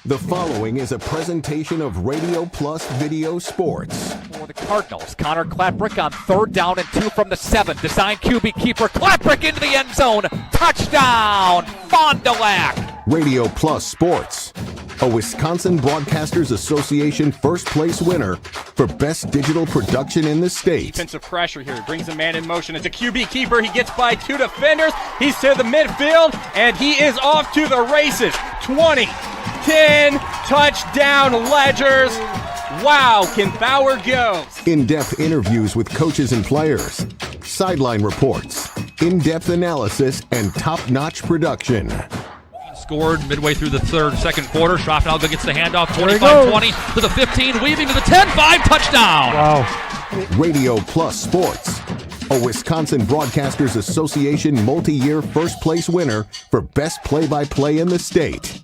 The following is a presentation of Radio Plus Video Sports. For the Cardinals, Connor Klaprick on 3rd down and 2 from the 7. Design QB keeper, Klaprick into the end zone. Touchdown, Fond du Lac. Radio Plus Sports, a Wisconsin Broadcasters Association first place winner for best digital production in the state. Defensive pressure here. He brings a man in motion. It's a QB keeper. He gets by 2 defenders. He's to the midfield, and he is off to the races. 20, 10, touchdown Ledgers. Wow, can Bauer go? In-depth interviews with coaches and players, sideline reports, in-depth analysis, and top-notch production. Scored midway through the second quarter. Schroffenalga gets the handoff, 25-20 to the 15, weaving to the 10-5, touchdown. Wow. Radio Plus Sports, a Wisconsin Broadcasters Association multi-year first place winner for best play-by-play in the state.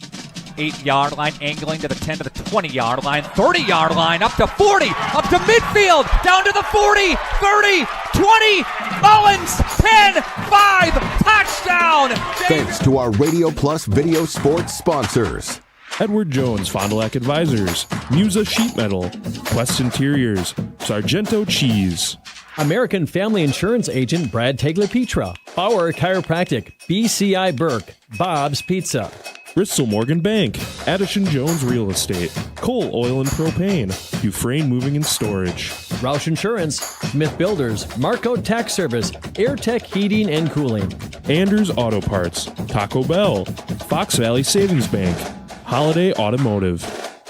8-yard line, angling to the 10 to the 20-yard line, 30-yard line, up to 40, up to midfield, down to the 40, 30, 20, Mullins, 10, 5, touchdown! Thanks to our Radio Plus Video Sports sponsors. Edward Jones Fond du Lac Advisors, Musa Sheet Metal, Quest Interiors, Sargento Cheese. American Family Insurance Agent Brad Tagliapietra, Bauer Chiropractic, BCI Burke, Bob's Pizza. Bristol Morgan Bank, Addison Jones Real Estate, Cole Oil and Propane, Dufresne Moving and Storage. Roush Insurance, Smith Builders, Marco Tax Service, AirTech Heating and Cooling. Anders Auto Parts, Taco Bell, Fox Valley Savings Bank, Holiday Automotive.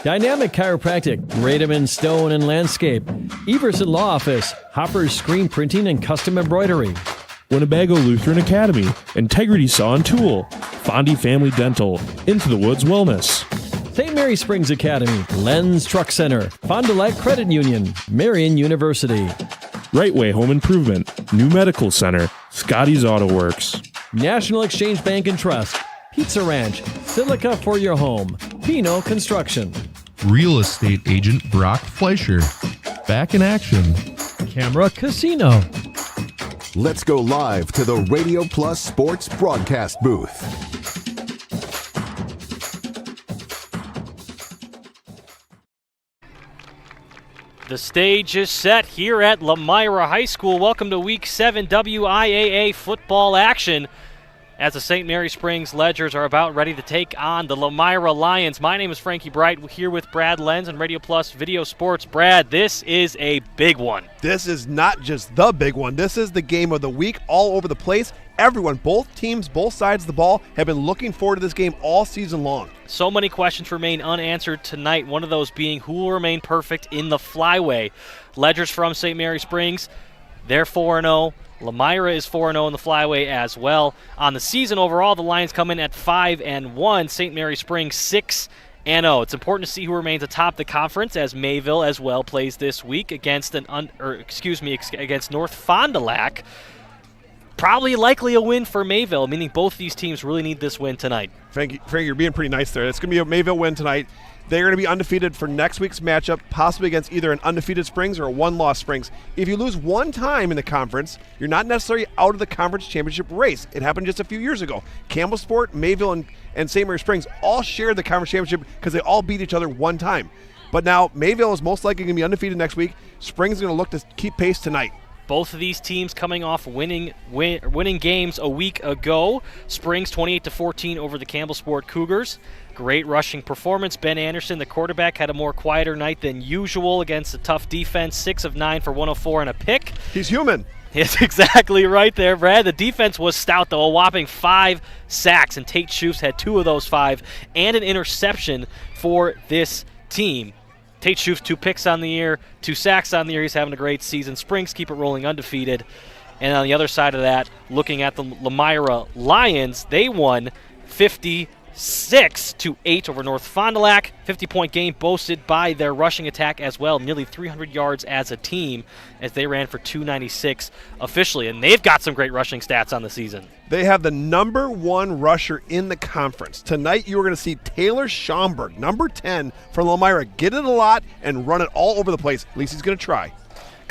Dynamic Chiropractic, Rademan Stone and Landscape, Everson Law Office, Hopper's Screen Printing and Custom Embroidery. Winnebago Lutheran Academy, Integrity Saw and Tool, Fondy Family Dental, Into the Woods Wellness. St. Mary Springs Academy, Lens Truck Center, Fond du Lac Credit Union, Marion University. Right Way Home Improvement, New Medical Center, Scotty's Auto Works. National Exchange Bank and Trust, Pizza Ranch, Silica for your home, Pino Construction. Real estate agent Brock Fleischer, back in action. Camera Casino. Let's go live to the Radio Plus Sports broadcast booth. The stage is set here at Lomira High School. Welcome to Week 7 WIAA football action as the St. Mary Springs Ledgers are about ready to take on the Lomira Lions. My name is Frankie Bright, here with Brad Lenz and Radio Plus Video Sports. Brad, this is a big one. This is not just the big one. This is the game of the week all over the place. Everyone, both teams, both sides of the ball, have been looking forward to this game all season long. So many questions remain unanswered tonight, one of those being who will remain perfect in the flyway. Ledgers from St. Mary Springs, they're 4-0. Lomira is 4-0 in the flyway as well. On the season overall, the Lions come in at 5-1. St. Mary Springs 6-0. It's important to see who remains atop the conference as Mayville as well plays this week against against North Fond du Lac. Probably likely a win for Mayville, meaning both these teams really need this win tonight. Frank, you're being pretty nice there. It's going to be a Mayville win tonight. They're going to be undefeated for next week's matchup, possibly against either an undefeated Springs or a one-loss Springs. If you lose one time in the conference, you're not necessarily out of the conference championship race. It happened just a few years ago. Campbellsport, Mayville, and St. Mary Springs all shared the conference championship because they all beat each other one time. But now Mayville is most likely going to be undefeated next week. Springs is going to look to keep pace tonight. Both of these teams coming off winning games a week ago. Springs 28-14 over the Campbellsport Cougars. Great rushing performance. Ben Anderson, the quarterback, had a more quieter night than usual against a tough defense. 6 of 9 for 104 and a pick. He's human. It's exactly right there, Brad. The defense was stout, though, a whopping 5 sacks, and Tate Schoofs had 2 of those 5 and an interception for this team. Tate Schoofs 2 picks on the year, 2 sacks on the year. He's having a great season. Springs keep it rolling undefeated. And on the other side of that, looking at the Lomira Lions, they won 56-8 over North Fond du Lac. 50-point game boasted by their rushing attack as well. Nearly 300 yards as a team as they ran for 296 officially. And they've got some great rushing stats on the season. They have the number 1 rusher in the conference. Tonight you are going to see Taylor Schomburg, number 10 from Lomira, get it a lot and run it all over the place. At least he's going to try.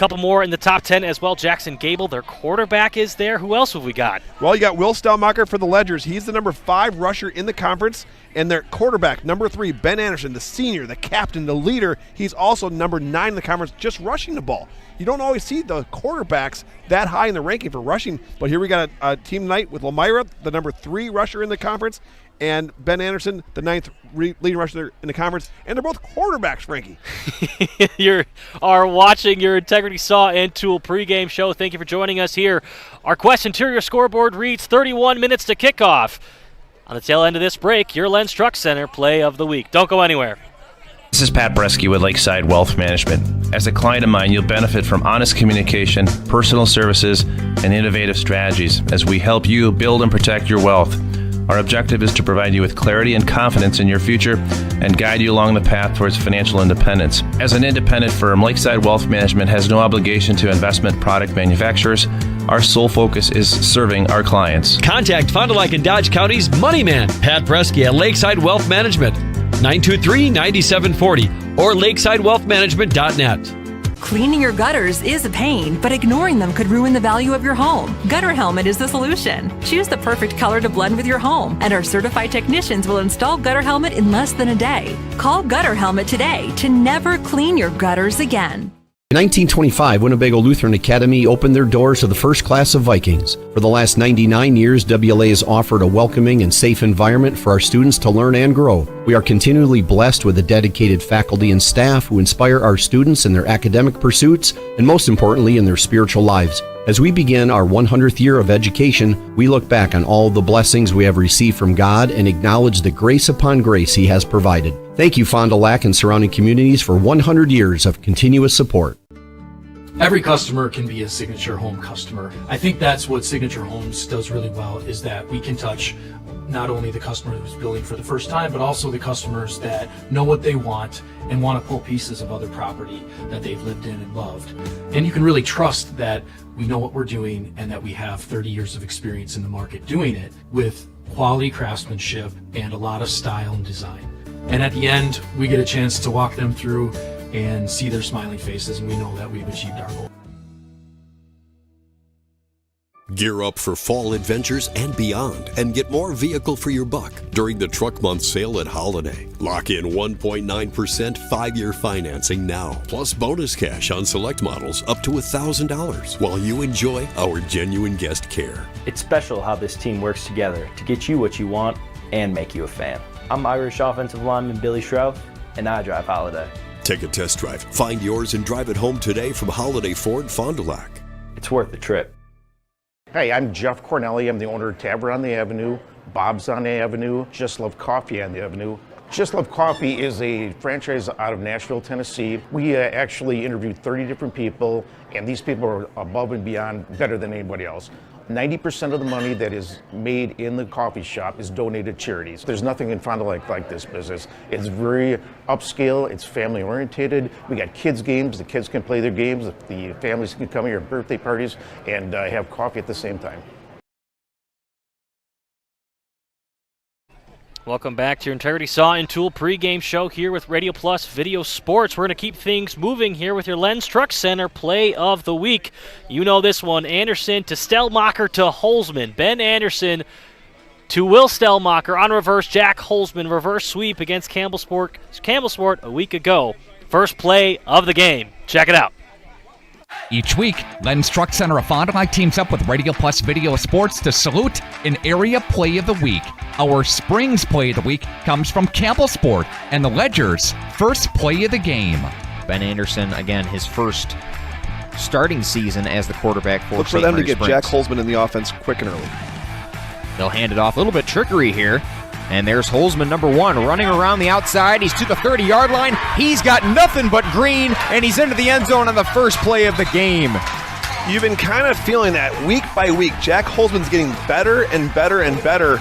couple more in the top 10 as well. Jackson Gable, their quarterback, is there. Who else have we got? Well, you got Will Stellmacher for the Ledgers. He's the number 5 rusher in the conference. And their quarterback, number 3, Ben Anderson, the senior, the captain, the leader. He's also number 9 in the conference, just rushing the ball. You don't always see the quarterbacks that high in the ranking for rushing. But here we got a team tonight with Lomira, the number 3 rusher in the conference, and Ben Anderson, the 9th leading rusher in the conference, and they're both quarterbacks, Frankie. You are watching your Integrity Saw and Tool pregame show. Thank you for joining us here. Our Quest Interior scoreboard reads 31 minutes to kickoff. On the tail end of this break, your Lens Truck Center play of the week. Don't go anywhere. This is Pat Bresky with Lakeside Wealth Management. As a client of mine, you'll benefit from honest communication, personal services, and innovative strategies as we help you build and protect your wealth. Our objective is to provide you with clarity and confidence in your future and guide you along the path towards financial independence. As an independent firm, Lakeside Wealth Management has no obligation to investment product manufacturers. Our sole focus is serving our clients. Contact Fond du Lac and Dodge County's Money Man, Pat Bresky at Lakeside Wealth Management, 923-9740 or lakesidewealthmanagement.net. Cleaning your gutters is a pain, but ignoring them could ruin the value of your home. Gutter Helmet is the solution. Choose the perfect color to blend with your home, and our certified technicians will install Gutter Helmet in less than a day. Call Gutter Helmet today to never clean your gutters again. In 1925, Winnebago Lutheran Academy opened their doors to the first class of Vikings. For the last 99 years, WLA has offered a welcoming and safe environment for our students to learn and grow. We are continually blessed with a dedicated faculty and staff who inspire our students in their academic pursuits and, most importantly, in their spiritual lives. As we begin our 100th year of education, we look back on all the blessings we have received from God and acknowledge the grace upon grace He has provided. Thank you, Fond du Lac and surrounding communities, for 100 years of continuous support. Every customer can be a Signature Home customer. I think that's what Signature Homes does really well, is that we can touch not only the customer who's building for the first time, but also the customers that know what they want and want to pull pieces of other property that they've lived in and loved. And you can really trust that we know what we're doing and that we have 30 years of experience in the market doing it with quality craftsmanship and a lot of style and design. And at the end, we get a chance to walk them through and see their smiling faces, and we know that we've achieved our goal. Gear up for fall adventures and beyond and get more vehicle for your buck during the Truck Month sale at Holiday. Lock in 1.9% 5-year financing now, plus bonus cash on select models up to $1,000 while you enjoy our genuine guest care. It's special how this team works together to get you what you want and make you a fan. I'm Irish offensive lineman Billy Shrout, and I drive Holiday. Take a test drive, find yours, and drive it home today from Holiday Ford Fond du Lac. It's worth the trip. Hey, I'm Jeff Cornelli. I'm the owner of Tavern on the Avenue, Bob's on the Avenue, Just Love Coffee on the Avenue. Just Love Coffee is a franchise out of Nashville, Tennessee. We actually interviewed 30 different people, and these people are above and beyond better than anybody else. 90% of the money that is made in the coffee shop is donated to charities. There's nothing in Fond du Lac like this business. It's very upscale, it's family oriented. We got kids games, the kids can play their games, the families can come here at birthday parties and have coffee at the same time. Welcome back to your Integrity Saw and Tool pregame show here with Radio Plus Video Sports. We're going to keep things moving here with your Lens Truck Center play of the week. You know this one. Anderson to Stellmacher to Holzman. Ben Anderson to Will Stellmacher on reverse. Jack Holzman reverse sweep against Campbell Sport a week ago. First play of the game. Check it out. Each week, Lens Truck Center of Fond du Lac teams up with Radio Plus Video Sports to salute an area play of the week. Our Springs play of the week comes from Campbell Sport and the Ledgers' first play of the game. Ben Anderson, again, his first starting season as the quarterback for Look for them to get Jack Holzman in the offense quick and early. They'll hand it off. A little bit trickery here. And there's Holzman, number 1, running around the outside. He's to the 30-yard line. He's got nothing but green, and he's into the end zone on the first play of the game. You've been kind of feeling that week by week. Jack Holzman's getting better and better and better.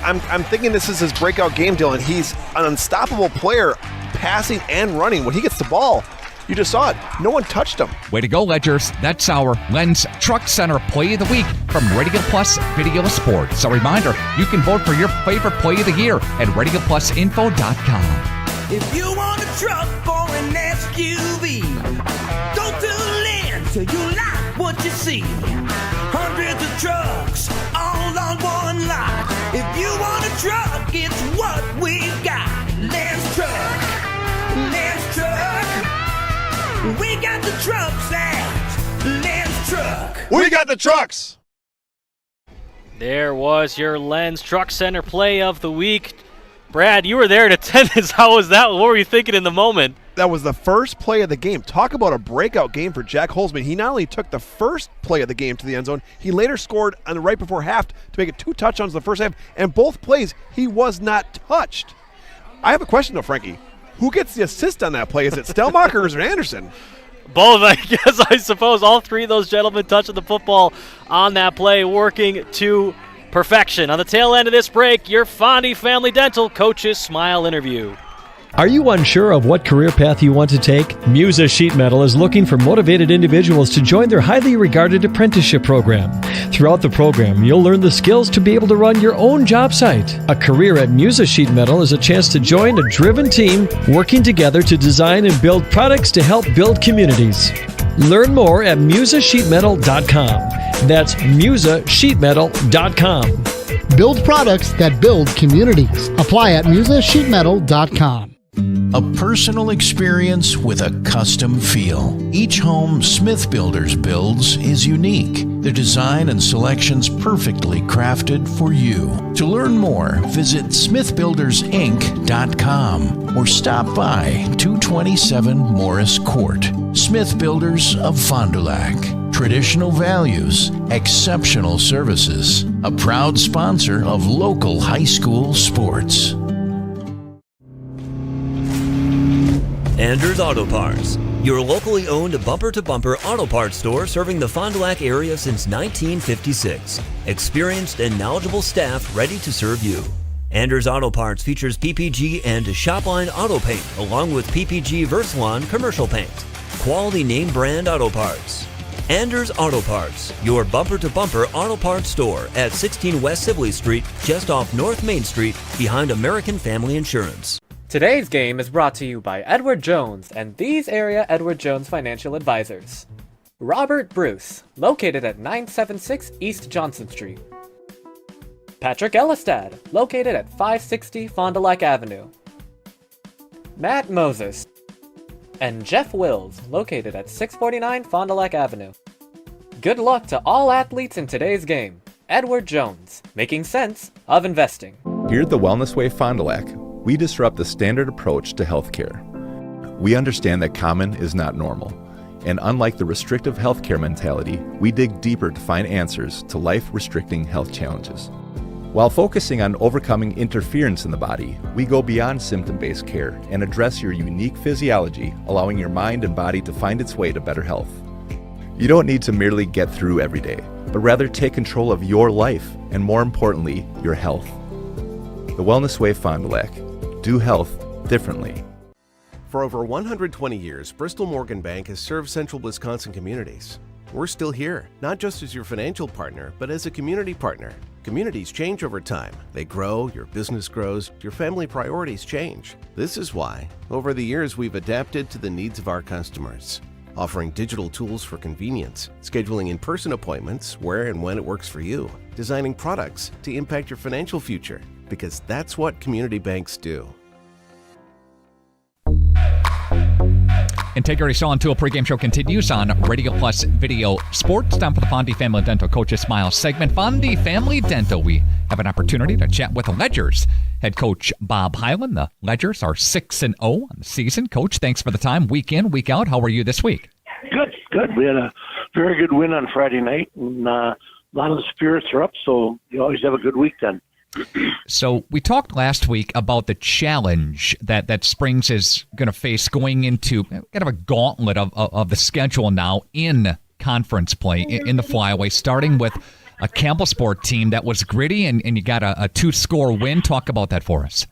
I'm thinking this is his breakout game, Dylan. He's an unstoppable player, passing and running. When he gets the ball, you just saw it. No one touched him. Way to go, Ledgers. That's our Lens Truck Center play of the week from Radio Plus Video Sports. A reminder, you can vote for your favorite play of the year at RadioPlusInfo.com. If you want a truck or an SUV, go to till you like what you see. Hundreds of trucks all on one lot. If you want a truck, it's what we got. Lance Truck, Lance Truck. We got the trucks at Lance Truck. We got the trucks. There was your Lens Truck Center play of the week. Brad, you were there in attendance. How was that? What were you thinking in the moment? That was the first play of the game. Talk about a breakout game for Jack Holzman. He not only took the first play of the game to the end zone, he later scored on the right before half to make it 2 touchdowns in the first half, and both plays he was not touched. I have a question though, Frankie. Who gets the assist on that play? Is it Stelmacher or is it Anderson? Both, I guess, I suppose. All three of those gentlemen touching the football on that play, working to perfection. On the tail end of this break, your Fondy Family Dental Coach's Smile interview. Are you unsure of what career path you want to take? Musa Sheet Metal is looking for motivated individuals to join their highly regarded apprenticeship program. Throughout the program, you'll learn the skills to be able to run your own job site. A career at Musa Sheet Metal is a chance to join a driven team working together to design and build products to help build communities. Learn more at musasheetmetal.com. That's musasheetmetal.com. Build products that build communities. Apply at musasheetmetal.com. A personal experience with a custom feel. Each home Smith Builders builds is unique. Their design and selections perfectly crafted for you. To learn more, visit smithbuildersinc.com or stop by 227 Morris Court. Smith Builders of Fond du Lac. Traditional values, exceptional services. A proud sponsor of local high school sports. Anders Auto Parts, your locally owned bumper-to-bumper auto parts store serving the Fond du Lac area since 1956. Experienced and knowledgeable staff ready to serve you. Anders Auto Parts features PPG and Shopline auto paint along with PPG Versalon commercial paint. Quality name brand auto parts. Anders Auto Parts, your bumper-to-bumper auto parts store at 16 West Sibley Street, just off North Main Street, behind American Family Insurance. Today's game is brought to you by Edward Jones and these area Edward Jones financial advisors. Robert Bruce, located at 976 East Johnson Street. Patrick Ellistad, located at 560 Fond du Lac Avenue. Matt Moses. And Jeff Wills, located at 649 Fond du Lac Avenue. Good luck to all athletes in today's game. Edward Jones, making sense of investing. Here at the Wellness Way Fond du Lac, we disrupt the standard approach to healthcare. We understand that common is not normal, and unlike the restrictive healthcare mentality, we dig deeper to find answers to life-restricting health challenges. While focusing on overcoming interference in the body, we go beyond symptom-based care and address your unique physiology, allowing your mind and body to find its way to better health. You don't need to merely get through every day, but rather take control of your life and, more importantly, your health. The Wellness Way Fond du Lac. Do health differently. For over 120 years, Bristol Morgan Bank has served central Wisconsin communities. We're still here, not just as your financial partner, but as a community partner. Communities change over time. They grow, your business grows, your family priorities change. This is why, over the years, we've adapted to the needs of our customers, offering digital tools for convenience, scheduling in-person appointments where and when it works for you, designing products to impact your financial future, because that's what community banks do. Integrity Saw and Tool pregame show continues on Radio Plus Video Sports. Time for the Fondy Family Dental Coach's Smile segment. Fondy Family Dental, we have an opportunity to chat with the Ledgers head coach Bob Hyland. The Ledgers are 6-0 on the season. Coach, thanks for the time. Week in, week out. How are you this week? Good. We had a very good win on Friday night, and a lot of the spirits are up, so you always have a good week then. So we talked last week about the challenge that Springs is going to face going into kind of a gauntlet of the schedule now in conference play in the flyaway, starting with a Campbellsport team that was gritty and you got a 2-score win. Talk about that for us.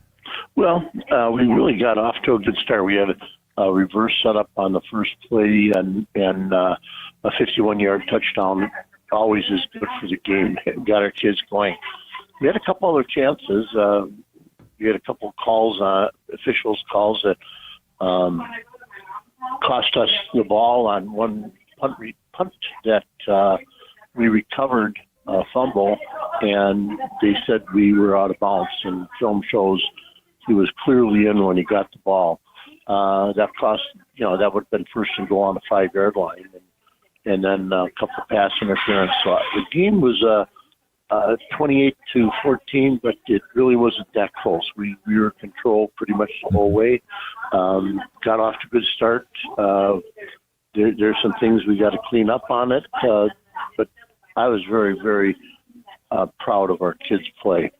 Well, we really got off to a good start. We had a reverse setup on the first play and a 51-yard touchdown. Always is good for the game. Got our kids going. We had a couple other chances. We had a couple calls, officials calls that cost us the ball on one punt punt that we recovered a fumble, and they said we were out of bounds, and film shows he was clearly in when he got the ball. That cost, that would have been first and goal on the 5-yard line, and then a couple of pass interference. So the game was 28-14, but it really wasn't that close. We were in control pretty much the whole way. Got off to a good start. There's some things we got to clean up on it, but I was very, very proud of our kids' play.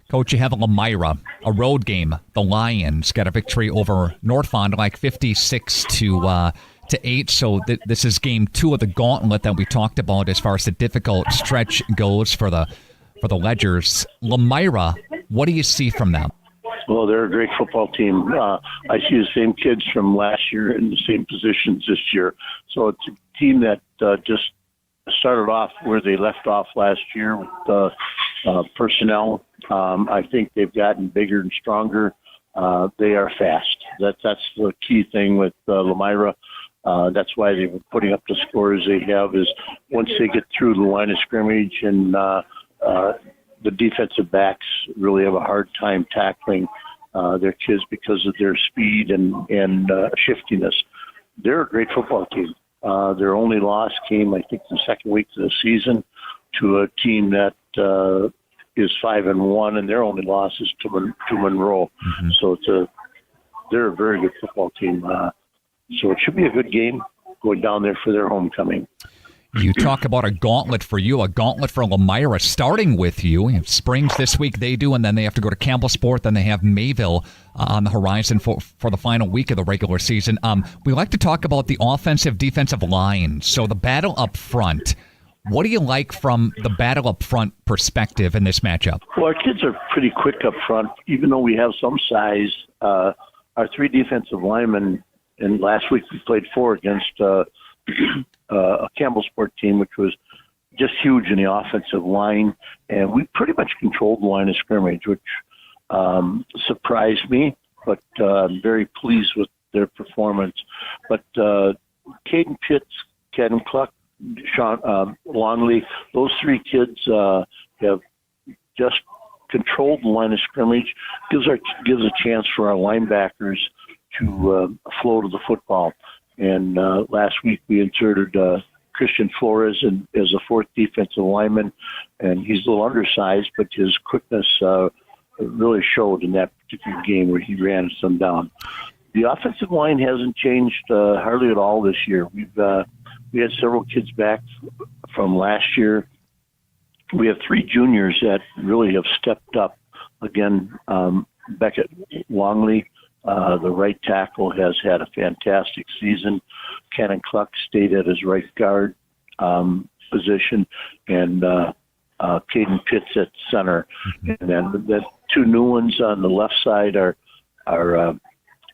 Coach, you have Lomira, a road game. The Lions got a victory over North Fond du Lac, 56-8. So this is game 2 of the gauntlet that we talked about as far as the difficult stretch goes for the Ledgers. Lomira, what do you see from them? Well, they're a great football team. I see the same kids from last year in the same positions this year. So it's a team that just started off where they left off last year with personnel. I think they've gotten bigger and stronger. They are fast. That's the key thing with Lomira. That's why they were putting up the scores they have, is once they get through the line of scrimmage, and the defensive backs really have a hard time tackling their kids because of their speed and shiftiness. They're a great football team. Their only loss came, I think, the second week of the season to a team that is 5-1, and their only loss is to Monroe. Mm-hmm. So they're a very good football team. So it should be a good game going down there for their homecoming. You talk about a gauntlet for you, a gauntlet for Lomira, starting with you. Springs this week they do, and then they have to go to Campbellsport, then they have Mayville on the horizon for the final week of the regular season. We like to talk about the offensive-defensive line. So the battle up front, what do you like from the battle up front perspective in this matchup? Well, our kids are pretty quick up front, even though we have some size. Our 3 defensive linemen, and last week we played 4 against a Campbellsport team, which was just huge in the offensive line, and we pretty much controlled the line of scrimmage, which surprised me, but I'm very pleased with their performance. But Caden Pitts, Kevin Cluck, Sean Longley, those 3 kids have just controlled the line of scrimmage. Gives a chance for our linebackers to flow to the football. And last week we inserted Christian Flores as a 4th defensive lineman, and he's a little undersized, but his quickness really showed in that particular game where he ran some down. The offensive line hasn't changed hardly at all this year. We had several kids back from last year. We have 3 juniors that really have stepped up. Again, Beckett Longley, the right tackle, has had a fantastic season. Cannon Cluck stayed at his right guard position, and Caden Pitts at center. Mm-hmm. And then the 2 new ones on the left side are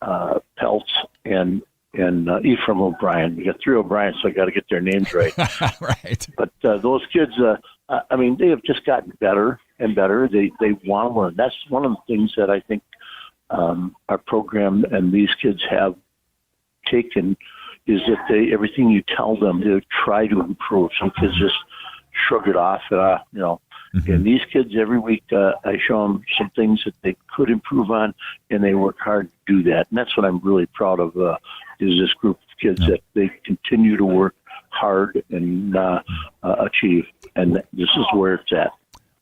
Peltz and Ephraim O'Brien. We got 3 O'Briens, so I got to get their names right. Right. But those kids, they have just gotten better and better. They want to learn. That's one of the things that I think our program and these kids have taken, is that everything you tell them, they try to improve. Some kids just shrug it off, Mm-hmm. And these kids, every week, I show them some things that they could improve on, and they work hard to do that. And that's what I'm really proud of, is this group of kids, that they continue to work hard and achieve. And this is where it's at.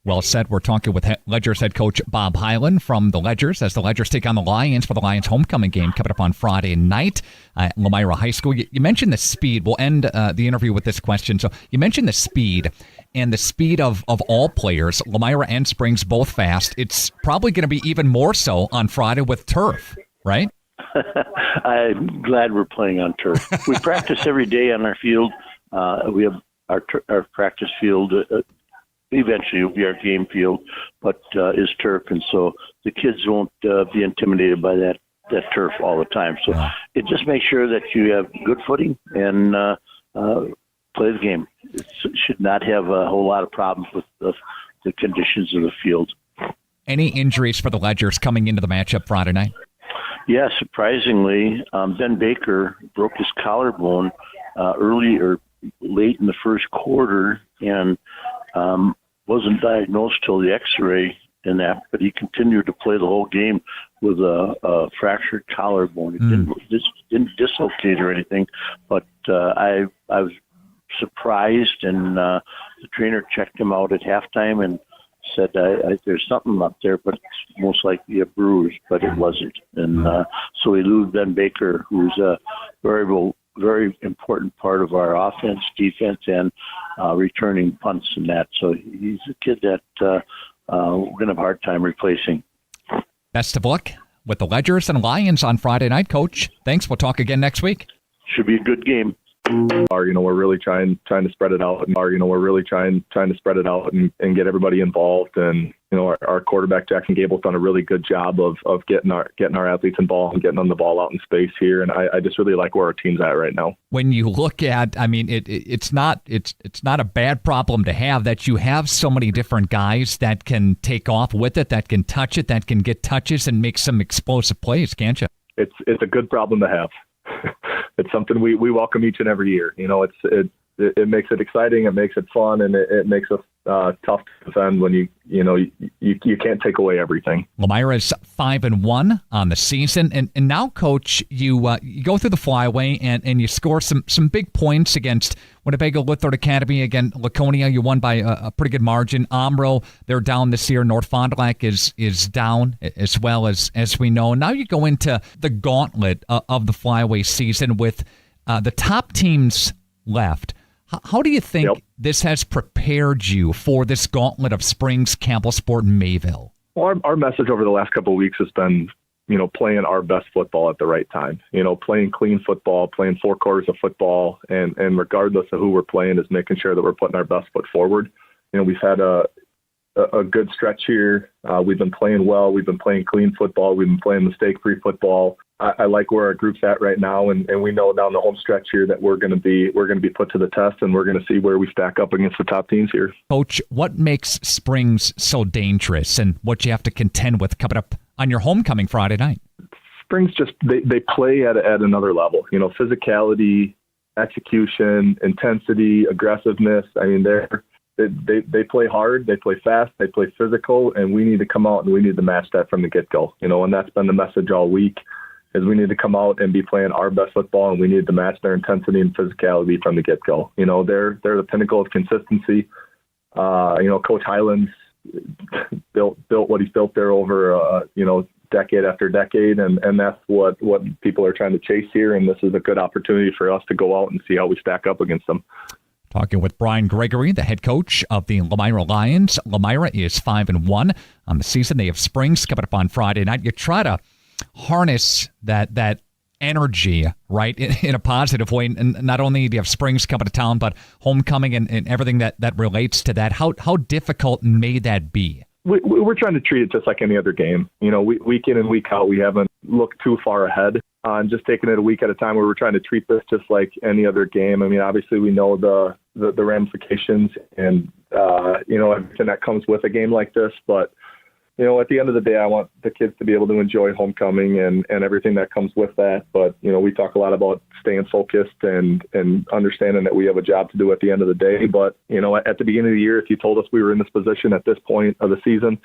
Well said. We're talking with Ledgers head coach Bob Hyland from the Ledgers as the Ledgers take on the Lions for the Lions homecoming game coming up on Friday night at Lomira High School. You mentioned the speed. We'll end the interview with this question. So you mentioned the speed, and the speed of all players. Lomira and Springs both fast. It's probably going to be even more so on Friday with turf, right? I'm glad we're playing on turf. We practice every day on our field. We have our practice field. Eventually it'll be our game field, but is turf, and so the kids won't be intimidated by that turf all the time. So it just makes sure that you have good footing and play the game. It should not have a whole lot of problems with the conditions of the field. Any injuries for the Ledgers coming into the matchup Friday night? Yeah, surprisingly, Ben Baker broke his collarbone early, or late in the first quarter and wasn't diagnosed till the X-ray and that, but he continued to play the whole game with a fractured collarbone. It didn't dislocate or anything, but I was surprised, and the trainer checked him out at halftime and said, there's something up there, but it's most likely a bruise, but it wasn't. And so we lose Ben Baker, who's a very important part of our offense, defense, and returning punts and that. So he's a kid that we're going to have a hard time replacing. Best of luck with the Ledgers and Lions on Friday night, Coach. Thanks. We'll talk again next week. Should be a good game. We're really trying to spread it out. We're really trying to spread it out and get everybody involved. And our quarterback Jackson Gable's done a really good job of getting our athletes involved and getting them the ball out in space here. And I just really like where our team's at right now. When you look at, it's not a bad problem to have that you have so many different guys that can take off with it, that can touch it, that can get touches and make some explosive plays, can't you? It's a good problem to have. It's something we welcome each and every year. It makes it exciting, it makes it fun, and it makes us tough to defend when you can't take away everything. Lomira's 5-1 on the season, and now, Coach, you go through the flyway and you score some big points against Winnebago Lutheran Academy. Again, Laconia, you won by a pretty good margin. Omro, they're down this year. North Fond du Lac is down as well as we know. Now you go into the gauntlet of the flyway season with the top teams left. How do you think this has prepared you for this gauntlet of Springs, Campbellsport, and Mayville? Well, our message over the last couple of weeks has been, playing our best football at the right time. Playing clean football, playing 4 quarters of football, and regardless of who we're playing, is making sure that we're putting our best foot forward. We've had a good stretch here. We've been playing well. We've been playing clean football. We've been playing mistake-free football. I like where our group's at right now, and we know down the home stretch here that we're going to be put to the test, and we're going to see where we stack up against the top teams here. Coach, what makes Springs so dangerous, and what you have to contend with coming up on your homecoming Friday night? Springs just they play at another level. Physicality, execution, intensity, aggressiveness. They play hard, they play fast, they play physical, and we need to come out and we need to match that from the get-go. And that's been the message all week, is we need to come out and be playing our best football, and we need to match their intensity and physicality from the get-go. They're the pinnacle of consistency. Coach Highlands built what he's built there over, decade after decade, and that's what people are trying to chase here, and this is a good opportunity for us to go out and see how we stack up against them. Talking with Brian Gregory, the head coach of the Lomira Lions. Lomira is 5-1 on the season. They have Springs coming up on Friday night. You try to harness that energy, right, in a positive way. And not only do you have Springs coming to town, but homecoming and everything that relates to that. How difficult may that be? We're trying to treat it just like any other game. Week in and week out, we haven't looked too far ahead on just taking it a week at a time, where we're trying to treat this just like any other game. Obviously we know the ramifications and, everything that comes with a game like this. But, at the end of the day, I want the kids to be able to enjoy homecoming and everything that comes with that. But, we talk a lot about staying focused and understanding that we have a job to do at the end of the day. But, at the beginning of the year, if you told us we were in this position at this point of the season,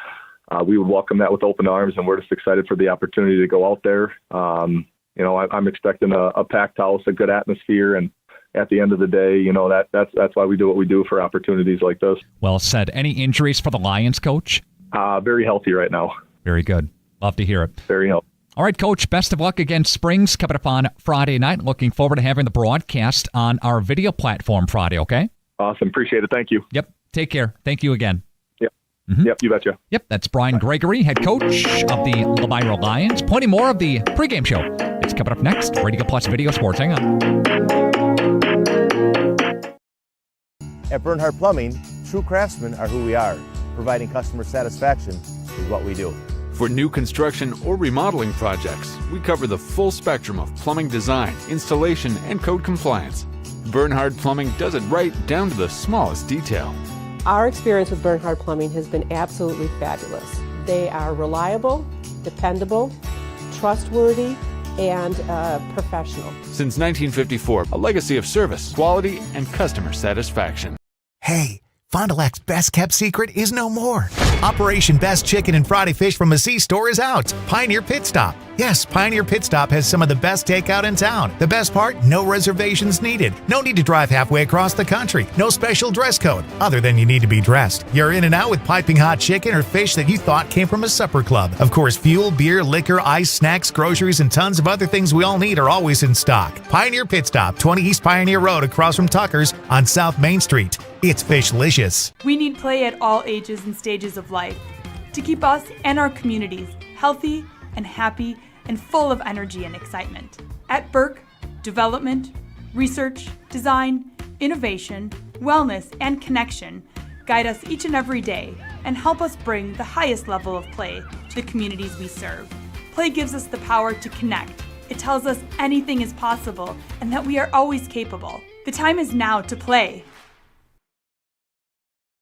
we would welcome that with open arms, and we're just excited for the opportunity to go out there. I'm expecting a packed house, a good atmosphere, and at the end of the day, that's why we do what we do for opportunities like this. Well said. Any injuries for the Lions, Coach? Very healthy right now. Very good. Love to hear it. Very healthy. All right, Coach, best of luck against Springs coming up on Friday night. Looking forward to having the broadcast on our video platform Friday, okay? Awesome. Appreciate it. Thank you. Yep. Take care. Thank you again. Yep. Mm-hmm. Yep, you betcha. Yep, that's Brian Gregory, head coach of the Lomira Lions. Plenty more of the pregame show. It's coming up next. Radio Plus Video Sports. Hang on. At Bernhardt Plumbing, true craftsmen are who we are. Providing customer satisfaction is what we do. For new construction or remodeling projects, we cover the full spectrum of plumbing design, installation, and code compliance. Bernhardt Plumbing does it right down to the smallest detail. Our experience with Bernhardt Plumbing has been absolutely fabulous. They are reliable, dependable, trustworthy, and professional. Since 1954, a legacy of service, quality, and customer satisfaction. Hey, Fond du Lac's best-kept secret is no more. Operation Best Chicken and Friday Fish from a C-Store is out. Pioneer Pit Stop. Yes, Pioneer Pit Stop has some of the best takeout in town. The best part? No reservations needed. No need to drive halfway across the country. No special dress code, other than you need to be dressed. You're in and out with piping hot chicken or fish that you thought came from a supper club. Of course, fuel, beer, liquor, ice, snacks, groceries, and tons of other things we all need are always in stock. Pioneer Pit Stop, 20 East Pioneer Road across from Tucker's on South Main Street. It's Fishlicious. We need play at all ages and stages of life to keep us and our communities healthy and happy and full of energy and excitement. At Burke, development, research, design, innovation, wellness, and connection guide us each and every day and help us bring the highest level of play to the communities we serve. Play gives us the power to connect. It tells us anything is possible and that we are always capable. The time is now to play.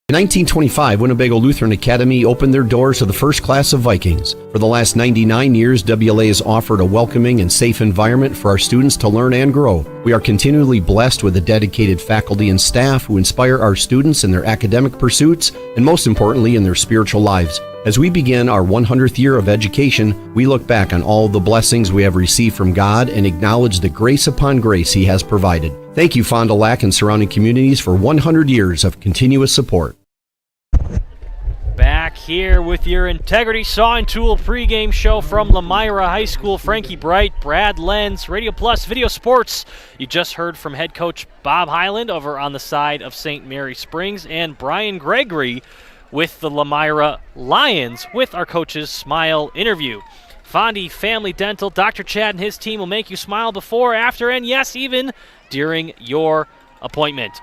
In 1925, Winnebago Lutheran Academy opened their doors to the first class of Vikings. For the last 99 years, WLA has offered a welcoming and safe environment for our students to learn and grow. We are continually blessed with a dedicated faculty and staff who inspire our students in their academic pursuits and, most importantly, in their spiritual lives. As we begin our 100th year of education, we look back on all the blessings we have received from God and acknowledge the grace upon grace He has provided. Thank you, Fond du Lac and surrounding communities, for 100 years of continuous support. Back here with your Integrity Saw and Tool pregame show from Lomira High School. Frankie Bright, Brad Lenz, Radio Plus Video Sports. You just heard from head coach Bob Highland over on the side of St. Mary Springs, and Brian Gregory with the Lomira Lions with our coach's Smile interview. Fondy Family Dental, Dr. Chad and his team will make you smile before, after, and yes, even during your appointment.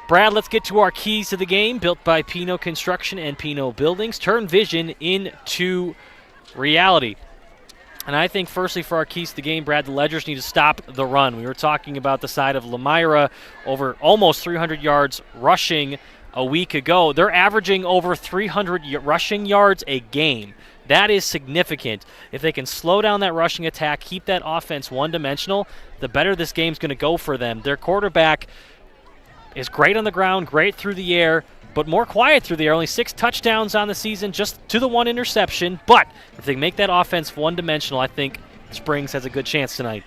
Brad, let's get to our keys to the game, built by Pino Construction and Pino Buildings. Turn vision into reality. And I think, firstly, for our keys to the game, Brad, the Ledgers need to stop the run. We were talking about the side of Lomira, over almost 300 yards rushing a week ago. They're averaging over 300 rushing yards a game. That is significant. If they can slow down that rushing attack, keep that offense one-dimensional, the better this game's going to go for them. Their quarterback is great on the ground, great through the air, but more quiet through the air. Only 6 touchdowns on the season, just to the 1 interception. But if they make that offense one-dimensional, I think Springs has a good chance tonight.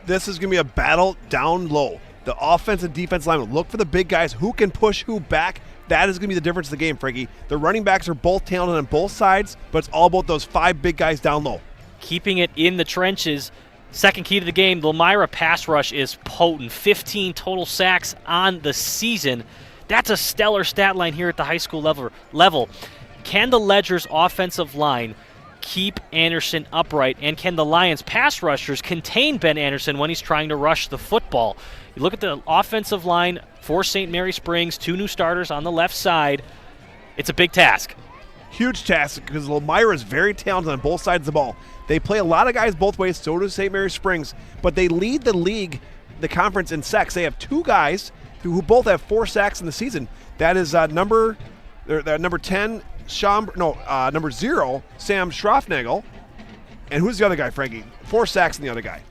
This is going to be a battle down low. The offense and defense line will look for the big guys who can push who back. That is going to be the difference in the game, Frankie. The running backs are both talented on both sides, but it's all about those 5 big guys down low. Keeping it in the trenches. Second key to the game, the Lomira pass rush is potent. 15 total sacks on the season. That's a stellar stat line here at the high school level. Can the Ledgers offensive line keep Anderson upright, and can the Lions pass rushers contain Ben Anderson when he's trying to rush the football? You look at the offensive line for St. Mary Springs, 2 new starters on the left side. It's a big task. Huge task, because Lomira is very talented on both sides of the ball. They play a lot of guys both ways, so does St. Mary Springs, but they lead the league, the conference, in sacks. They have 2 guys who both have 4 sacks in the season. That is number 10, number 0, Sam Schroffnagel. And who's the other guy, Frankie? 4 sacks in the other guy.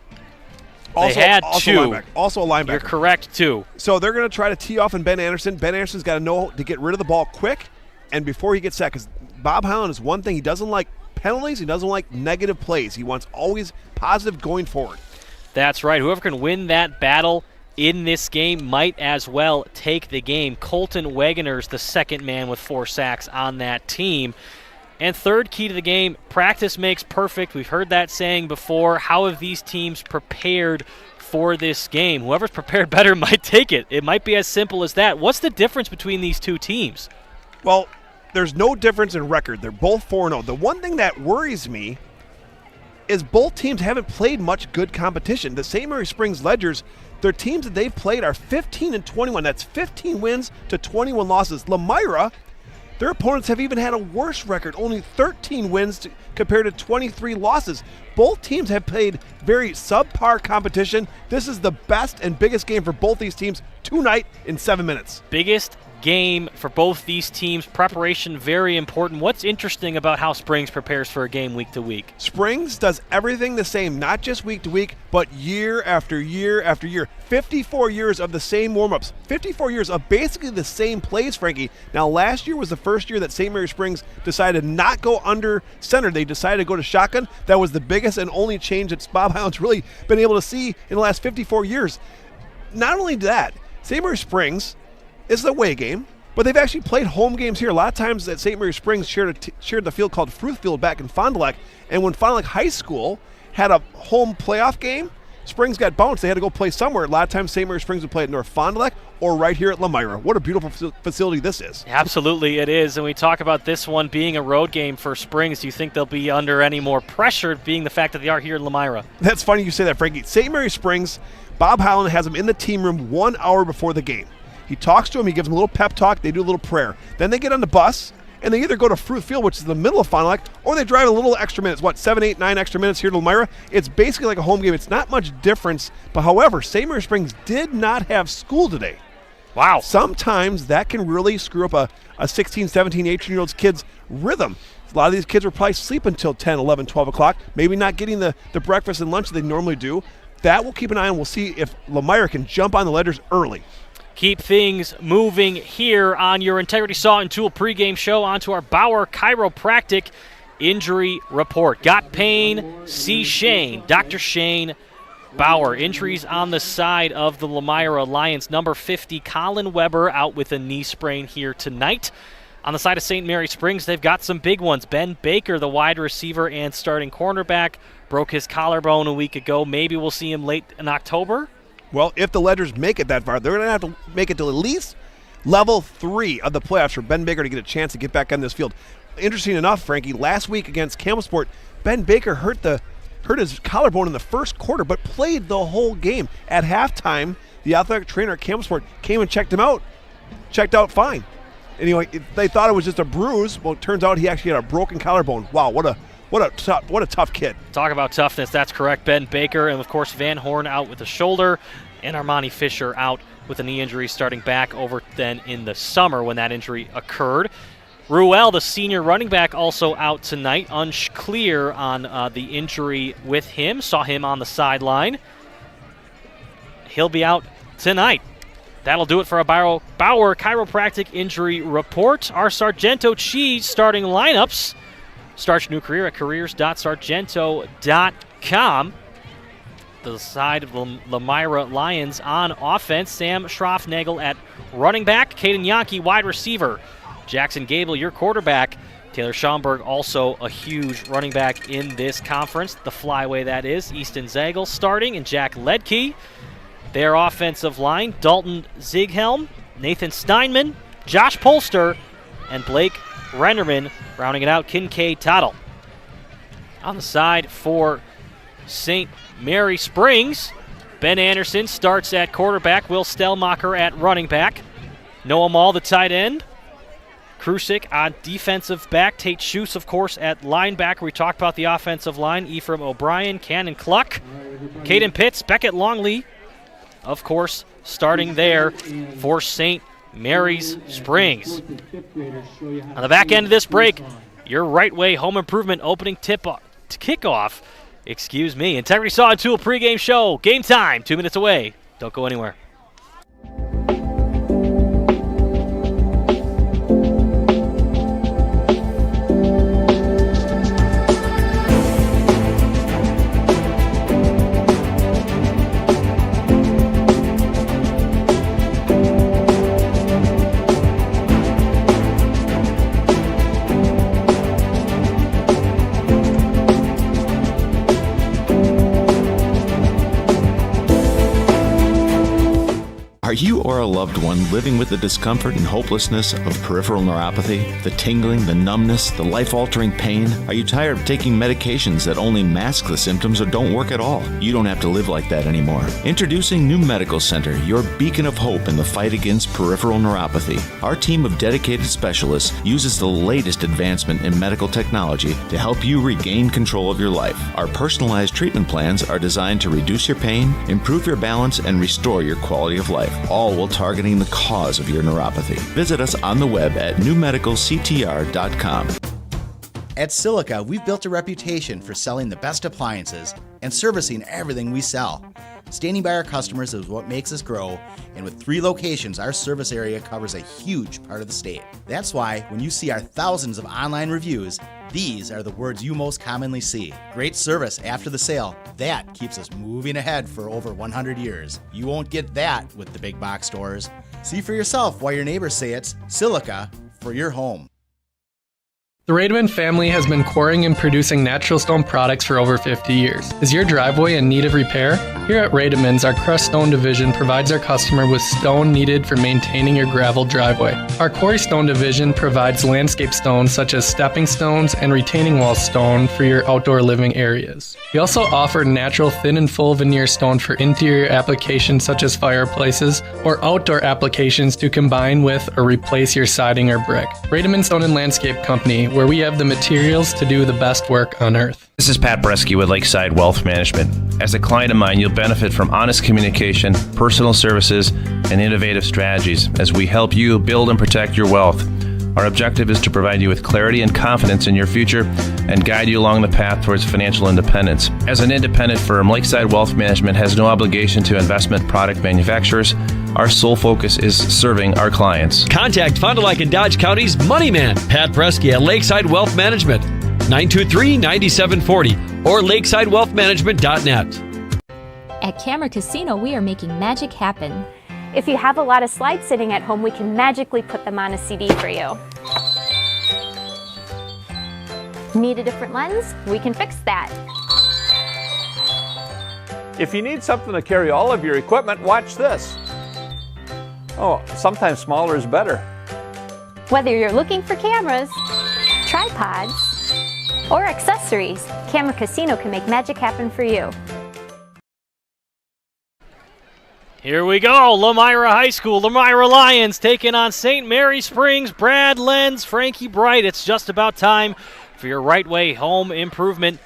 They had 2. Also a linebacker. You're correct, 2. So they're going to try to tee off on Ben Anderson. Ben Anderson's got to know to get rid of the ball quick and before he gets sacked, because Bob Highland is one thing. He doesn't like penalties. He doesn't like negative plays. He wants always positive going forward. That's right. Whoever can win that battle in this game might as well take the game. Colton Wegener's the second man with 4 sacks on that team. And third key to the game, practice makes perfect. We've heard that saying before. How have these teams prepared for this game? Whoever's prepared better might take it. It might be as simple as that. What's the difference between these 2 teams? Well, there's no difference in record. They're both 4-0. The one thing that worries me is both teams haven't played much good competition. The St. Mary Springs Ledgers, their teams that they've played are 15-21. That's 15 wins to 21 losses. Lomira, their opponents have even had a worse record, only 13 wins compared to 23 losses. Both teams have played very subpar competition. This is the best and biggest game for both these teams tonight in 7 minutes. Biggest game for both these teams. Preparation very important. What's interesting about how Springs prepares for a game week to week? Springs does everything the same, not just week to week, but year after year after year. 54 years of the same warm-ups. 54 years of basically the same plays, Frankie. Now, last year was the first year that St. Mary Springs decided to not go under center. They decided to go to shotgun. That was the biggest and only change that Bob Highland's really been able to see in the last 54 years. Not only that, St. Mary Springs is the away game, but they've actually played home games here. A lot of times at St. Mary Springs shared the field called Fruth Field back in Fond du Lac, and when Fond du Lac High School had a home playoff game, Springs got bounced. They had to go play somewhere. A lot of times St. Mary Springs would play at North Fond du Lac or right here at Lomira. What a beautiful facility this is. Absolutely it is, and we talk about this one being a road game for Springs. Do you think they'll be under any more pressure, being the fact that they are here in Lomira? That's funny you say that, Frankie. St. Mary Springs, Bob Highland has them in the team room 1 hour before the game. He talks to him, he gives them a little pep talk, they do a little prayer. Then they get on the bus, and they either go to Fruit Field, which is in the middle of Fond du Lac, or they drive a little extra minutes. 7, 8, 9 extra minutes here to Lomira? It's basically like a home game. It's not much difference. But however, St. Mary Springs did not have school today. Wow. Sometimes that can really screw up a 16, 17, 18-year-old's kid's rhythm. A lot of these kids were probably sleeping until 10, 11, 12 o'clock, maybe not getting the breakfast and lunch that they normally do. That we'll keep an eye on. We'll see if Lomira can jump on the Ledgers early. Keep things moving here on your Integrity Saw and Tool pregame show. On to our Bauer Chiropractic injury report. Got pain, see Shane. Dr. Shane Bauer. Injuries on the side of the Lomira Lions. Number 50, Colin Weber, out with a knee sprain here tonight. On the side of St. Mary Springs, they've got some big ones. Ben Baker, the wide receiver and starting cornerback, broke his collarbone a week ago. Maybe we'll see him late in October. Well, if the Ledgers make it that far, they're going to have to make it to at least level 3 of the playoffs for Ben Baker to get a chance to get back on this field. Interesting enough, Frankie, last week against Campbellsport, Ben Baker hurt his collarbone in the first quarter, but played the whole game. At halftime, the athletic trainer at Campbellsport came and checked him out. Checked out fine. Anyway, they thought it was just a bruise. Well, it turns out he actually had a broken collarbone. Wow, what a tough kid. Talk about toughness. That's correct. Ben Baker, and of course Van Horn out with the shoulder, and Armani Fisher out with a knee injury starting back over then in the summer when that injury occurred. Ruel, the senior running back, also out tonight. Unclear on the injury with him. Saw him on the sideline. He'll be out tonight. That'll do it for a Bauer Chiropractic injury report. Our Sargento Cheese starting lineups. Start your new career at careers.sargento.com. The side of the Lomira Lions on offense. Sam Schroffnagel at running back. Caden Yankee, wide receiver. Jackson Gable, your quarterback. Taylor Schaumburg, also a huge running back in this conference. The flyway, that is. Easton Zagel starting, and Jack Ledke. Their offensive line, Dalton Zighelm, Nathan Steinman, Josh Polster, and Blake Renderman, rounding it out, Kincaid Tottle. On the side for St. Mary Springs, Ben Anderson starts at quarterback, Will Stellmacher at running back, Noah Mall, the tight end, Krusik on defensive back, Tate Schuss, of course, at linebacker. We talked about the offensive line, Ephraim O'Brien, Cannon Cluck, Caden Pitts, Beckett Longley, of course, starting there for St. Mary's Springs. On the back end of this break, your Right Way Home Improvement opening kickoff. Integrity Saw and Tool pregame show. Game time, 2 minutes away. Don't go anywhere. Are you or a loved one living with the discomfort and hopelessness of peripheral neuropathy? The tingling, the numbness, the life-altering pain? Are you tired of taking medications that only mask the symptoms or don't work at all? You don't have to live like that anymore. Introducing New Medical Center, your beacon of hope in the fight against peripheral neuropathy. Our team of dedicated specialists uses the latest advancement in medical technology to help you regain control of your life. Our personalized treatment plans are designed to reduce your pain, improve your balance, and restore your quality of life. all while targeting the cause of your neuropathy. Visit us on the web at newmedicalctr.com. At Silica, we've built a reputation for selling the best appliances and servicing everything we sell. Standing by our customers is what makes us grow, and with 3 locations, our service area covers a huge part of the state. That's why when you see our thousands of online reviews, these are the words you most commonly see. Great service after the sale. That keeps us moving ahead for over 100 years. You won't get that with the big box stores. See for yourself why your neighbors say it's Silica for your home. The Rademan family has been quarrying and producing natural stone products for over 50 years. Is your driveway in need of repair? Here at Rademan's, our crushed stone division provides our customer with stone needed for maintaining your gravel driveway. Our quarry stone division provides landscape stones such as stepping stones and retaining wall stone for your outdoor living areas. We also offer natural thin and full veneer stone for interior applications such as fireplaces or outdoor applications to combine with or replace your siding or brick. Rademan Stone and Landscape Company, where we have the materials to do the best work on earth. This is Pat Bresky with Lakeside Wealth Management. As a client of mine, you'll benefit from honest communication, personal services, and innovative strategies as we help you build and protect your wealth. Our objective is to provide you with clarity and confidence in your future and guide you along the path towards financial independence. As an independent firm, Lakeside Wealth Management has no obligation to investment product manufacturers. Our sole focus is serving our clients. Contact Fond du Lac and Dodge County's Money Man, Pat Bresky at Lakeside Wealth Management, 923-9740 or lakesidewealthmanagement.net. At Camera Casino, we are making magic happen. If you have a lot of slides sitting at home, we can magically put them on a CD for you. Need a different lens? We can fix that. If you need something to carry all of your equipment, watch this. Oh, sometimes smaller is better. Whether you're looking for cameras, tripods, or accessories, Camera Casino can make magic happen for you. Here we go, Lomira High School, Lomira Lions taking on St. Mary Springs. Brad Lenz, Frankie Bright. It's just about time for your Right Way Home Improvement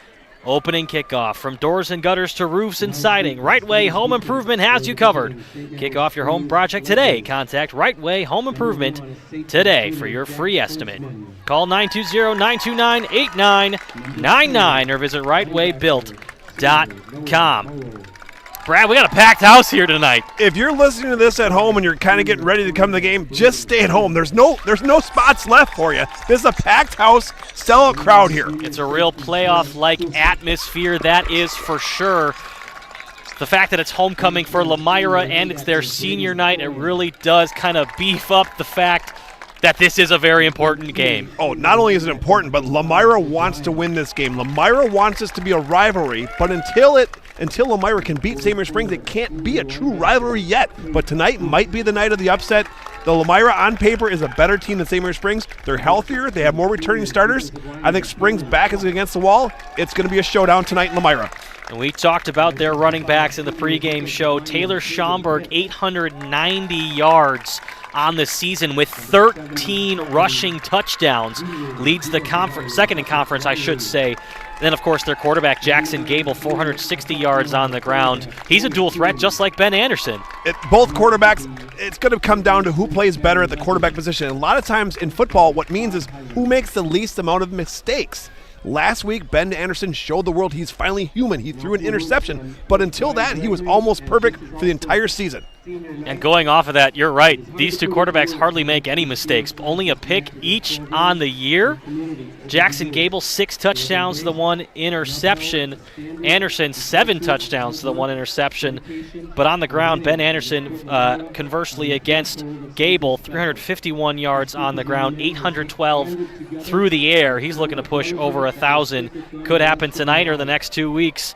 opening kickoff. From doors and gutters to roofs and siding, Right Way Home Improvement has you covered. Kick off your home project today. Contact Right Way Home Improvement today for your free estimate. Call 920-929-8999 or visit rightwaybuilt.com. Brad, we got a packed house here tonight. If you're listening to this at home and you're kind of getting ready to come to the game, just stay at home. There's no spots left for you. This is a packed house, sellout crowd here. It's a real playoff-like atmosphere, that is for sure. The fact that it's homecoming for Lomira and it's their senior night, it really does kind of beef up the fact that this is a very important game. Oh, not only is it important, but Lomira wants to win this game. Lomira wants this to be a rivalry, but until Lomira can beat St. Mary Springs, it can't be a true rivalry yet. But tonight might be the night of the upset. The Lomira on paper is a better team than St. Mary Springs. They're healthier. They have more returning starters. I think Springs' back is against the wall. It's going to be a showdown tonight in Lomira. And we talked about their running backs in the pregame show. Taylor Schomburg, 890 yards on the season with 13 rushing touchdowns. Leads the conference, second in conference, I should say. Then, of course, their quarterback, Jackson Gable, 460 yards on the ground. He's a dual threat, just like Ben Anderson. Both quarterbacks, it's going to come down to who plays better at the quarterback position. And a lot of times in football, what means is who makes the least amount of mistakes. Last week, Ben Anderson showed the world he's finally human. He threw an interception, but until that, he was almost perfect for the entire season. And going off of that, you're right. These two quarterbacks hardly make any mistakes. Only a pick each on the year. Jackson Gable, 6 touchdowns to the 1 interception. Anderson, 7 touchdowns to the 1 interception. But on the ground, Ben Anderson, conversely against Gable, 351 yards on the ground, 812 through the air. He's looking to push over 1,000. Could happen tonight or the next 2 weeks.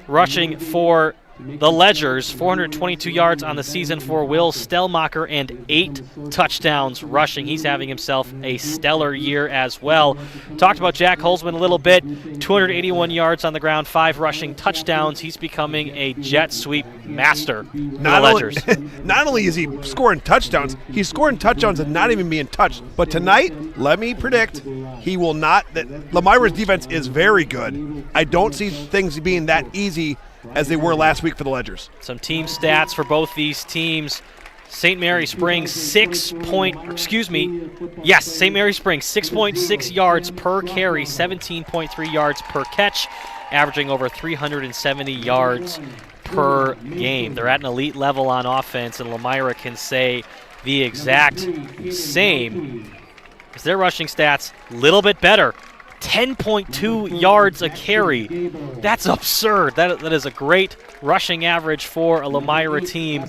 Rushing for the Ledgers, 422 yards on the season for Will Stellmacher and 8 touchdowns rushing. He's having himself a stellar year as well. Talked about Jack Holzman a little bit. 281 yards on the ground, 5 rushing touchdowns. He's becoming a jet sweep master for the Ledgers. Not only is he scoring touchdowns, he's scoring touchdowns and not even being touched. But tonight, let me predict, he will not. Lomira's defense is very good. I don't see things being that easy as they were last week for the Ledgers. Some team stats for both these teams. St. Mary Springs, 6.6 yards per carry, 17.3 yards per catch, averaging over 370 yards per game. They're at an elite level on offense, and Lomira can say the exact same. Because their rushing stats, a little bit better. 10.2 yards a carry. That's absurd. That is a great rushing average for a Lomira team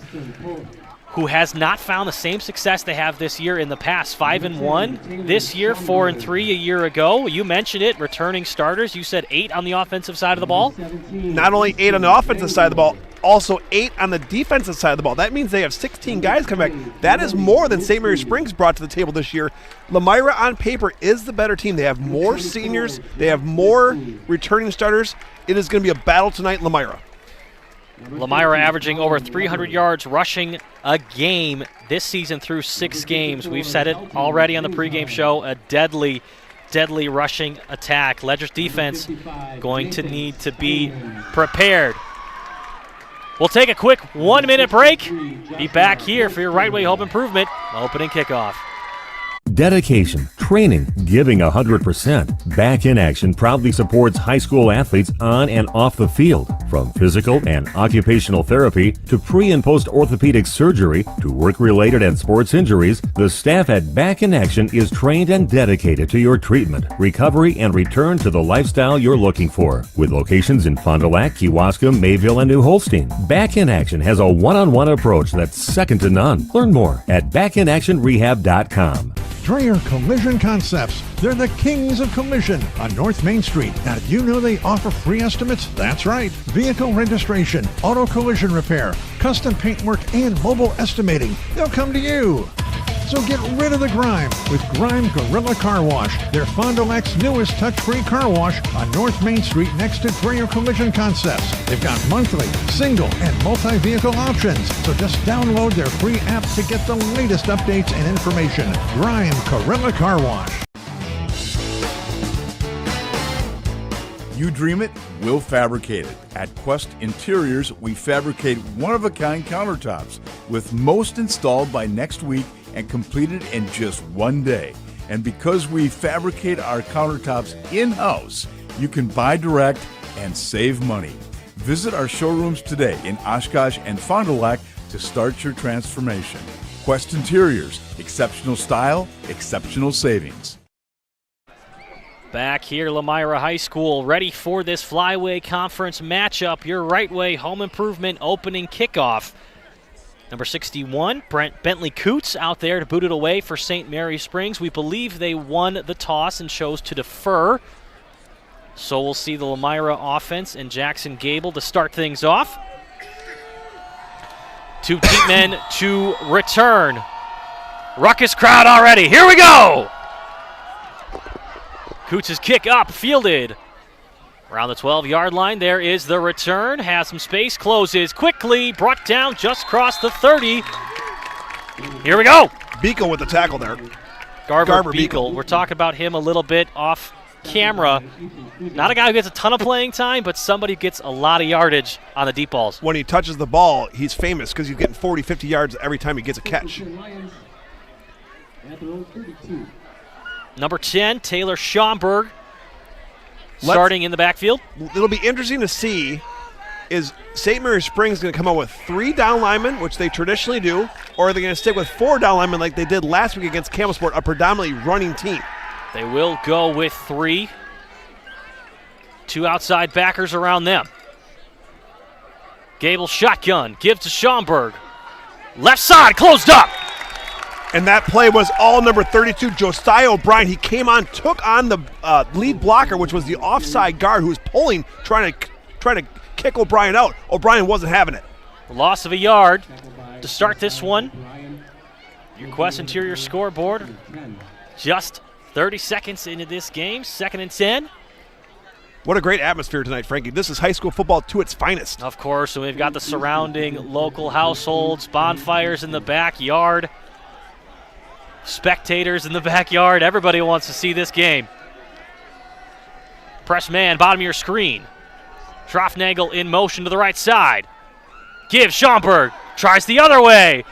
who has not found the same success they have this year in the past. 5-1 this year, 4-3 a year ago. You mentioned it, returning starters. You said 8 on the offensive side of the ball. Not only 8 on the offensive side of the ball, also 8 on the defensive side of the ball. That means they have 16 guys come back. That is more than St. Mary Springs brought to the table this year. Lomira on paper is the better team. They have more seniors. They have more returning starters. It is going to be a battle tonight in Lomira. Lomira averaging over 300 yards rushing a game this season through 6 games. We've said it already on the pregame show, a deadly rushing attack. Ledger's defense going to need to be prepared. We'll take a quick 1-minute break. Be back here for your Right Way Home Improvement opening kickoff. Dedication, training, giving 100%. Back in Action proudly supports high school athletes on and off the field. From physical and occupational therapy to pre- and post-orthopedic surgery to work-related and sports injuries, the staff at Back in Action is trained and dedicated to your treatment, recovery, and return to the lifestyle you're looking for. With locations in Fond du Lac, Kewaskum, Mayville, and New Holstein, Back in Action has a one-on-one approach that's second to none. Learn more at backinactionrehab.com. Dreyer Collision Concepts. They're the kings of collision on North Main Street. Now, did you know they offer free estimates? That's right. Vehicle registration, auto collision repair, custom paintwork, and mobile estimating. They'll come to you. So get rid of the grime with Grime Gorilla Car Wash. They're Fond du Lac's newest touch-free car wash on North Main Street next to Dreyer Collision Concepts. They've got monthly, single, and multi-vehicle options. So just download their free app to get the latest updates and information. Grime Gorilla Car Wash. You dream it, we'll fabricate it. At Quest Interiors, we fabricate one-of-a-kind countertops, with most installed by next week and completed in just one day. And because we fabricate our countertops in-house, you can buy direct and save money. Visit our showrooms today in Oshkosh and Fond du Lac to start your transformation. Quest Interiors, exceptional style, exceptional savings. Back here, Lomira High School, ready for this Flyway Conference matchup. Your Right Way Home Improvement opening kickoff. Number 61, Bentley Coots out there to boot it away for St. Mary Springs. We believe they won the toss and chose to defer. So we'll see the Lomira offense and Jackson Gable to start things off. 2 deep men to return. Ruckus crowd already. Here we go! Coots' kick up, fielded. Around the 12-yard line, there is the return. Has some space, closes quickly, brought down just across the 30. Here we go. Beekle with the tackle there. Garver Beekle. We're talking about him a little bit off camera. Not a guy who gets a ton of playing time, but somebody who gets a lot of yardage on the deep balls. When he touches the ball, he's famous because he's getting 40, 50 yards every time he gets a catch. Number 10, Taylor Schomburg, starting in the backfield. It'll be interesting to see, is St. Mary Springs going to come out with 3 down linemen, which they traditionally do, or are they going to stick with 4 down linemen like they did last week against Campbellsport, a predominantly running team? They will go with 3. 2 outside backers around them. Gable shotgun, gives to Schomburg. Left side, closed up. And that play was all number 32, Josiah O'Brien. He came on, took on the lead blocker, which was the offside guard who was pulling, trying to kick O'Brien out. O'Brien wasn't having it. Loss of a yard to start this one. Your Quest Interior scoreboard. Just 30 seconds into this game, 2nd and 10. What a great atmosphere tonight, Frankie. This is high school football to its finest. Of course, and we've got the surrounding local households, bonfires in the backyard. Spectators in the backyard. Everybody wants to see this game. Press man, bottom of your screen. Schroffnagel in motion to the right side. Gives Schaumburg. Tries the other way.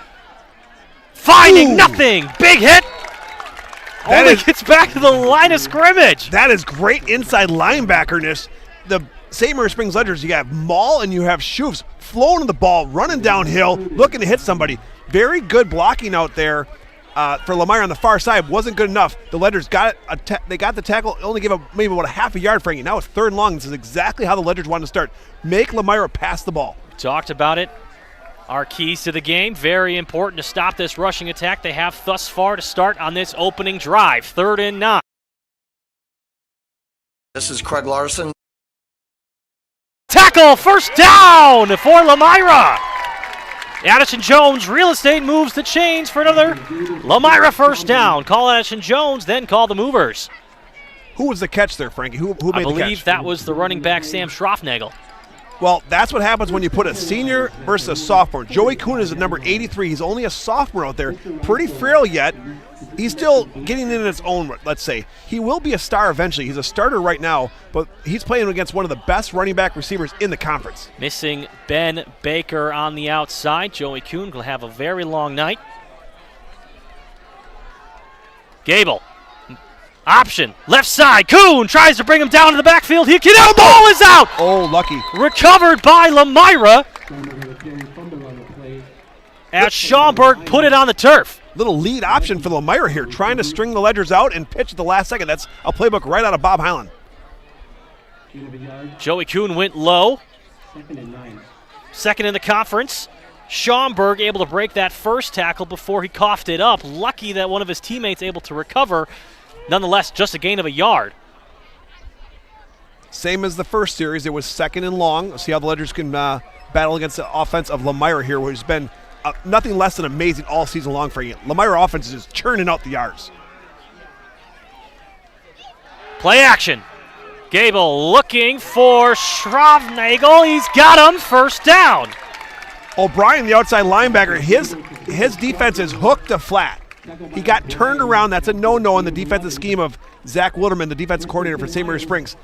Finding nothing. Big hit. Only gets back to the line of scrimmage. That is great inside linebackerness. The St. Mary Springs Ledgers, you have Maul and you have Schoofs flowing the ball, running downhill, looking to hit somebody. Very good blocking out there for Lomira on the far side. Wasn't good enough. The Ledgers got they got the tackle, only gave up maybe about a half a yard, Frankie. Now it's 3rd and long. This is exactly how the Ledgers want to start. Make Lomira pass the ball. Talked about it. Our keys to the game, very important to stop this rushing attack they have thus far to start on this opening drive. 3rd and 9. This is Craig Larson. Tackle, first down for Lomira. Addison Jones, real estate moves the chains for another Lomira first down. Call Addison Jones, then call the movers. Who was the catch there, Frankie? Who made the catch? I believe that was the running back, Sam Schroffnagel. Well, that's what happens when you put a senior versus a sophomore. Joey Kuhn is at number 83. He's only a sophomore out there. Pretty frail yet. He's still getting in his own, let's say. He will be a star eventually. He's a starter right now, but he's playing against one of the best running back receivers in the conference. Missing Ben Baker on the outside. Joey Kuhn will have a very long night. Gable. Option, left side. Kuhn tries to bring him down to the backfield. He can out. Ball is out. Oh, lucky. Recovered by Lomira as Schaumburg put it on the turf. Little lead option for Lomira here, trying to string the Ledgers out and pitch at the last second. That's a playbook right out of Bob Highland. Joey Kuhn went low. 2nd in the conference. Schaumburg able to break that first tackle before he coughed it up. Lucky that one of his teammates able to recover. Nonetheless, just a gain of a yard. Same as the first series. It was 2nd and long. Let's see how the Ledgers can battle against the offense of Lomira here, who's been nothing less than amazing all season long for you. Lomira offense is just churning out the yards. Play action. Gable looking for Schroffnagel. He's got him. First down. O'Brien, the outside linebacker, his defense is hooked to flat. He got turned around. That's a no-no in the defensive scheme of Zach Wilderman, the defensive coordinator for St. Mary Springs.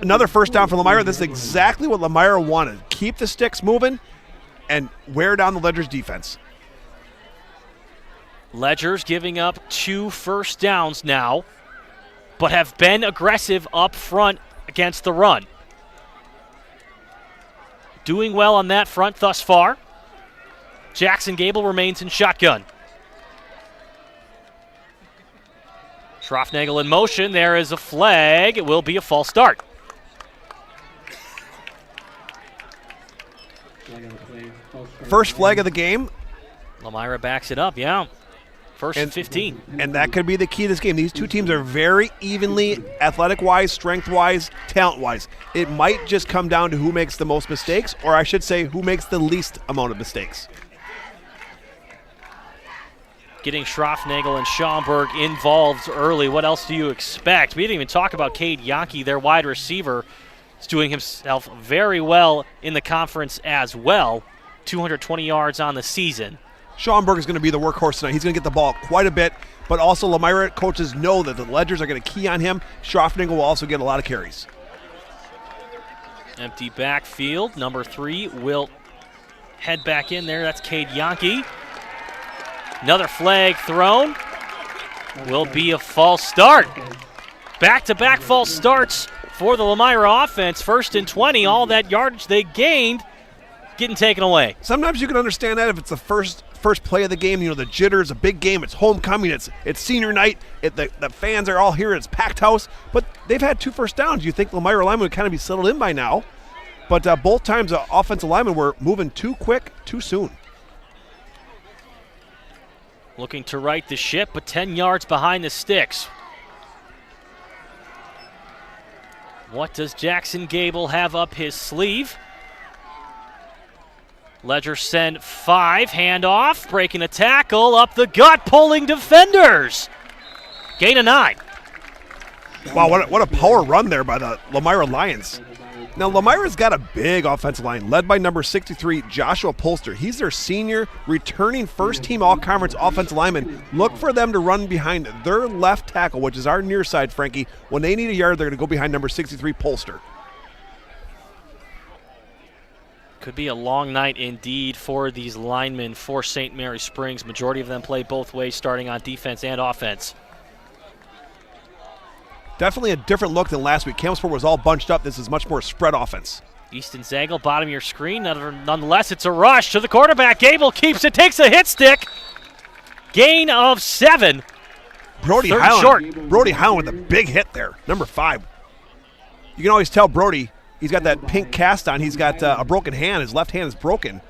Another first down for Lomira. This is exactly what Lomira wanted. Keep the sticks moving and wear down the Ledgers defense. Ledgers giving up 2 first downs now, but have been aggressive up front against the run. Doing well on that front thus far. Jackson Gable remains in shotgun. Schroffnagel in motion. There is a flag. It will be a false start. First flag of the game. Lomira backs it up, yeah. First and 15. And that could be the key to this game. These two teams are very evenly athletic-wise, strength-wise, talent-wise. It might just come down to who makes the most mistakes, or I should say who makes the least amount of mistakes. Getting Schroffnagel and Schaumburg involved early. What else do you expect? We didn't even talk about Cade Yankee, their wide receiver. Is doing himself very well in the conference as well. 220 yards on the season. Schaumburg is going to be the workhorse tonight. He's going to get the ball quite a bit, but also Lomira coaches know that the Ledgers are going to key on him. Schroffnagel will also get a lot of carries. Empty backfield. Number 3 will head back in there. That's Cade Yankee. Another flag thrown. Will be a false start. Back-to-back false starts for the Lomira offense. 1st and 20. All that yardage they gained getting taken away. Sometimes you can understand that if it's the first play of the game. You know, the jitters, a big game. It's homecoming. It's senior night. The fans are all here. It's packed house. But they've had 2 first downs. You think Lomira linemen would kind of be settled in by now. But both times the offensive linemen were moving too quick, too soon. Looking to right the ship, but 10 yards behind the sticks. What does Jackson Gable have up his sleeve? Ledger send 5, handoff, breaking a tackle, up the gut, pulling defenders. Gain of 9. Wow, what a power run there by the Lomira Lions. Now, Lomira's got a big offensive line, led by number 63, Joshua Polster. He's their senior, returning first-team all-conference offensive lineman. Look for them to run behind their left tackle, which is our near side, Frankie. When they need a yard, they're going to go behind number 63, Polster. Could be a long night indeed for these linemen for St. Mary Springs. Majority of them play both ways, starting on defense and offense. Definitely a different look than last week. Campbellsport was all bunched up. This is much more spread offense. Easton Zangle, bottom of your screen. Nonetheless, it's a rush to the quarterback. Gable keeps it, takes a hit stick. Gain of 7. Brody Highland. Brody Highland with a big hit there. Number 5. You can always tell Brody, he's got that pink cast on. He's got a broken hand. His left hand is broken.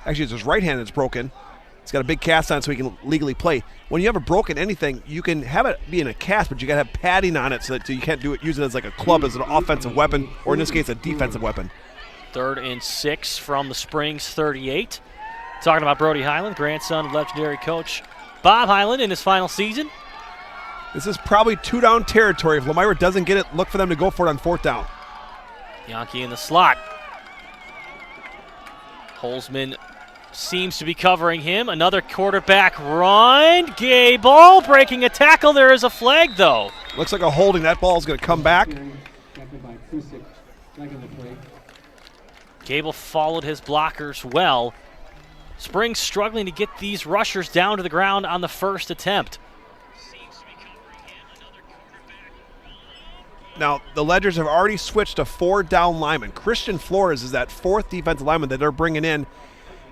Actually, it's his right hand that's broken. He's got a big cast on so he can legally play. When you have a broken anything, you can have it be in a cast, but you got to have padding on it so that you can't use it as like a club, as an offensive weapon, or in this case, a defensive weapon. 3rd and 6 from the Springs 38. Talking about Brody Highland, grandson of legendary coach Bob Highland in his final season. This is probably 2-down territory. If Lomira doesn't get it, look for them to go for it on 4th down. Yankee in the slot. Holzman seems to be covering him. Another quarterback run. Gable breaking a tackle. There is a flag, though. Looks like a holding. That ball is going to come back. Gable followed his blockers well. Springs struggling to get these rushers down to the ground on the first attempt. Now, the Ledgers have already switched to 4-down linemen. Christian Flores is that 4th defensive lineman that they're bringing in.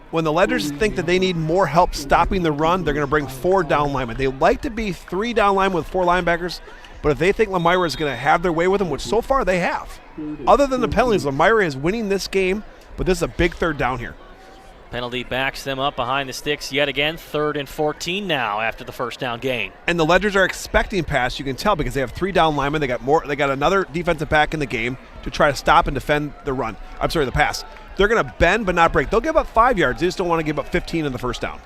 When the Ledgers think that they need more help stopping the run, they're going to bring 4-down linemen. They like to be 3-down linemen with 4 linebackers, but if they think Lomira is going to have their way with them, which so far they have, other than the penalties, Lomira is winning this game, but this is a big 3rd down here. Penalty backs them up behind the sticks yet again. 3rd and 14 now after the first down gain. And the Ledgers are expecting pass. You can tell because they have 3-down linemen. They got another defensive back in the game to try to stop and defend the run. The pass. They're going to bend but not break. They'll give up 5 yards. They just don't want to give up 15 in the first down.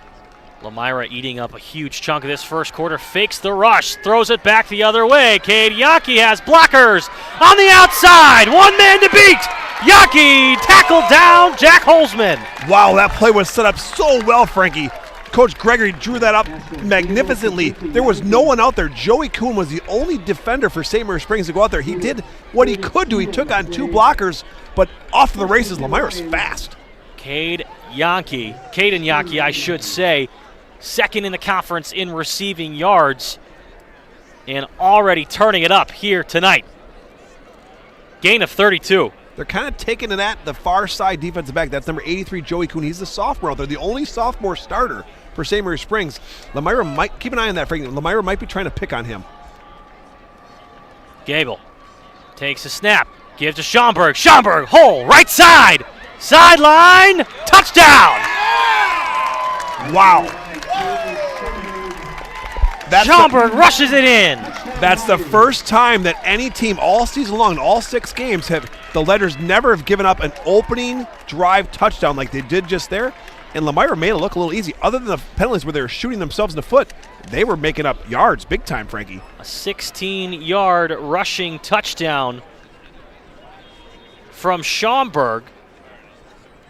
Lomira eating up a huge chunk of this first quarter. Fakes the rush. Throws it back the other way. Cade Yankee has blockers on the outside. One man to beat. Yankee tackled down Jack Holzman. Wow, that play was set up so well, Frankie. Coach Gregory drew that up magnificently. There was no one out there. Joey Kuhn was the only defender for St. Mary Springs to go out there. He did what he could do. He took on 2 blockers, but off to the races, Lomira's fast. Caden Yankee, I should say, 2nd in the conference in receiving yards and already turning it up here tonight. Gain of 32. They're kind of taking it at the far side defensive back. That's number 83, Joey Kuhn. He's the sophomore out there, the only sophomore starter for St. Mary Springs. Lomira might keep an eye on that. Lomira might be trying to pick on him. Gable takes a snap, gives to Schomburg. Schomburg, hole, right side, sideline, touchdown. Wow. Schomburg rushes it in. That's the first time that any team all season long, in all 6 games, the Ledgers never have given up an opening drive touchdown like they did just there. And Lomira made it look a little easy. Other than the penalties where they were shooting themselves in the foot, they were making up yards big time, Frankie. A 16-yard rushing touchdown from Schomburg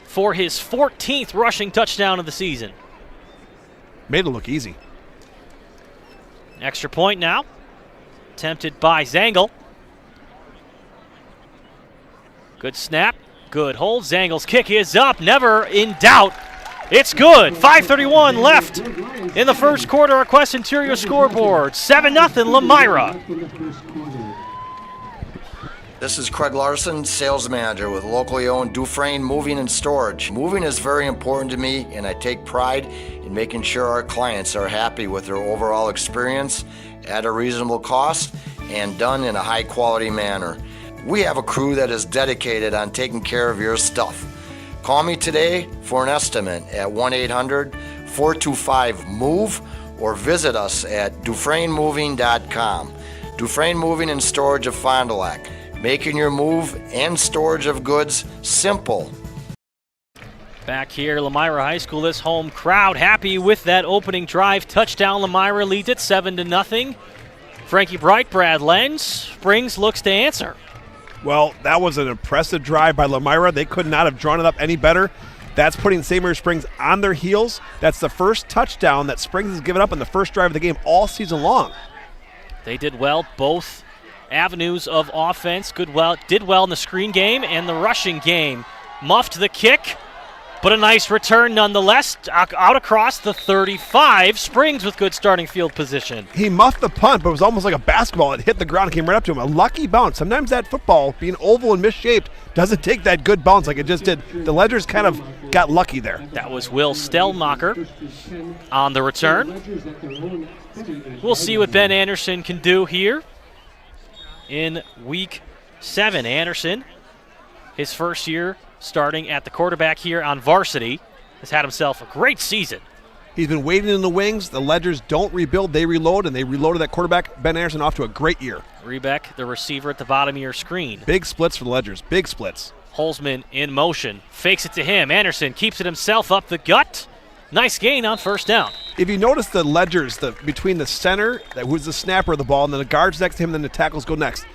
for his 14th rushing touchdown of the season. Made it look easy. Extra point now. Attempted by Zangle. Good snap. Good hold. Zangle's kick is up. Never in doubt. It's good. 5:31 left in the first quarter. Our Quest Interior scoreboard. 7-0 Lomira. This is Craig Larson, sales manager with locally owned Dufresne Moving and Storage. Moving is very important to me, and I take pride in making sure our clients are happy with their overall experience at a reasonable cost and done in a high quality manner. We have a crew that is dedicated on taking care of your stuff. Call me today for an estimate at 1-800-425-MOVE or visit us at DufresneMoving.com. Dufresne Moving and Storage of Fond du Lac. Making your move and storage of goods simple. Back here, Lomira High School, this home crowd happy with that opening drive touchdown. Lomira leads it 7-0. Frankie Bright, Brad Lenz, Springs looks to answer. Well, that was an impressive drive by Lomira. They could not have drawn it up any better. That's putting St. Mary Springs on their heels. That's the first touchdown that Springs has given up in the first drive of the game all season long. They did well both avenues of offense. Did well in the screen game and the rushing game. Muffed the kick. But a nice return nonetheless, out across the 35. Springs with good starting field position. He muffed the punt, but it was almost like a basketball. It hit the ground and came right up to him. A lucky bounce. Sometimes that football, being oval and misshaped, doesn't take that good bounce like it just did. The Ledgers kind of got lucky there. That was Will Stellmacher on the return. We'll see what Ben Anderson can do here in Week 7. Anderson, his first year starting at the quarterback here on varsity, has had himself a great season. He's been waiting in the wings. The Ledgers don't rebuild, they reload, and they reloaded that quarterback, Ben Anderson, off to a great year. Rebeck, the receiver at the bottom of your screen. Big splits for the Ledgers, big splits. Holzman in motion, fakes it to him. Anderson keeps it himself up the gut. Nice gain on first down. If you notice the Ledgers, between the center, who's the snapper of the ball, and then the guards next to him, and then the tackles go next,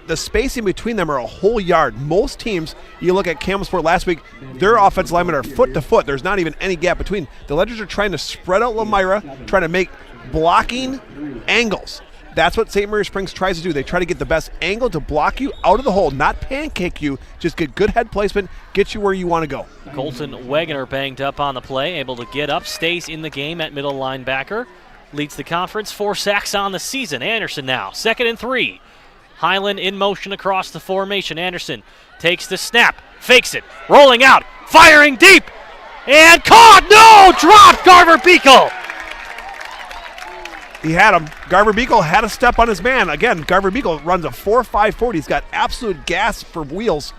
the spacing between them are a whole yard. Most teams, you look at Campbellsport last week, their offensive linemen are foot to foot. There's not even any gap between. The Ledgers are trying to spread out Lomira, trying to make blocking angles. That's what St. Mary Springs tries to do. They try to get the best angle to block you out of the hole, not pancake you, just get good head placement, get you where you want to go. Colton Wegener banged up on the play, able to get up, stays in the game at middle linebacker, leads the conference, 4 sacks on the season. Anderson now, 2nd and 3. Highland in motion across the formation. Anderson takes the snap, fakes it, rolling out, firing deep, and caught! No! Dropped Garver Beekle! He had him. Garver Beekle had a step on his man. Again, Garver Beekle runs a 4.5 40. He's got absolute gas for wheels.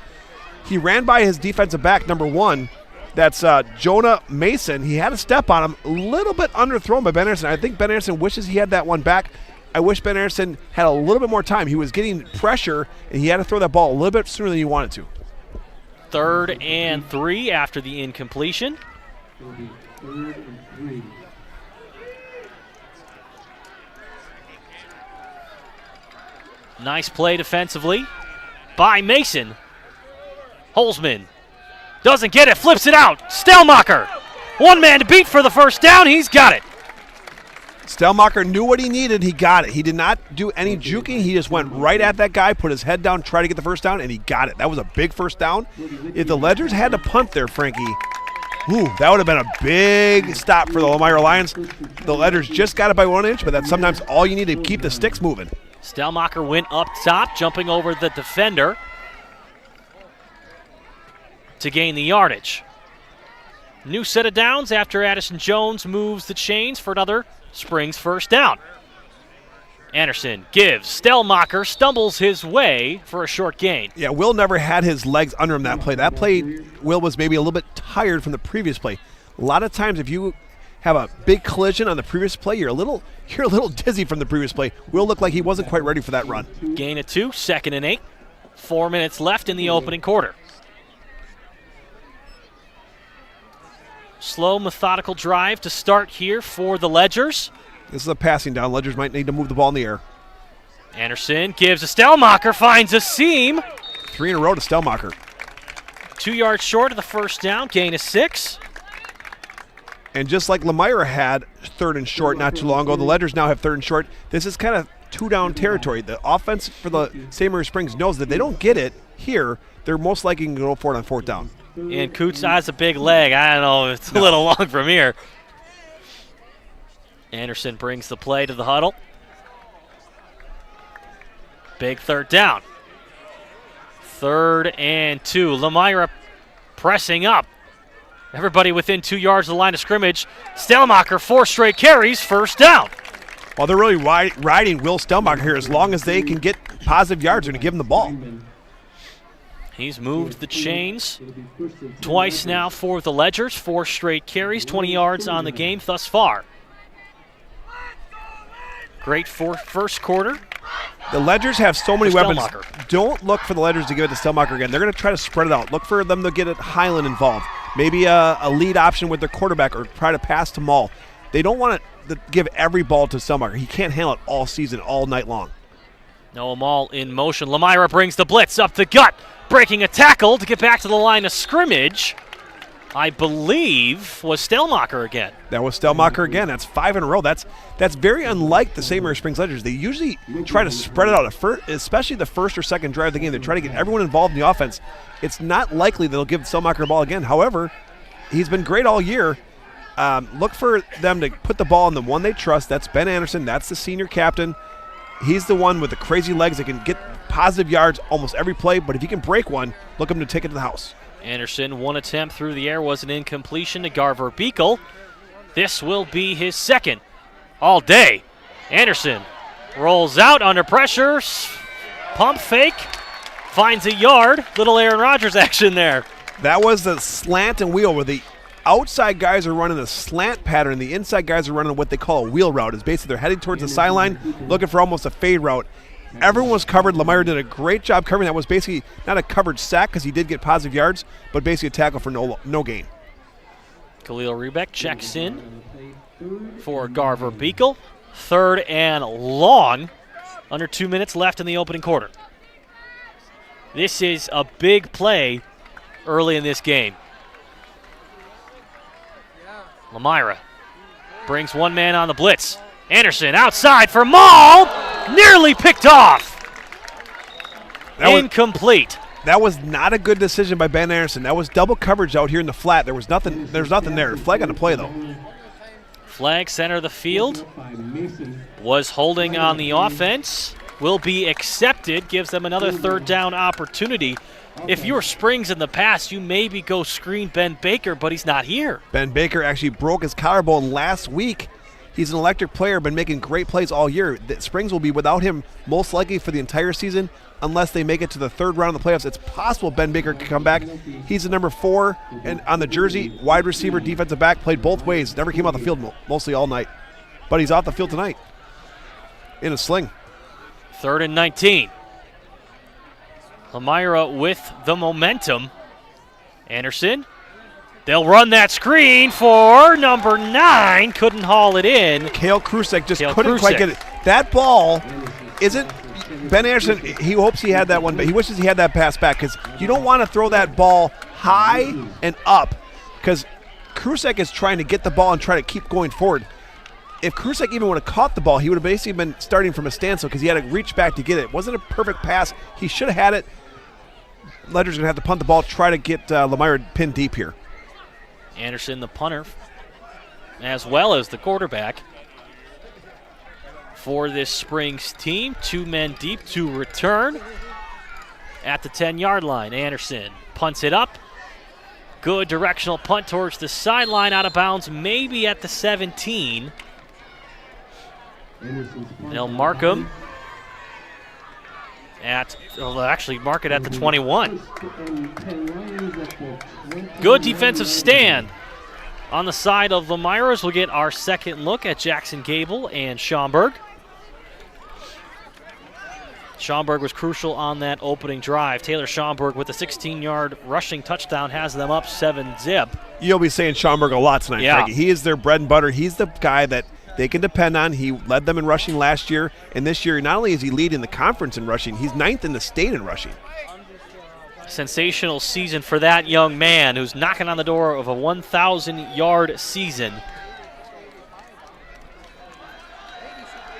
He ran by his defensive back, number 1. That's Jonah Mason. He had a step on him, a little bit underthrown by Ben Anderson. I think Ben Anderson wishes he had that one back. I wish Ben Anderson had a little bit more time. He was getting pressure, and he had to throw that ball a little bit sooner than he wanted to. 3rd and 3 after the incompletion. Nice play defensively by Mason. Holzman doesn't get it, flips it out. Stellmacher, one man to beat for the first down. He's got it. Stellmacher knew what he needed. He got it. He did not do any juking. He just went right at that guy, put his head down, tried to get the first down, and he got it. That was a big first down. If the Ledgers had to punt there, Frankie, that would have been a big stop for the Lomira Lions. The Ledgers just got it by 1 inch, but that's sometimes all you need to keep the sticks moving. Stellmacher went up top, jumping over the defender to gain the yardage. New set of downs after Addison Jones moves the chains for another Springs first down. Anderson gives. Stellmacher stumbles his way for a short gain. Yeah, Will never had his legs under him that play. That play, Will was maybe a little bit tired from the previous play. A lot of times if you have a big collision on the previous play, you're a little dizzy from the previous play. Will looked like he wasn't quite ready for that run. Gain of 2, 2nd and 8. 4 minutes left in the opening quarter. Slow, methodical drive to start here for the Ledgers. This is a passing down. Ledgers might need to move the ball in the air. Anderson gives to Stellmacher, finds a seam. 3 in a row to Stellmacher. 2 yards short of the first down, gain of 6. And just like Lomira had 3rd and short not too long ago, the Ledgers now have 3rd and short. This is kind of 2-down territory. The offense for the St. Mary Springs knows that they don't get it here, they're most likely going to go for it on 4th down. And Coots has a big leg. I don't know, it's a little long from here. Anderson brings the play to the huddle. Big 3rd down. 3rd and 2. Lomira pressing up. Everybody within 2 yards of the line of scrimmage. Stellmacher, 4 straight carries, first down. Well, they're really riding Will Stellmacher here. As long as they can get positive yards, they're going to give him the ball. He's moved the chains twice now for the Ledgers. 4 straight carries, 20 yards on the game thus far. Great first quarter. The Ledgers have so many weapons. Don't look for the Ledgers to give it to Stellmacher again. They're going to try to spread it out. Look for them to get Highland involved. Maybe a lead option with their quarterback or try to pass to Maul. They don't want to give every ball to Stellmacher. He can't handle it all season, all night long. Noah Maul in motion. Lomira brings the blitz up the gut, breaking a tackle to get back to the line of scrimmage. I believe was Stellmacher again. That was Stellmacher again. That's 5 in a row. That's very unlike the St. Mary Springs Ledgers. They usually try to spread it out, especially the first or second drive of the game. They try to get everyone involved in the offense. It's not likely they'll give Stellmacher the ball again. However, he's been great all year. Look for them to put the ball in the one they trust. That's Ben Anderson. That's the senior captain. He's the one with the crazy legs that can get positive yards almost every play, but if he can break one, look him to take it to the house. Anderson, one attempt through the air was an incompletion to Garver Beekle. This will be his second all day. Anderson rolls out under pressure, pump fake, finds a yard. Little Aaron Rodgers action there. That was the slant and wheel where the outside guys are running a slant pattern. The inside guys are running what they call a wheel route. It's basically they're heading towards the sideline, looking for almost a fade route. Everyone was covered. Lomira did a great job covering. That was basically not a covered sack because he did get positive yards, but basically a tackle for no gain. Khalil Rebeck checks in for Garver Beekle. 3rd and long. Under 2 minutes left in the opening quarter. This is a big play early in this game. Lomira brings one man on the blitz. Anderson outside for Maul. Nearly picked off. Incomplete. That was not a good decision by Ben Anderson. That was double coverage out here in the flat. There was nothing there. Flag on the play, though. Flag center of the field. Was holding on the offense. Will be accepted. Gives them another 3rd down opportunity. If you were Springs in the past, you maybe go screen Ben Baker, but he's not here. Ben Baker actually broke his collarbone last week. He's an electric player, been making great plays all year. The Springs will be without him most likely for the entire season unless they make it to the 3rd round of the playoffs. It's possible Ben Baker could come back. He's the number 4 and on the jersey, wide receiver, defensive back, played both ways. Never came off the field mostly all night. But he's off the field tonight in a sling. 3rd and 19. Lomira with the momentum. Anderson. They'll run that screen for number 9. Couldn't haul it in. Kale Krusek just couldn't quite get it. That ball isn't Ben Anderson. He hopes he had that one, but he wishes he had that pass back because you don't want to throw that ball high and up because Krusek is trying to get the ball and try to keep going forward. If Krusek even would have caught the ball, he would have basically been starting from a standstill because he had to reach back to get it. It wasn't a perfect pass. He should have had it. Ledger's going to have to punt the ball, try to get Lomira pinned deep here. Anderson, the punter, as well as the quarterback for this Springs team. 2 men deep to return at the 10-yard line. Anderson punts it up. Good directional punt towards the sideline, out of bounds, maybe at the 17. They'll mark him mark it at the 21. Good defensive stand on the side of Lomira's. We'll get our second look at Jackson Gable and Schaumburg. Schaumburg was crucial on that opening drive. Taylor Schaumburg with a 16-yard rushing touchdown has them up 7-zip. You'll be saying Schaumburg a lot tonight, yeah. Frankie. He is their bread and butter. He's the guy that they can depend on. He led them in rushing last year, and this year not only is he leading the conference in rushing, he's 9th in the state in rushing. Sensational season for that young man who's knocking on the door of a 1,000-yard season.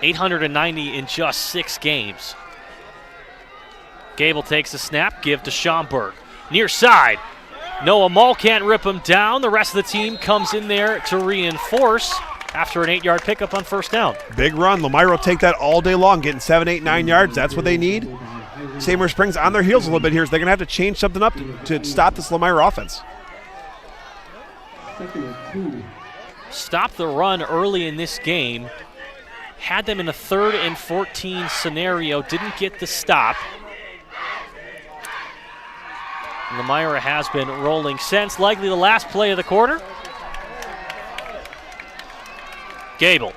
890 in just 6 games. Gable takes the snap, give to Schaumburg. Near side. Noah Mull can't rip him down. The rest of the team comes in there to reinforce after an 8-yard pickup on 1st down. Big run. Lomira will take that all day long, getting 7, 8, 9 yards. That's what they need. Seymour Springs on their heels a little bit here. So they're going to have to change something up to stop this Lomira offense. Stop the run early in this game. Had them in a 3rd and 14 scenario. Didn't get the stop. Lomira has been rolling since. Likely the last play of the quarter. Gable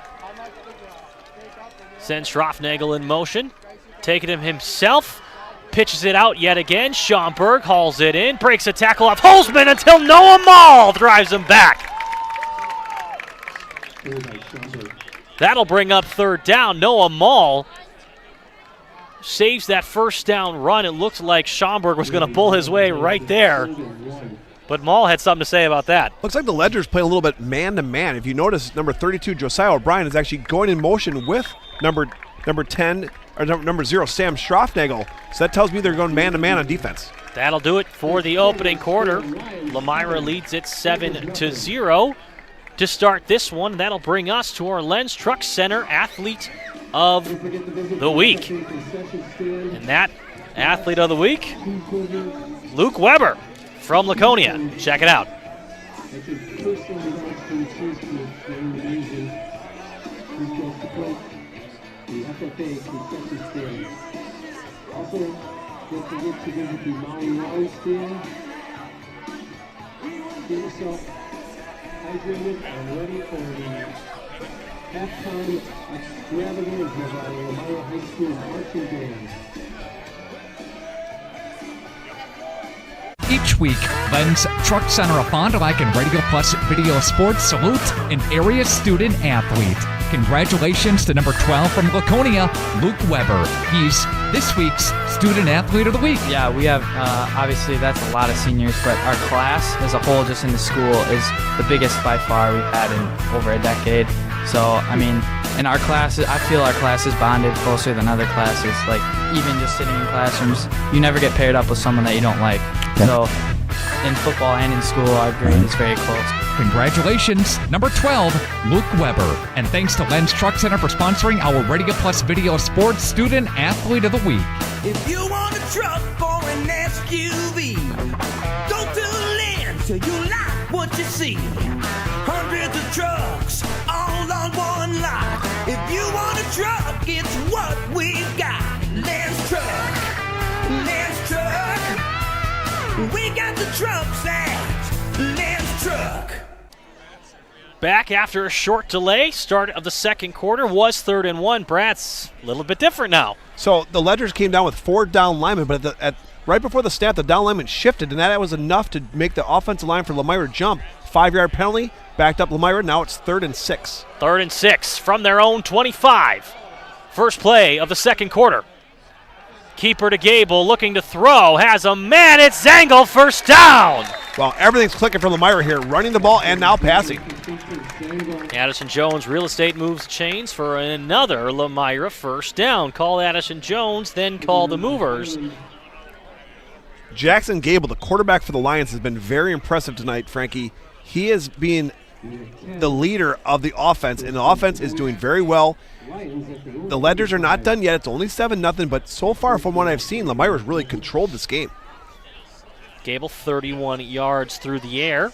sends Schroffnagel in motion. Taking him himself. Pitches it out yet again. Schaumburg hauls it in. Breaks a tackle off Holzman until Noah Mull drives him back. That'll bring up 3rd down. Noah Mull saves that 1st down run. It looked like Schaumburg was going to pull his way right there. But Mull had something to say about that. Looks like the Ledgers play a little bit man-to-man. If you notice, number 32, Josiah O'Brien, is actually going in motion with number 10, or number 0, Sam Schroffnagel. So that tells me they're going man-to-man on defense. That'll do it for the opening quarter. Lomira leads it 7-0 to start this one. That'll bring us to our Lens Truck Center Athlete of the Week. And that Athlete of the Week, Luke Weber from Laconia. Check it out. Don't forget to visit the Maui Rally stand. Get yourself hydrated and ready for the halftime extravaganza of our Lomira High School marching band. Each week, Lens Truck Center of Fond du Lac and Radio Plus Video Sports salute an area student athlete. Congratulations to number 12 from Laconia, Luke Weber. He's this week's Student Athlete of the Week. Yeah, we have, obviously that's a lot of seniors, but our class as a whole just in the school is the biggest by far we've had in over a decade. So, I mean, in our classes, I feel our class is bonded closer than other classes. Like, even just sitting in classrooms, you never get paired up with someone that you don't like. Okay. So, in football and in school, our grade is very close. Congratulations, number 12, Luke Weber. And thanks to Lens Truck Center for sponsoring our Radio Plus Video Sports Student Athlete of the Week. If you want a truck or an SUV, go to Lens till you like what you see. Hundreds of trucks all on one lot. If you want a truck, it's what we've got. Lens Truck, Lens Truck. We got the trucks at Lens Truck. Back after a short delay. Start of the second quarter was 3rd and 1. Brad's a little bit different now. So the Ledgers came down with 4 down linemen, but right before the snap, the down lineman shifted, and that was enough to make the offensive line for Lomira jump. 5-yard penalty, backed up Lomira. Now it's 3rd and 6. 3rd and 6 from their own 25. First play of the second quarter. Keeper to Gable, looking to throw, has a man, it's Zangle, first down. Well, everything's clicking for Lomira here, running the ball and now passing. Addison Jones, real estate moves chains for another Lomira first down. Call Addison Jones, then call the movers. Jackson Gable, the quarterback for the Lions, has been very impressive tonight, Frankie. He is being the leader of the offense, and the offense is doing very well. The Ledgers are not done yet. It's only 7-0, but so far from what I've seen, Lomira's really controlled this game. Gable 31 yards through the air.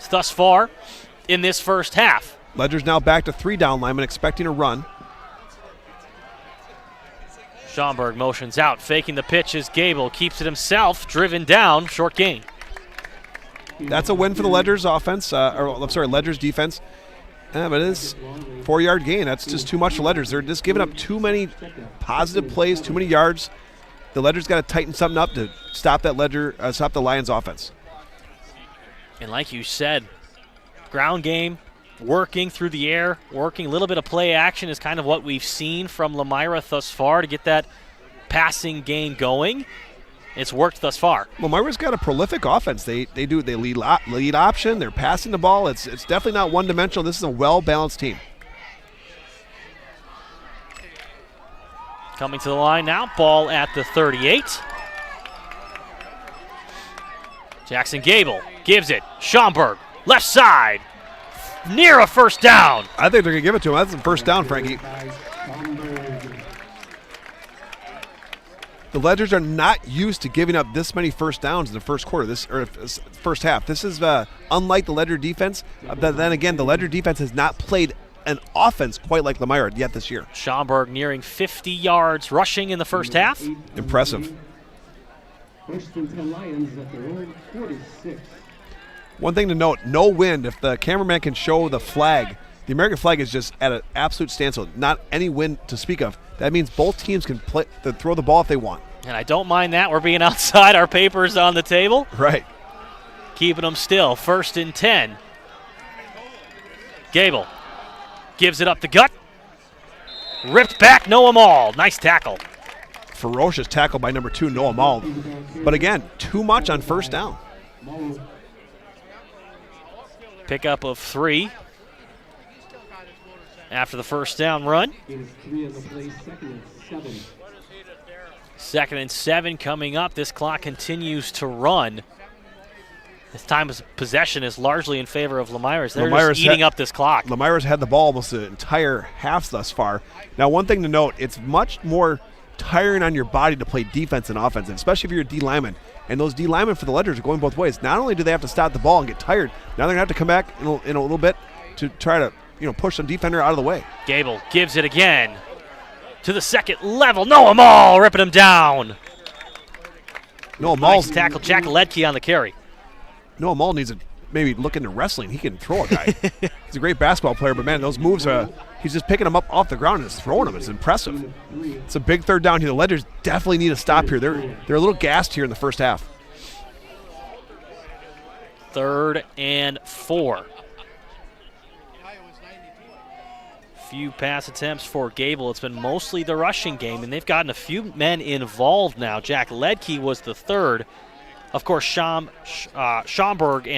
Thus far in this first half. Ledgers now back to 3 down linemen, expecting a run. Schomburg motions out, faking the pitch as Gable keeps it himself, driven down, short gain. That's a win for the Ledgers offense, Ledgers defense. But it is 4-yard gain. That's just too much for Ledgers. They're just giving up too many positive plays, too many yards. The Ledgers got to tighten something up to stop that stop the Lions offense. And like you said, ground game, working through the air, working a little bit of play action is kind of what we've seen from Lomira thus far to get that passing game going. It's worked thus far. Lomira's got a prolific offense. They lead option. They're passing the ball. It's definitely not one-dimensional. This is a well-balanced team. Coming to the line now, ball at the 38. Jackson Gable gives it. Schomburg, left side, near a first down. I think they're going to give it to him. That's a first down, Frankie. The Ledgers are not used to giving up this many first downs in the first quarter, first half. This is unlike the Ledger defense. But then again, the Ledger defense has not played an offense quite like Lomira yet this year. Schomburg nearing 50 yards rushing in the first half. Impressive. First and 10 Lions at their own 46. One thing to note, no wind. If the cameraman can show the flag, the American flag is just at an absolute standstill. Not any wind to speak of. That means both teams can throw the ball if they want. And I don't mind that. We're being outside. Our papers on the table. Right. Keeping them still. First and 10. Gable gives it up the gut. Ripped back, Noah Mall. Nice tackle. Ferocious tackle by number 2, Noah Mall. But again, too much on first down. Pickup of 3 after the first down run. 2nd and 7 coming up. This clock continues to run. This time of possession is largely in favor of Lomira's. They're just eating up this clock. Lomira's had the ball almost the entire half thus far. Now, one thing to note, it's much more tiring on your body to play defense and offense, especially if you're a D lineman. And those D linemen for the Ledgers are going both ways. Not only do they have to stop the ball and get tired, now they're going to have to come back in a little bit to try to push some defender out of the way. Gable gives it again to the second level. Noah Mall ripping him down. Noah Mall's nice tackle. Jack Ledke on the carry. Noah Mall needs to maybe look into wrestling. He can throw a guy. He's a great basketball player, but man, those moves, he's just picking them up off the ground and just throwing them. It's impressive. It's a big third down here. The Ledgers definitely need a stop here. They're a little gassed here in the first half. 3rd and 4. Few pass attempts for Gable. It's been mostly the rushing game, and they've gotten a few men involved now. Jack Ledke was the third. Of course, Schaumburg and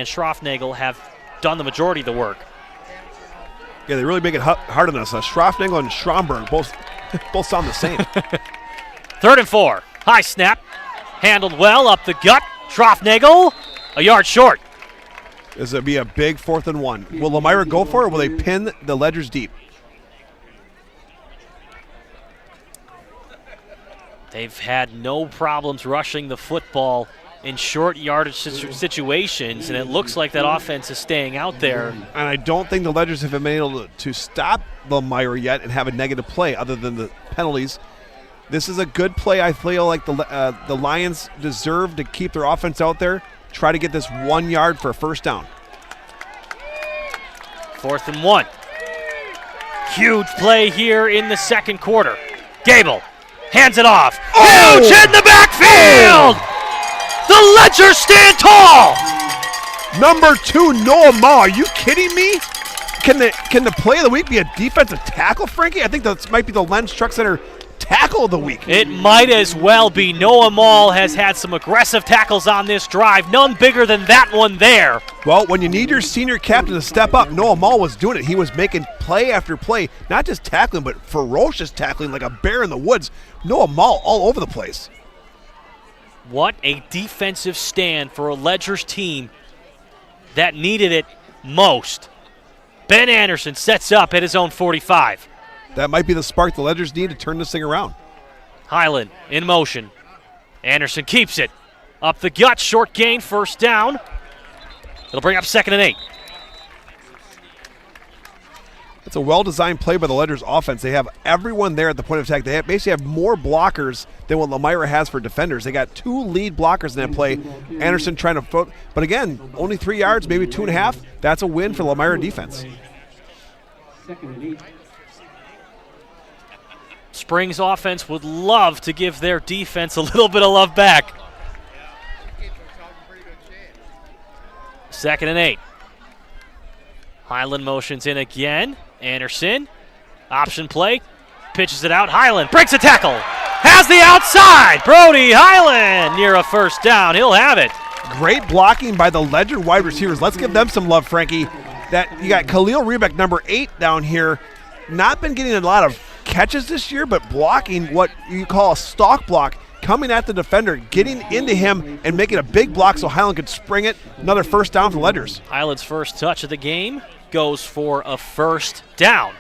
Schroffnagel have done the majority of the work. Yeah, they really make it hard on us. Schroffnagel and Schaumburg both sound the same. 3rd and 4. High snap. Handled well up the gut. Schroffnagel a yard short. This will be a big 4th and 1. Will Lomira go for it, or will they pin the Ledgers deep? They've had no problems rushing the football in short yardage situations, and it looks like that offense is staying out there. And I don't think the Ledgers have been able to stop Lomira yet and have a negative play other than the penalties. This is a good play. I feel like the Lions deserve to keep their offense out there, try to get this 1 yard for a first down. 4th and 1. Huge play here in the second quarter. Gable hands it off. Huge in the backfield! The Ledgers stand tall! Number 2, Noah Mall. Are you kidding me? Can the play of the week be a defensive tackle, Frankie? I think that might be the Lens Truck Center tackle of the week. It might as well be. Noah Mall has had some aggressive tackles on this drive. None bigger than that one there. Well, when you need your senior captain to step up, Noah Mall was doing it. He was making play after play, not just tackling, but ferocious tackling like a bear in the woods. Noah Mall all over the place. What a defensive stand for a Ledgers team that needed it most. Ben Anderson sets up at his own 45. That might be the spark the Ledgers need to turn this thing around. Highland in motion. Anderson keeps it. Up the gut, short gain, first down. It'll bring up 2nd and 8. It's a well-designed play by the Ledgers offense. They have everyone there at the point of attack. They basically have more blockers than what Lomira has for defenders. They got 2 lead blockers in that play. Anderson trying to float. But again, only 3 yards, maybe 2.5. That's a win for Lomira defense. 2nd and 8. Springs offense would love to give their defense a little bit of love back. 2nd and 8. Highland motions in again. Anderson, option play, pitches it out. Highland breaks a tackle, has the outside. Brody Highland near a first down. He'll have it. Great blocking by the Ledger wide receivers. Let's give them some love, Frankie. That you got Khalil Rebeck, number 8, down here. Not been getting a lot of catches this year, but blocking what you call a stalk block, coming at the defender, getting into him, and making a big block so Highland could spring it. Another first down for the Ledgers. Highland's first touch of the game goes for a first down.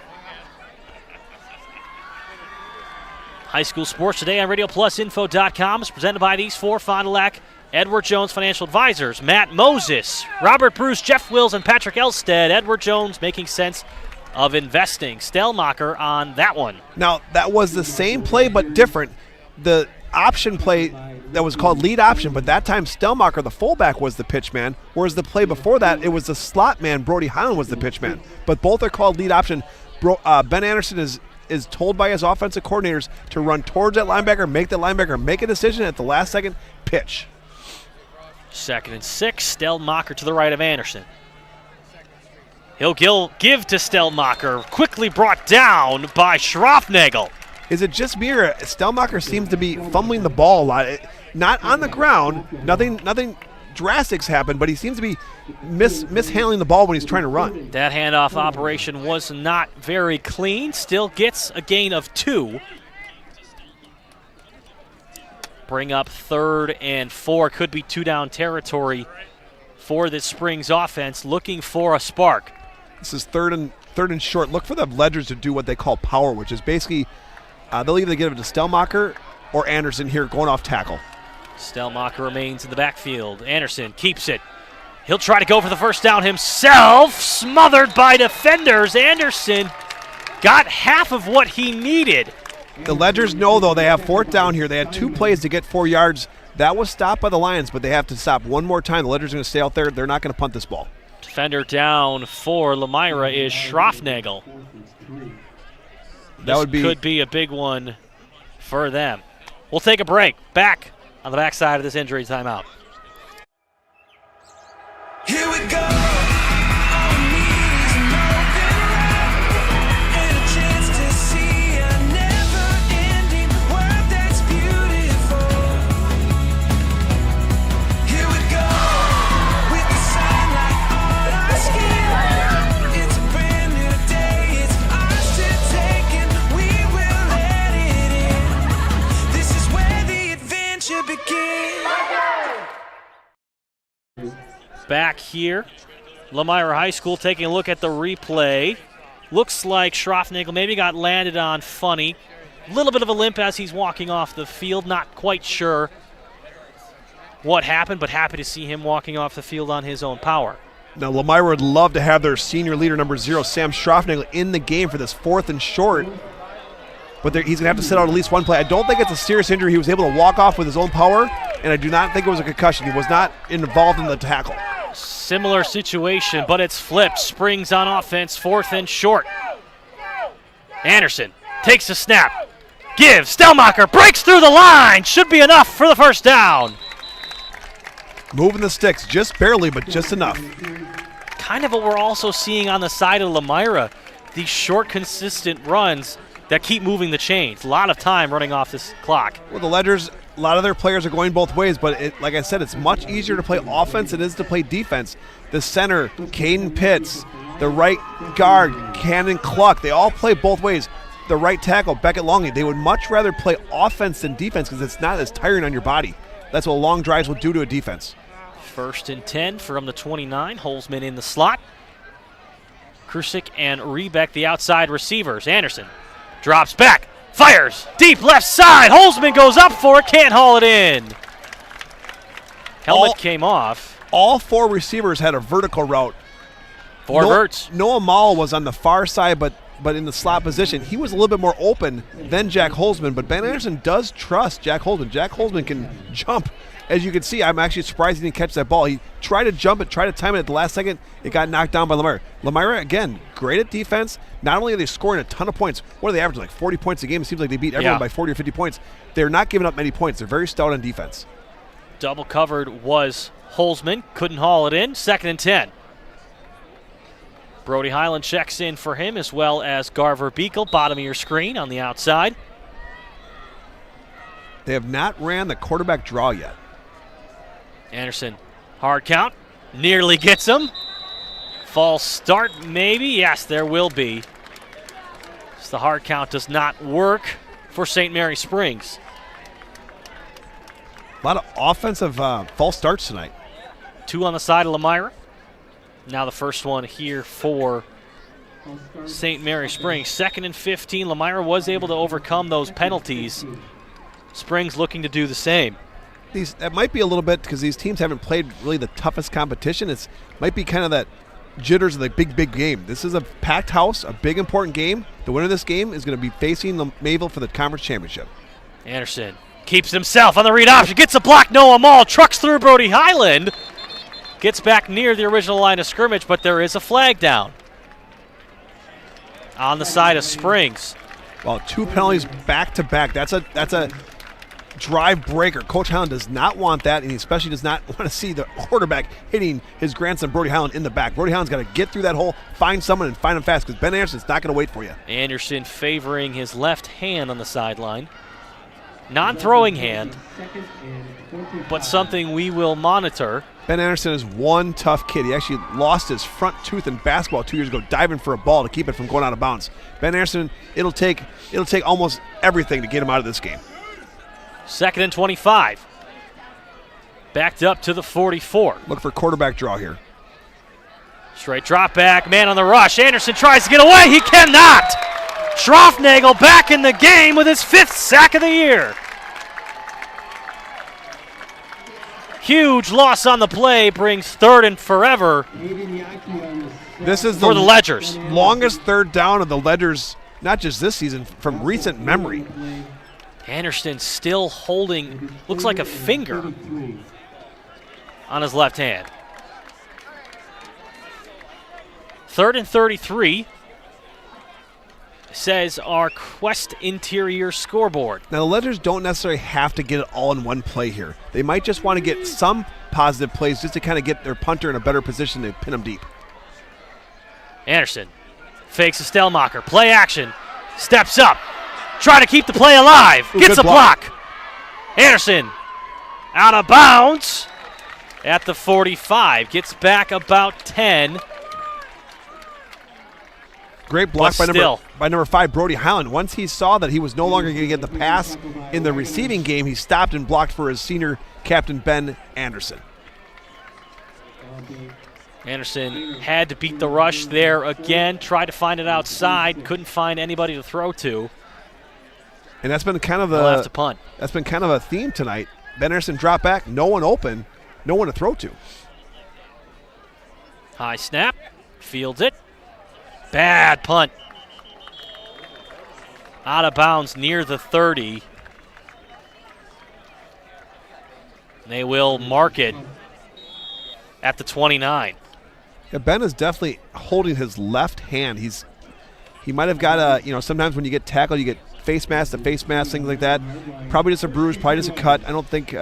High school sports today on RadioPlusInfo.com is presented by these 4: Fond du Lac, Edward Jones Financial Advisors, Matt Moses, Robert Bruce, Jeff Wills, and Patrick Elstead. Edward Jones making sense of investing. Stelmacher on that one. Now, that was the same play but different. The option play that was called lead option, but that time Stelmacher, the fullback, was the pitch man, whereas the play before that, it was the slot man, Brody Highland, was the pitch man. But both are called lead option. Ben Anderson is told by his offensive coordinators to run towards that linebacker, make the linebacker make a decision at the last second, pitch. 2nd and 6, Stelmacher to the right of Anderson. He'll give to Stelmacher, quickly brought down by Schroffnagel. Is it just me, or Stelmacher seems to be fumbling the ball a lot? Not on the ground, nothing drastic's happened, but he seems to be mishandling the ball when he's trying to run. That handoff operation was not very clean, still gets a gain of 2. bring up 3rd and 4. Could be 2-down territory for this Springs offense, looking for a spark. This is third and short. Look for the Ledgers to do what they call power, which is basically they'll either give it to Stelmacher or Anderson here going off tackle. Stelmacher remains in the backfield. Anderson keeps it. He'll try to go for the first down himself. Smothered by defenders. Anderson got half of what he needed. The Ledgers know, though, they have 4th down here. They had 2 plays to get 4 yards. That was stopped by the Lions, but they have to stop one more time. The Ledgers are going to stay out there. They're not going to punt this ball. Defender down for Lomira is Schroffnagel. Could be a big one for them. We'll take a break. Back on the backside of this injury timeout. Here we go. Back here, Lomira High School taking a look at the replay. Looks like Schroffnagel maybe got landed on funny. A little bit of a limp as he's walking off the field. Not quite sure what happened, but happy to see him walking off the field on his own power. Now, Lomira would love to have their senior leader, number 0, Sam Schroffnagel, in the game for this 4th and short. But he's going to have to sit out at least one play. I don't think it's a serious injury. He was able to walk off with his own power, and I do not think it was a concussion. He was not involved in the tackle. Similar situation, but it's flipped. Springs on offense, 4th and short. Anderson takes a snap. Gives. Stelmacher breaks through the line. Should be enough for the first down. Moving the sticks, just barely, but just enough. Kind of what we're also seeing on the side of Lomira. These short, consistent runs that keep moving the chains. A lot of time running off this clock. Well, the Ledgers, a lot of their players are going both ways, but like I said, it's much easier to play offense than it is to play defense. The center, Caden Pitts, the right guard, Cannon Cluck, they all play both ways. The right tackle, Beckett Longley, they would much rather play offense than defense because it's not as tiring on your body. That's what long drives will do to a defense. 1st and 10 from the 29. Holzman in the slot. Krusik and Rebeck, the outside receivers. Anderson drops back, fires, deep left side. Holzman goes up for it, can't haul it in. Helmet came off. All 4 receivers had a vertical route. 4 verts. Noah Mall was on the far side, but in the slot position. He was a little bit more open than Jack Holzman, but Ben Anderson does trust Jack Holzman. Jack Holzman can jump. As you can see, I'm actually surprised he didn't catch that ball. He tried to jump it, tried to time it at the last second. It got knocked down by Lomira. Lomira, again, great at defense. Not only are they scoring a ton of points, what are they averaging, like 40 points a game? It seems like they beat everyone by 40 or 50 points. They're not giving up many points. They're very stout on defense. Double covered was Holzman. Couldn't haul it in. 2nd and 10. Brody Highland checks in for him, as well as Garver Beekle, bottom of your screen on the outside. They have not ran the quarterback draw yet. Anderson, hard count, nearly gets him. False start, maybe. Yes, there will be. So the hard count does not work for St. Mary Springs. A lot of offensive false starts tonight. 2 on the side of Lomira. Now the first one here for St. Mary Springs. 2nd and 15. Lomira was able to overcome those penalties. Springs looking to do the same. That might be a little bit because these teams haven't played really the toughest competition. It might be kind of that jitters of the big game. This is a packed house, a big important game. The winner of this game is going to be facing Mayville for the conference championship. Anderson keeps himself on the read option, gets a block. Noah Mall trucks through Brody Highland. Gets back near the original line of scrimmage, but there is a flag down on the side of Springs. Well, 2 penalties back to back. That's a drive breaker. Coach Highland does not want that, and he especially does not want to see the quarterback hitting his grandson Brody Highland in the back. Brody Highland's got to get through that hole, find someone, and find him fast because Ben Anderson's not going to wait for you. Anderson favoring his left hand on the sideline. Non-throwing hand, but something we will monitor. Ben Anderson is one tough kid. He actually lost his front tooth in basketball 2 years ago diving for a ball to keep it from going out of bounds. Ben Anderson, it'll take almost everything to get him out of this game. 2nd and 25. Backed up to the 44. Look for quarterback draw here. Straight drop back, man on the rush. Anderson tries to get away. He cannot. Schroffnagel back in the game with his 5th sack of the year. Huge loss on the play, brings 3rd and forever. This is for the Ledgers. Longest 3rd down of the Ledgers, not just this season, from recent memory. Anderson still holding, looks like a finger on his left hand. 3rd and 33, says our Quest Interior scoreboard. Now, the Ledgers don't necessarily have to get it all in one play here. They might just want to get some positive plays just to kind of get their punter in a better position to pin him deep. Anderson fakes a Stelmacher. Play action. Steps up. Try to keep the play alive. Gets a block. Anderson out of bounds at the 45. Gets back about 10. Great block by number 5, Brody Highland. Once he saw that he was no longer going to get the pass in the receiving game, he stopped and blocked for his senior captain, Ben Anderson. Anderson had to beat the rush there again. Tried to find it outside. Couldn't find anybody to throw to. And that's been kind of He'll have to punt. That's been kind of a theme tonight. Ben Anderson dropped back, no one open, no one to throw to. High snap. Fields it. Bad punt. Out of bounds near the 30. They will mark it at the 29. Yeah, Ben is definitely holding his left hand. He might have got sometimes when you get tackled, you get face mask to face mask, things like that. Probably just a bruise, probably just a cut. I don't think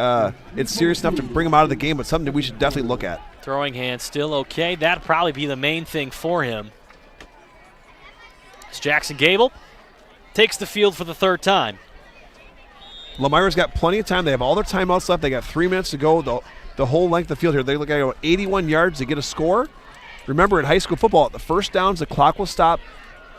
it's serious enough to bring him out of the game, but something that we should definitely look at. Throwing hand still okay. That'd probably be the main thing for him. It's Jackson Gable. Takes the field for the 3rd time. Lomira's got plenty of time. They have all their timeouts left. They got 3 minutes to go the whole length of the field here. They look at 81 yards to get a score. Remember, in high school football, at the first downs, the clock will stop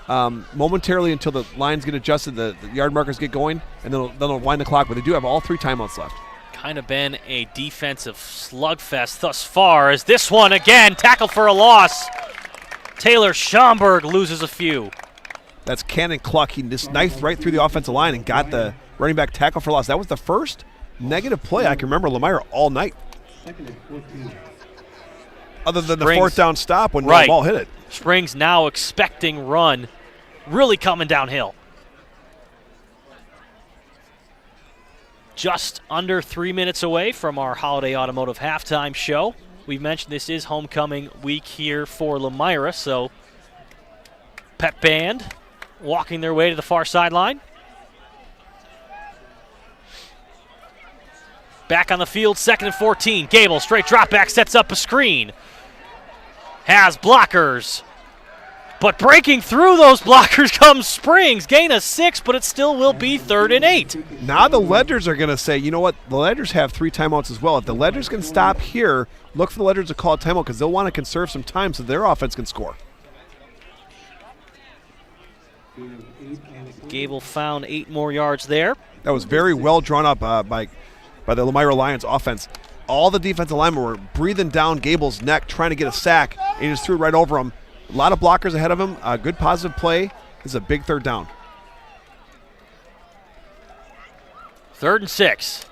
momentarily until the lines get adjusted, the yard markers get going, and then they'll wind the clock. But they do have all 3 timeouts left. Kind of been a defensive slugfest thus far, as this one again, tackle for a loss. Taylor Schomburg loses a few. That's Cannon Cluck. He just knifed right through the offensive line and got the running back tackle for loss. That was the first negative play I can remember Lomira all night. Other than the 4th down stop when the ball hit it. Springs now expecting run, really coming downhill. Just under 3 minutes away from our Holiday Automotive halftime show. We've mentioned this is homecoming week here for Lomira, so pep band walking their way to the far sideline. Back on the field, 2nd and 14. Gable, straight drop back, sets up a screen. Has blockers. But breaking through those blockers comes Springs. Gain of 6, but it still will be 3rd and 8. Now the Ledgers are going to say, you know what? The Ledgers have 3 timeouts as well. If the Ledgers can stop here, look for the Ledgers to call a timeout because they'll want to conserve some time so their offense can score. Gable found 8 more yards there. That was very well drawn up by the Lomira Lions offense. All the defensive linemen were breathing down Gable's neck, trying to get a sack, and he just threw it right over him. A lot of blockers ahead of him. A good positive play. This is a big 3rd down. 3rd and 6.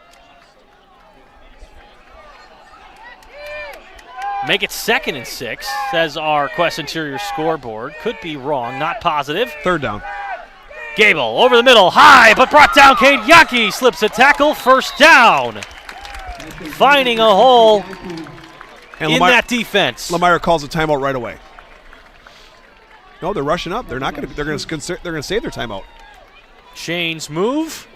Make it 2nd and 6, says our Quest Interior scoreboard. Could be wrong, not positive. 3rd down. Gable over the middle, high, but brought down. Cade Yankee slips a tackle, 1st down. Finding a hole in that defense. Lomira calls a timeout right away. No, they're rushing up. They're not going to. They're going to save their timeout. Chains move.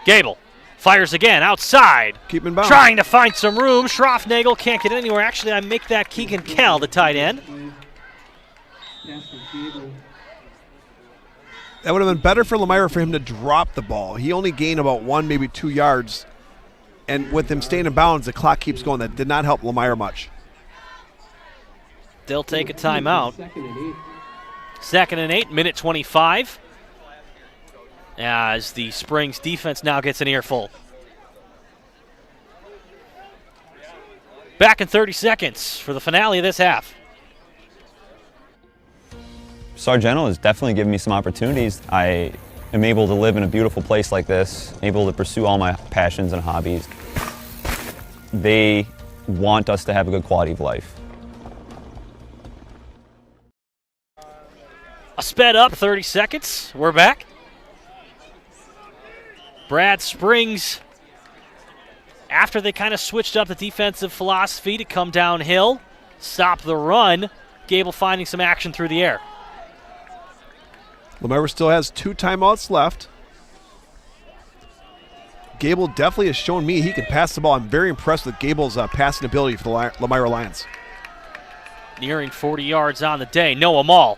Gable fires again outside. Keep in bounds. Trying to find some room. Schroffnagel can't get anywhere. Actually, I make that Keegan Kell, the tight end. That would have been better for Lomira for him to drop the ball. He only gained about 1, maybe 2 yards. And with him staying in bounds, the clock keeps going. That did not help Lomira much. They'll take a timeout. 2nd and 8, minute 25. as the Springs defense now gets an earful. Back in 30 seconds for the finale of this half. Sargento has definitely given me some opportunities. I am able to live in a beautiful place like this, able to pursue all my passions and hobbies. They want us to have a good quality of life. A sped up 30 seconds. We're back. Brad Springs, after they kind of switched up the defensive philosophy to come downhill, stop the run, Gable finding some action through the air. Lomira still has 2 timeouts left. Gable definitely has shown me he can pass the ball. I'm very impressed with Gable's passing ability for the Lomira Lions. Nearing 40 yards on the day. Noah Mall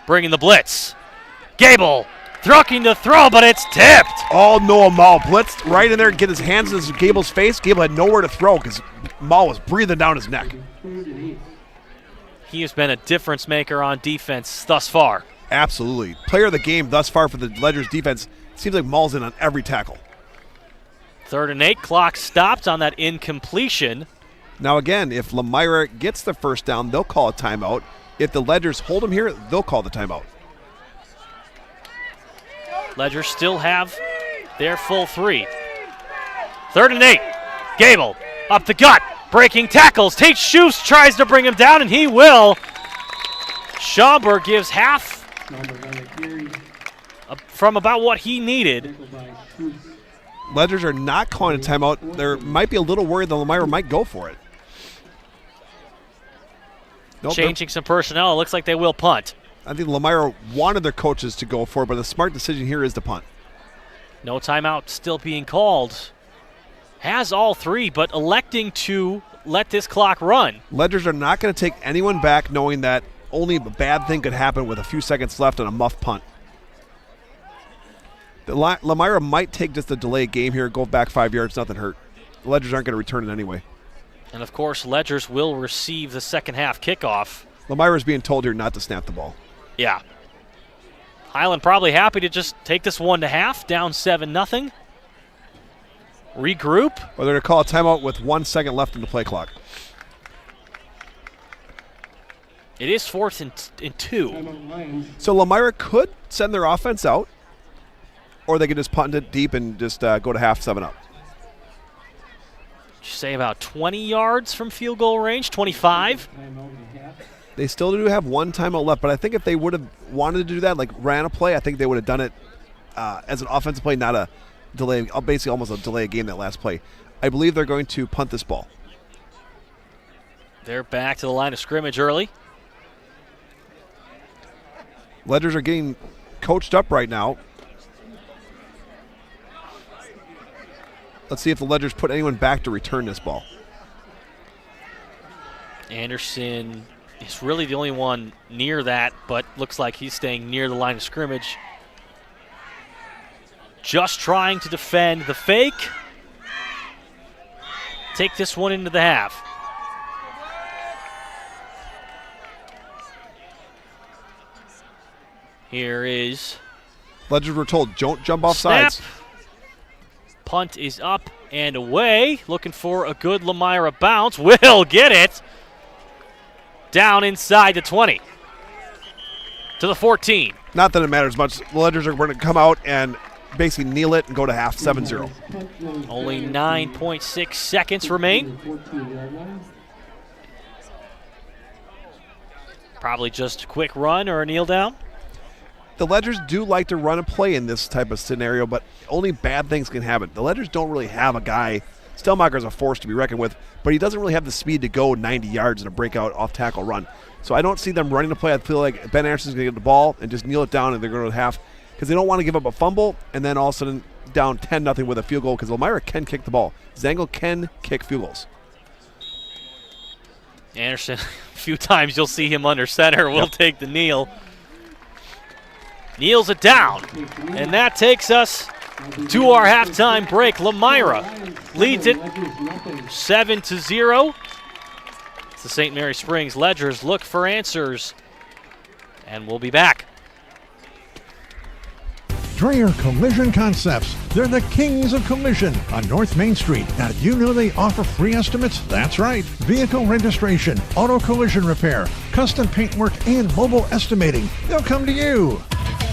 bringing the blitz. Gable looking to throw, but it's tipped. Oh, Noah Mall blitzed right in there and get his hands in Gable's face. Gable had nowhere to throw because Mall was breathing down his neck. He has been a difference maker on defense thus far. Absolutely. Player of the game thus far for the Ledgers defense. Seems like Mall's in on every tackle. 3rd and 8, clock stopped on that incompletion. Now again, if Lomira gets the first down, they'll call a timeout. If the Ledgers hold him here, they'll call the timeout. Ledgers still have their full 3. 3rd and 8, Gable up the gut, breaking tackles. Tate Schust tries to bring him down, and he will. Schaumburg gives half from about what he needed. Ledgers are not calling a timeout. They might be a little worried that Lomira might go for it. Nope, changing some personnel. It looks like they will punt. I think Lomira wanted their coaches to go for it, but the smart decision here is to punt. No timeout still being called. Has all 3, but electing to let this clock run. Ledgers are not going to take anyone back knowing that only a bad thing could happen with a few seconds left on a muff punt. Lomira might take just a delay game here, go back 5 yards, nothing hurt. The Ledgers aren't going to return it anyway. And of course, Ledgers will receive the second half kickoff. Lomira's being told here not to snap the ball. Yeah. Highland probably happy to just take this one to half, down 7-0. Regroup. Or they're going to call a timeout with 1 second left in the play clock. It is 4th and 2. So Lomira could send their offense out, or they could just punt it deep and just go to half 7-up. Say about 20 yards from field goal range, 25. They still do have 1 timeout left, but I think if they would have wanted to do that, like ran a play, I think they would have done it as an offensive play, not a delay, basically almost a delay game that last play. I believe they're going to punt this ball. They're back to the line of scrimmage early. Ledgers are getting coached up right now. Let's see if the Ledgers put anyone back to return this ball. Anderson is really the only one near that, but looks like he's staying near the line of scrimmage. Just trying to defend the fake. Take this one into the half. Here is... Ledgers were told, don't jump off sides. Punt is up and away. Looking for a good Lomira bounce. Will get it. Down inside the 20. To the 14. Not that it matters much. The Ledgers are going to come out and basically kneel it and go to half 7-0. Only 9.6 seconds remain. Probably just a quick run or a kneel down. The Ledgers do like to run a play in this type of scenario, but only bad things can happen. The Ledgers don't really have a guy. Stelmacher is a force to be reckoned with, but he doesn't really have the speed to go 90 yards in a breakout off-tackle run. So I don't see them running the play. I feel like Ben Anderson's going to get the ball and just kneel it down, and they're going to half because they don't want to give up a fumble and then all of a sudden down 10-0 with a field goal because Lomira can kick the ball. Zangel can kick field goals. Anderson, a few times you'll see him under center. We'll take the kneel. Kneels it down, and that takes us to our halftime break. Lomira leads it 7-0. It's the St. Mary Springs Ledgers look for answers, and we'll be back. Dreyer Collision Concepts. They're the kings of collision on North Main Street. Now, did you know they offer free estimates? That's right. Vehicle registration, auto collision repair, custom paintwork, and mobile estimating. They'll come to you.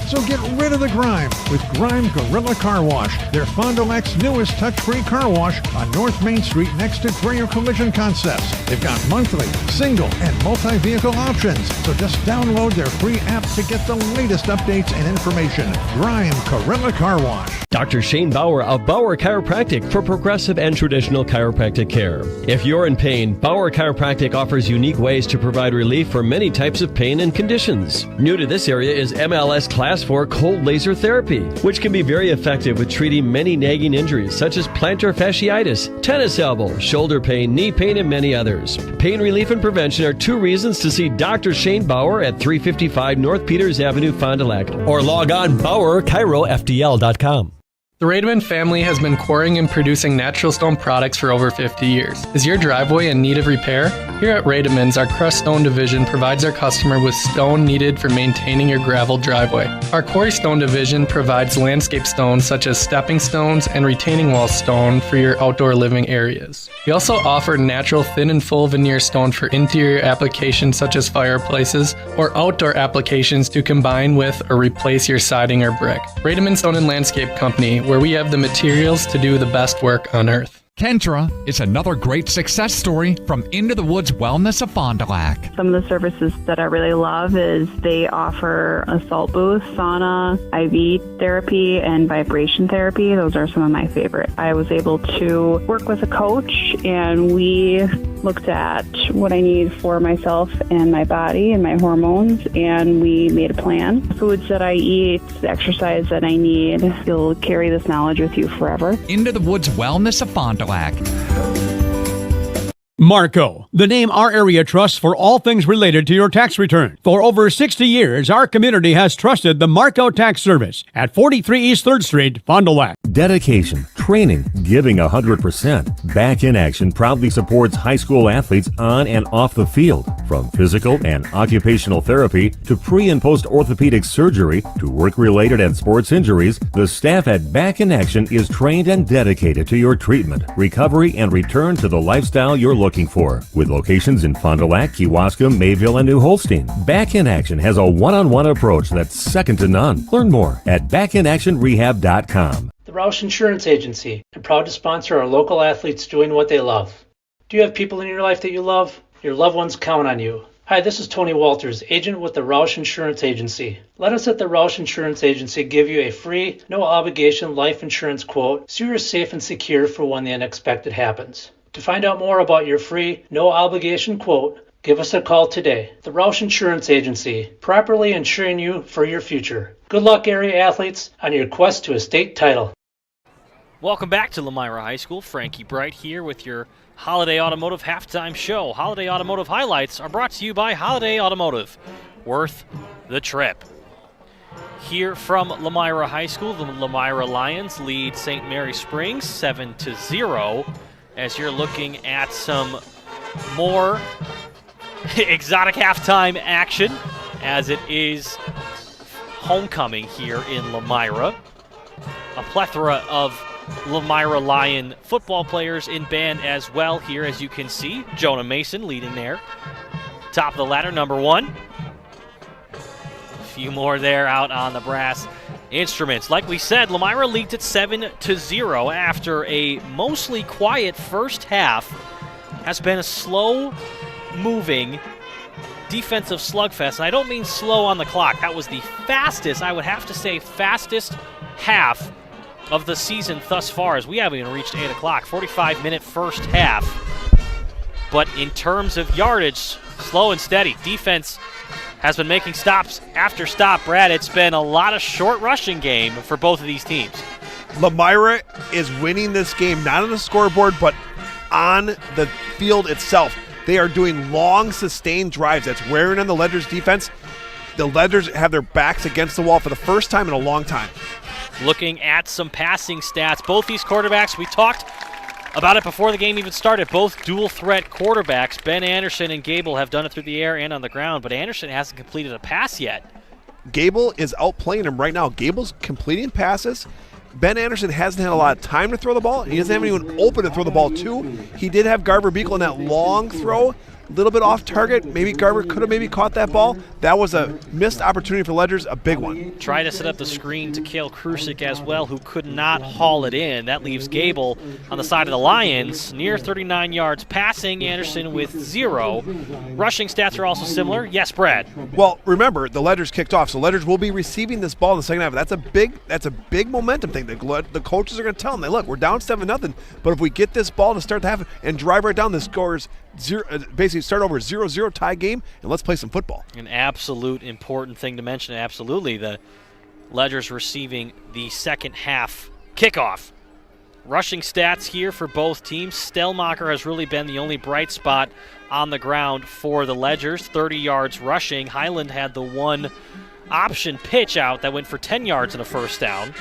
So get rid of the grime with Grime Gorilla Car Wash. They're Fond du Lac's newest touch-free car wash on North Main Street next to Dreyer Collision Concepts. They've got monthly, single, and multi-vehicle options. So just download their free app to get the latest updates and information. Grime Gorilla Car Wash. Dr. Shane Bauer of Bauer Chiropractic for progressive and traditional chiropractic care. If you're in pain, Bauer Chiropractic offers unique ways to provide relief for many types of pain and conditions. New to this area is MLS Class 4 cold laser therapy, which can be very effective with treating many nagging injuries such as plantar fasciitis, tennis elbow, shoulder pain, knee pain, and many others. Pain relief and prevention are 2 reasons to see Dr. Shane Bauer at 355 North Peters Avenue, Fond du Lac, or log on BauerChiroFDL.com. The Rademan family has been quarrying and producing natural stone products for over 50 years. Is your driveway in need of repair? Here at Rademans, our crushed stone division provides our customer with stone needed for maintaining your gravel driveway. Our quarry stone division provides landscape stones such as stepping stones and retaining wall stone for your outdoor living areas. We also offer natural thin and full veneer stone for interior applications such as fireplaces or outdoor applications to combine with or replace your siding or brick. Rademan Stone and Landscape Company, where we have the materials to do the best work on earth. Kendra is another great success story from Into the Woods Wellness of Fond du Lac. Some of the services that I really love is they offer a salt booth, sauna, IV therapy, and vibration therapy. Those are some of my favorite. I was able to work with a coach, and we looked at what I need for myself and my body and my hormones, and we made a plan. Foods that I eat, the exercise that I need. You'll carry this knowledge with you forever. Into the Woods Wellness of Fond du Lac. Marco, the name our area trusts for all things related to your tax return. For over 60 years, our community has trusted the Marco Tax Service at 43 East 3rd Street, Fond du Lac. Dedication, training, giving 100%. Back in Action proudly supports high school athletes on and off the field. From physical and occupational therapy to pre- and post-orthopedic surgery to work-related and sports injuries, the staff at Back in Action is trained and dedicated to your treatment, recovery, and return to the lifestyle you're looking for. With locations in Fond du Lac, Kewaskum, Mayville, and New Holstein, Back in Action has a one-on-one approach that's second to none. Learn more at backinactionrehab.com. The Roush Insurance Agency, and proud to sponsor our local athletes doing what they love. Do you have people in your life that you love? Your loved ones count on you. Hi, this is Tony Walters, agent with the Roush Insurance Agency. Let us at the Roush Insurance Agency give you a free, no-obligation life insurance quote so you're safe and secure for when the unexpected happens. To find out more about your free, no-obligation quote, give us a call today. The Roush Insurance Agency, properly insuring you for your future. Good luck, area athletes, on your quest to a state title. Welcome back to Lomira High School. Frankie Bright here with your Holiday Automotive Halftime Show. Holiday Automotive highlights are brought to you by Holiday Automotive. Worth the trip. Here from Lomira High School, the Lomira Lions lead St. Mary Springs 7-0 as you're looking at some more exotic halftime action as it is homecoming here in Lomira. A plethora of Lomira Lion football players in band as well here, as you can see. Jonah Mason leading there. Top of the ladder, number 1. A few more there out on the brass instruments. Like we said, Lomira leads at 7-0 after a mostly quiet first half. Has been a slow-moving defensive slugfest. And I don't mean slow on the clock. That was the fastest, I would have to say, fastest half of the season thus far, as we haven't even reached 8 o'clock. 45-minute first half. But in terms of yardage, slow and steady. Defense has been making stops after stop. Brad, it's been a lot of short rushing game for both of these teams. Lomira is winning this game, not on the scoreboard, but on the field itself. They are doing long, sustained drives. That's wearing on the Ledgers defense. The Ledgers have their backs against the wall for the first time in a long time. Looking at some passing stats, both these quarterbacks, we talked about it before the game even started, both dual-threat quarterbacks. Ben Anderson and Gable have done it through the air and on the ground, but Anderson hasn't completed a pass yet Gable is outplaying him right now. Gable's completing passes. Ben Anderson hasn't had a lot of time to throw the ball. He doesn't have anyone open to throw the ball to. He did have Garver Beekle in that long throw. A little bit off target. Maybe Garver could have maybe caught that ball. That was a missed opportunity for Ledgers, a big one. Try to set up the screen to Kale Krusik as well, who could not haul it in. That leaves Gable on the side of the Lions, near 39 yards passing, Anderson with 0. Rushing stats are also similar. Yes, Brad. Well, remember, the Ledgers kicked off, so Ledgers will be receiving this ball in the second half. That's a big momentum thing. The coaches are going to tell them, look, we're down 7-0, but if we get this ball to start the half and drive right down, the scores basically start over 0-0 tie game, and let's play some football. An absolute important thing to mention. Absolutely, the Ledgers receiving the second half kickoff. Rushing stats here for both teams. Stellmacher has really been the only bright spot on the ground for the Ledgers. 30 yards rushing. Highland had the one option pitch out that went for 10 yards and a first down.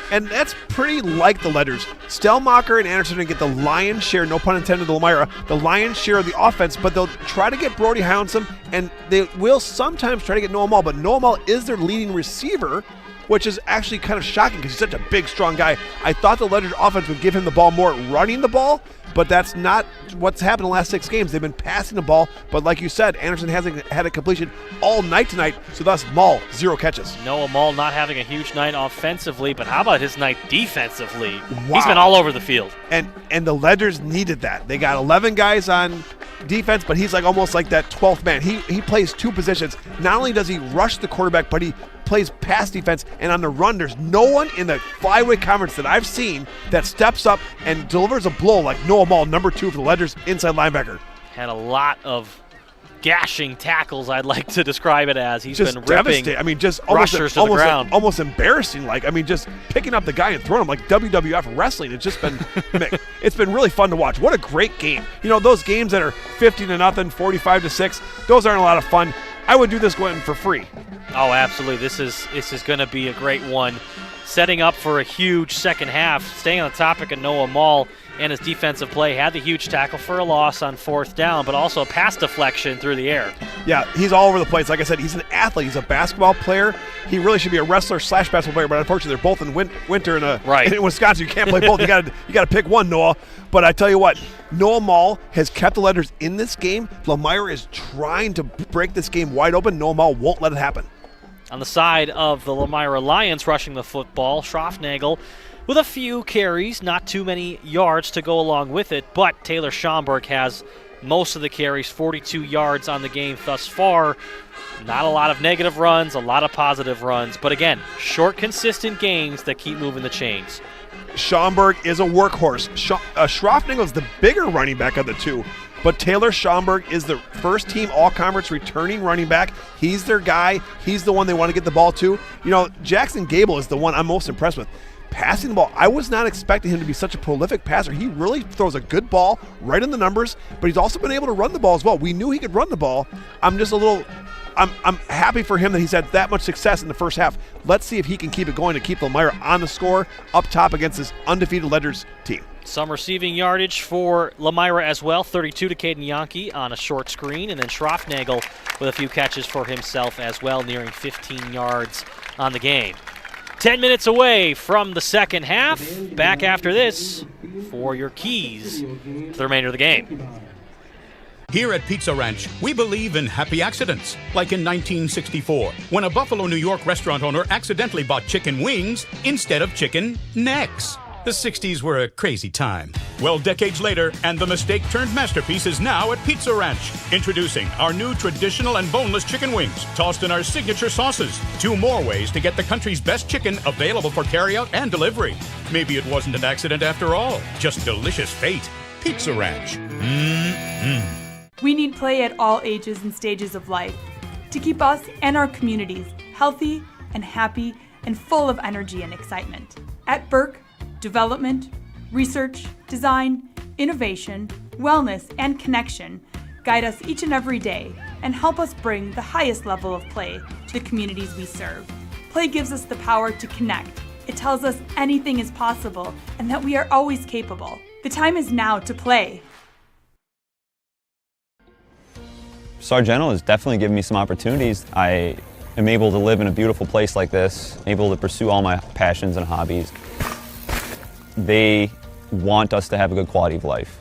And that's pretty like the Ledgers. Stellmacher and Anderson are going to get the lion's share, no pun intended, the Lomira, the lion's share of the offense, but they'll try to get Brody Houndsome, and they will sometimes try to get Noah Mall, but Noah Mall is their leading receiver, which is actually kind of shocking because he's such a big, strong guy. I thought the Ledgers offense would give him the ball more running the ball, but that's not what's happened in the last 6 games. They've been passing the ball, but like you said, Anderson hasn't had a completion all night tonight, so thus Mall, 0 catches. Noah Mall not having a huge night offensively, but how about his night defensively? Wow. He's been all over the field. And the Ledgers needed that. They got 11 guys on defense, but he's like almost like that 12th man. He plays 2 positions. Not only does he rush the quarterback, but he plays pass defense, and on the run, there's no one in the flyweight conference that I've seen that steps up and delivers a blow like Noah Mall, number 2 for the Ledgers, inside linebacker. Had a lot of gashing tackles, I'd like to describe it as. He's just been ripping devastating. I mean, just rushers to the ground. Almost embarrassing. Like, I mean, just picking up the guy and throwing him like WWF wrestling. It's just been, it's been really fun to watch. What a great game. You know, those games that are 50-0, 45-6, those aren't a lot of fun. I would do this one for free. Oh, absolutely. This is going to be a great one. Setting up for a huge second half. Staying on the topic of Noah Mall and his defensive play, had the huge tackle for a loss on 4th down, but also a pass deflection through the air. Yeah, he's all over the place. Like I said, he's an athlete. He's a basketball player. He really should be a wrestler / basketball player, but unfortunately they're both in winter in Wisconsin. You can't play both. You got to pick one, Noah. But I tell you what, Noah Mall has kept the Ledgers in this game. Lomira is trying to break this game wide open. Noah Mall won't let it happen. On the side of the Lomira Lions rushing the football, Schroffnagel with a few carries, not too many yards to go along with it, but Taylor Schomburg has most of the carries, 42 yards on the game thus far. Not a lot of negative runs, a lot of positive runs, but again, short, consistent games that keep moving the chains. Schomburg is a workhorse. Schroffnagel is the bigger running back of the two, but Taylor Schomburg is the first-team all-conference returning running back. He's their guy. He's the one they want to get the ball to. You know, Jackson Gable is the one I'm most impressed with. Passing the ball, I was not expecting him to be such a prolific passer. He really throws a good ball right in the numbers, but he's also been able to run the ball as well. We knew he could run the ball. I'm happy for him that he's had that much success in the first half. Let's see if he can keep it going to keep Lomira on the score up top against this undefeated Ledgers team. Some receiving yardage for Lomira as well, 32 to Caden Yonke on a short screen, and then Schroffnagel with a few catches for himself as well, nearing 15 yards on the game. 10 minutes away from the second half. Back after this for your keys to the remainder of the game. Here at Pizza Ranch, we believe in happy accidents, like in 1964, when a Buffalo, New York restaurant owner accidentally bought chicken wings instead of chicken necks. The 60s were a crazy time. Well, decades later, and the mistake-turned masterpiece is now at Pizza Ranch. Introducing our new traditional and boneless chicken wings, tossed in our signature sauces. 2 more ways to get the country's best chicken available for carryout and delivery. Maybe it wasn't an accident after all, just delicious fate. Pizza Ranch. We need play at all ages and stages of life to keep us and our communities healthy and happy and full of energy and excitement. At Burke, development, research, design, innovation, wellness, and connection guide us each and every day and help us bring the highest level of play to the communities we serve. Play gives us the power to connect. It tells us anything is possible and that we are always capable. The time is now to play. Sargento has definitely given me some opportunities. I am able to live in a beautiful place like this, able to pursue all my passions and hobbies. They want us to have a good quality of life.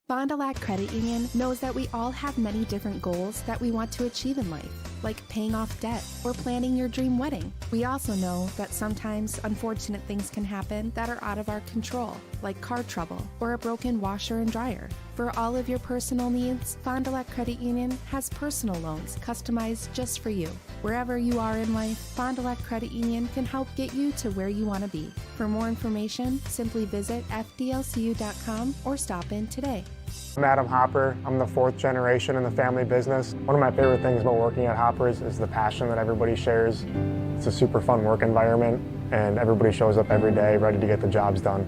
Fond du Lac Credit Union knows that we all have many different goals that we want to achieve in life, like paying off debt or planning your dream wedding. We also know that sometimes unfortunate things can happen that are out of our control, like car trouble or a broken washer and dryer. For all of your personal needs, Fond du Lac Credit Union has personal loans customized just for you. Wherever you are in life, Fond du Lac Credit Union can help get you to where you want to be. For more information, simply visit fdlcu.com or stop in today. I'm Adam Hopper. I'm the 4th generation in the family business. One of my favorite things about working at Hopper's is the passion that everybody shares. It's a super fun work environment, and everybody shows up every day ready to get the jobs done.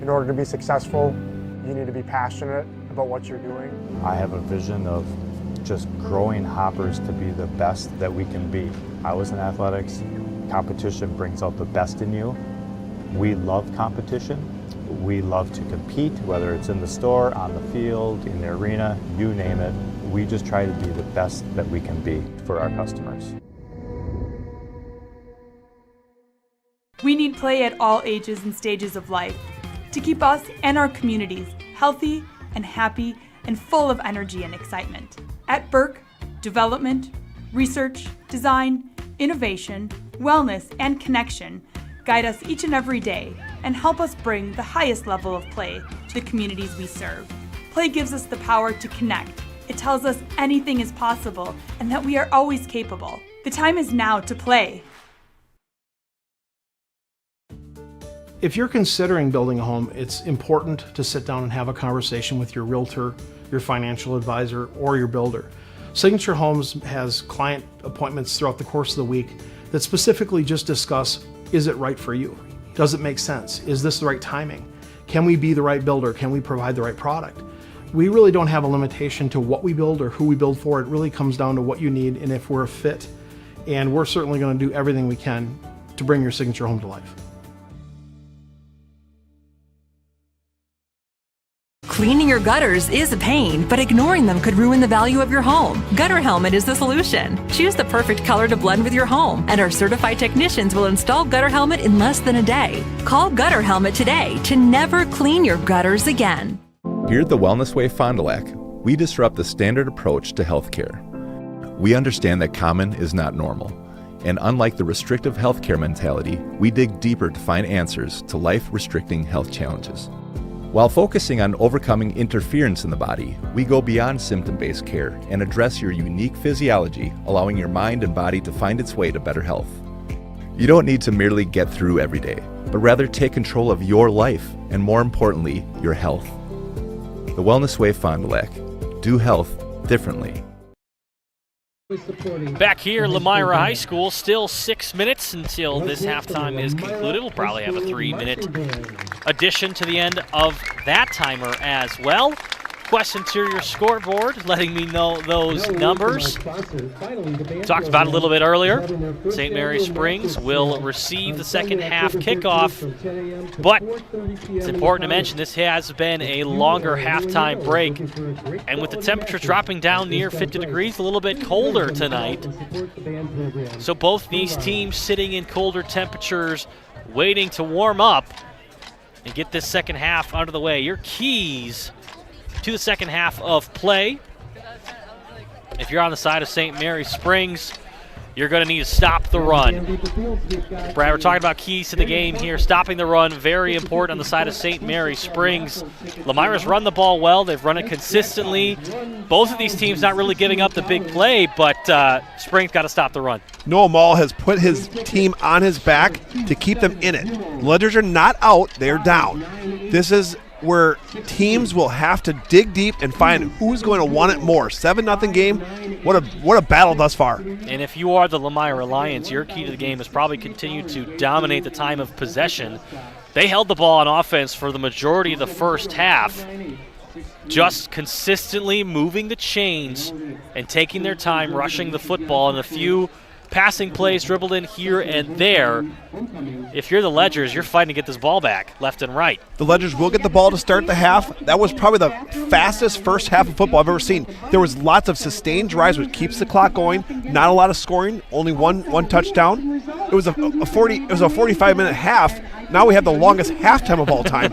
In order to be successful, you need to be passionate about what you're doing. I have a vision of just growing Hoppers to be the best that we can be. I was in athletics. Competition brings out the best in you. We love competition. We love to compete, whether it's in the store, on the field, in the arena, you name it. We just try to be the best that we can be for our customers. We need play at all ages and stages of life to keep us and our communities healthy and happy and full of energy and excitement. At Burke, development, research, design, innovation, wellness, and connection guide us each and every day and help us bring the highest level of play to the communities we serve. Play gives us the power to connect. It tells us anything is possible and that we are always capable. The time is now to play. If you're considering building a home, it's important to sit down and have a conversation with your realtor, your financial advisor, or your builder. Signature Homes has client appointments throughout the course of the week that specifically just discuss, is it right for you? Does it make sense? Is this the right timing? Can we be the right builder? Can we provide the right product? We really don't have a limitation to what we build or who we build for. It really comes down to what you need and if we're a fit. And we're certainly going to do everything we can to bring your signature home to life. Cleaning your gutters is a pain, but ignoring them could ruin the value of your home. Gutter Helmet is the solution. Choose the perfect color to blend with your home, and our certified technicians will install Gutter Helmet in less than a day. Call Gutter Helmet today to never clean your gutters again. Here at the Wellness Way Fond du Lac, we disrupt the standard approach to healthcare. We understand that common is not normal, and unlike the restrictive healthcare mentality, we dig deeper to find answers to life-restricting health challenges. While focusing on overcoming interference in the body, we go beyond symptom-based care and address your unique physiology, allowing your mind and body to find its way to better health. You don't need to merely get through every day, but rather take control of your life and, more importantly, your health. The Wellness Way Fond du Lac. Do health differently. Back here, Lomira High School, still 6 minutes until this halftime is concluded. We'll probably have a 3-minute addition to the end of that timer as well. Quest Interior scoreboard letting me know those numbers. Talked about it a little bit earlier. St. Mary Springs will receive the second half kickoff, but it's important to mention this has been a longer halftime break, and with the temperature dropping down near 50 degrees, a little bit colder tonight. So both these teams sitting in colder temperatures, waiting to warm up and get this second half out of the way. Your keys to the second half of play. If you're on the side of St. Mary Springs, you're going to need to stop the run. Brad, we're talking about keys to the game here. Stopping the run, very important on the side of St. Mary Springs. Lomira's run the ball well. They've run it consistently. Both of these teams not really giving up the big play, but Springs got to stop the run. Noah Mall has put his team on his back to keep them in it. Ledgers are not out, they're down. This is where teams will have to dig deep and find who's going to want it more. 7-0 game. What a battle thus far. And if you are the Lomira Lions, your key to the game is probably continue to dominate the time of possession. They held the ball on offense for the majority of the first half, just consistently moving the chains and taking their time rushing the football, and a few passing plays dribbled in here and there. If you're the Ledgers, you're fighting to get this ball back left and right. The Ledgers will get the ball to start the half. That was probably the fastest first half of football I've ever seen. There was lots of sustained drives, which keeps the clock going. Not a lot of scoring, only one touchdown. It was a 45-minute half. Now we have the longest halftime of all time.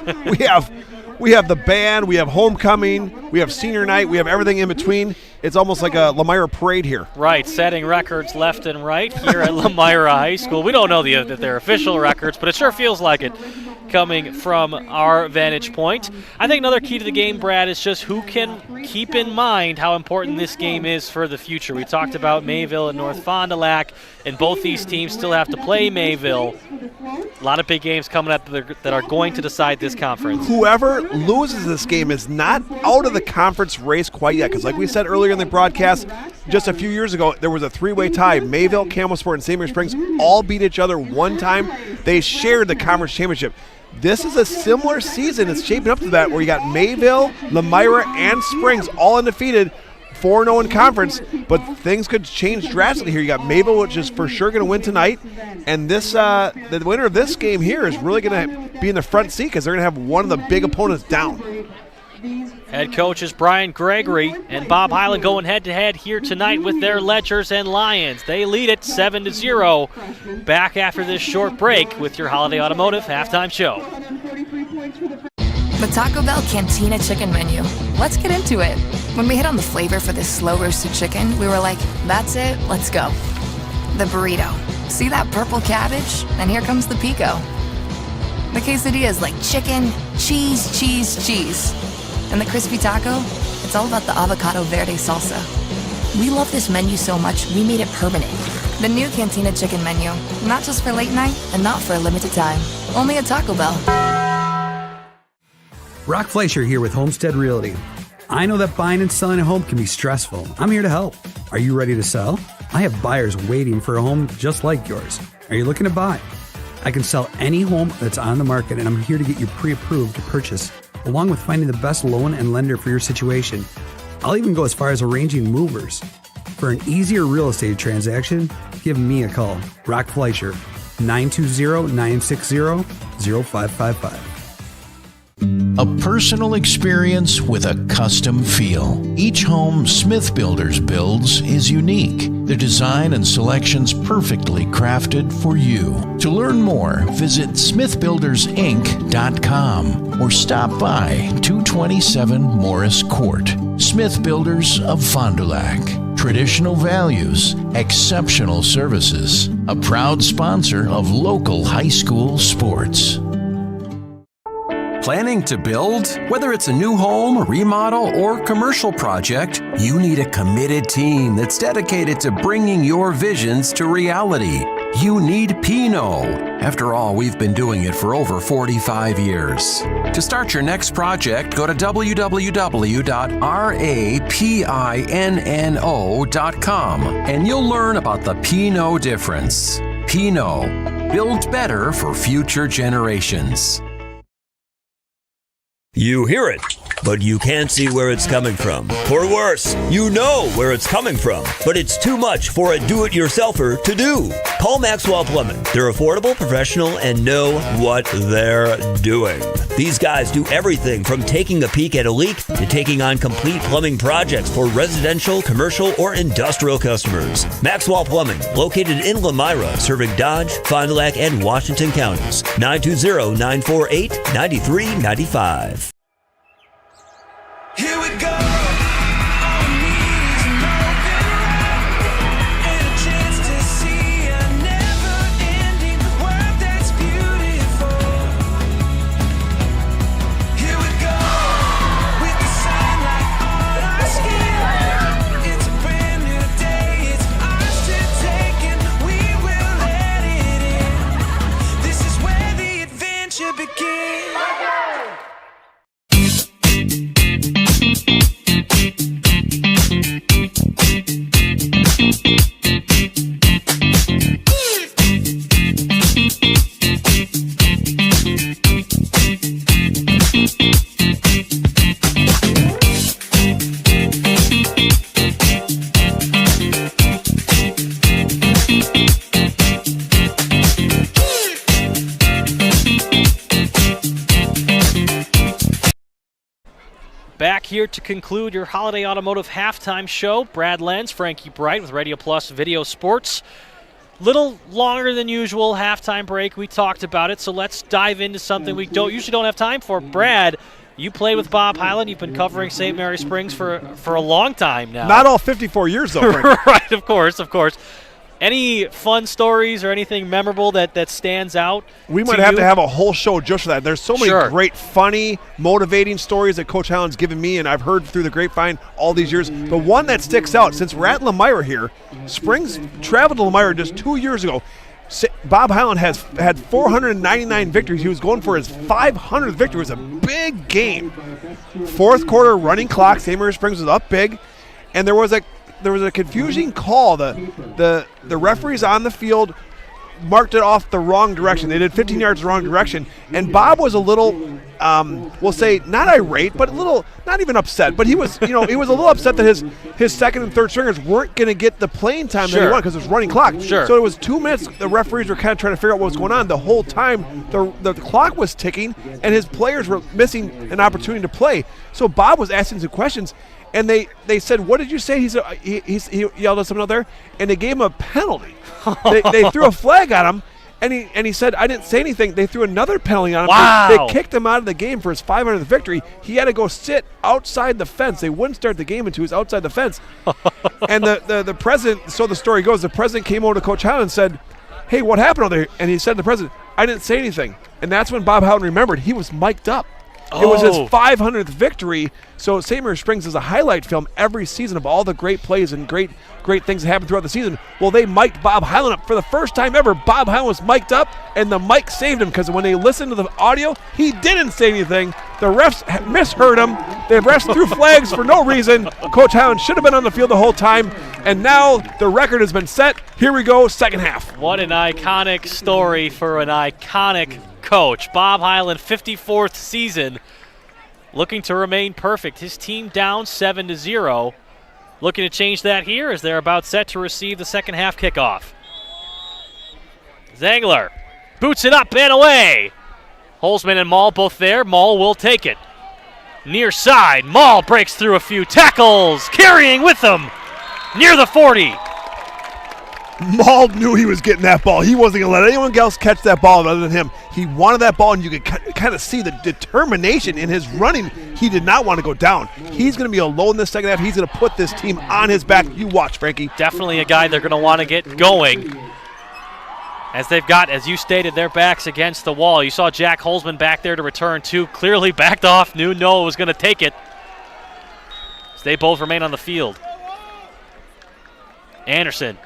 We have the band, we have homecoming, we have senior night, we have everything in between. It's almost like a Lomira parade here. Right, setting records left and right here at Lomira High School. We don't know that they're official records, but it sure feels like it coming from our vantage point. I think another key to the game, Brad, is just who can keep in mind how important this game is for the future. We talked about Mayville and North Fond du Lac, and both these teams still have to play Mayville. A lot of big games coming up that are going to decide this conference. Whoever loses this game is not out of the conference race quite yet, because like we said earlier in the broadcast, just a few years ago, there was a three-way tie. Mayville, Campbellsport, and St. Mary Springs all beat each other one time. They shared the conference championship. This is a similar season. It's shaping up to that, where you got Mayville, Lomira, and Springs all undefeated, 4-0 in conference, but things could change drastically here. You got Mayville, which is for sure going to win tonight, and this the winner of this game here is really going to be in the front seat because they're going to have one of the big opponents down. Head coaches Brian Gregory and Bob Highland going head-to-head here tonight with their Ledgers and Lions. They lead it 7-0. Back after this short break with your Holiday Automotive halftime show. The Taco Bell Cantina Chicken Menu. Let's get into it. When we hit on the flavor for this slow-roasted chicken, we were like, that's it, let's go. The burrito. See that purple cabbage? And here comes the pico. The quesadilla is like chicken, cheese, cheese, cheese. And the crispy taco, it's all about the avocado verde salsa. We love this menu so much, we made it permanent. The new Cantina Chicken Menu. Not just for late night, and not for a limited time. Only at Taco Bell. Brock Fleischer here with Homestead Realty. I know that buying and selling a home can be stressful. I'm here to help. Are you ready to sell? I have buyers waiting for a home just like yours. Are you looking to buy? I can sell any home that's on the market, and I'm here to get you pre-approved to purchase, along with finding the best loan and lender for your situation. I'll even go as far as arranging movers. For an easier real estate transaction, give me a call. Brock Fleischer, 920-960-0555. A personal experience with a custom feel. Each home Smith Builders builds is unique. Their design and selections perfectly crafted for you. To learn more, visit smithbuildersinc.com or stop by 227 Morris Court. Smith Builders of Fond du Lac. Traditional values, exceptional services. A proud sponsor of local high school sports. Planning to build? Whether it's a new home, remodel, or commercial project, you need a committed team that's dedicated to bringing your visions to reality. You need Pinot. After all, we've been doing it for over 45 years. To start your next project, go to www.rapinno.com and you'll learn about the Pinot difference. Pinot, build better for future generations. You hear it, but you can't see where it's coming from. Or worse, you know where it's coming from, but it's too much for a do-it-yourselfer to do. Call Maxwell Plumbing. They're affordable, professional, and know what they're doing. These guys do everything from taking a peek at a leak to taking on complete plumbing projects for residential, commercial, or industrial customers. Maxwell Plumbing, located in Lomira, serving Dodge, Fond du Lac, and Washington counties. 920-948-9395. Here we go. Back here to conclude your Holiday Automotive halftime show. Brad Lenz, Frankie Bright with Radio Plus Video Sports. Little longer than usual halftime break. We talked about it, so let's dive into something we usually don't have time for. Brad, you play with Bob Hyland. You've been covering St. Mary Springs for a long time now. Not all 54 years, though, Frank. Right, of course. Any fun stories or anything memorable that stands out? We might have to have a whole show just for that. There's so many great, funny, motivating stories that Coach Hyland's given me, and I've heard through the grapevine all these years. The one that sticks out, since we're at Lomira here, Springs traveled to Lomira just 2 years ago. Bob Hyland has had 499 victories. He was going for his 500th victory. It was a big game. Fourth quarter running clock. St. Mary Springs was up big, and there was a confusing call. The referees on the field marked it off the wrong direction. They did 15 yards the wrong direction, and Bob was a little, we'll say, not irate, but a little, not even upset. But he was, he was a little upset that his second and third stringers weren't going to get the playing time that he wanted because it was running clock. So it was 2 minutes. The referees were kind of trying to figure out what was going on. The whole time, the clock was ticking, and his players were missing an opportunity to play. So Bob was asking some questions. And they said, "What did you say?" He said, he yelled at someone out there, and they gave him a penalty. they threw a flag at him, and he said, "I didn't say anything." They threw another penalty on him. Wow. They kicked him out of the game for his 500th victory. He had to go sit outside the fence. They wouldn't start the game until he was outside the fence. And the president, so the story goes, the president came over to Coach Hyland and said, "Hey, what happened over there?" And he said to the president, "I didn't say anything." And that's when Bob Hyland remembered he was mic'd up. It was his 500th victory. So St. Mary Springs is a highlight film every season of all the great plays and great things that happen throughout the season. Well, they mic'd Bob Hyland up for the first time ever. Bob Hyland was mic'd up, and the mic saved him because when they listened to the audio, he didn't say anything. The refs misheard him. The refs threw flags for no reason. Coach Hyland should have been on the field the whole time, and now the record has been set. Here we go, second half. What an iconic story for an iconic coach. Bob Hyland, 54th season, looking to remain perfect. His team down 7-0. Looking to change that here as they're about set to receive the second half kickoff. Zangler boots it up and away. Holzman and Maul both there. Maul will take it. Near side, Maul breaks through a few tackles, carrying with him near the 40. Maul knew he was getting that ball. He wasn't going to let anyone else catch that ball other than him. He wanted that ball, and you could kind of see the determination in his running. He did not want to go down. He's going to be alone in the second half. He's going to put this team on his back. You watch, Frankie. Definitely a guy they're going to want to get going. As they've got, as you stated, their backs against the wall. You saw Jack Holzman back there to return too. Clearly backed off, knew Noah was going to take it. As they both remain on the field. Anderson.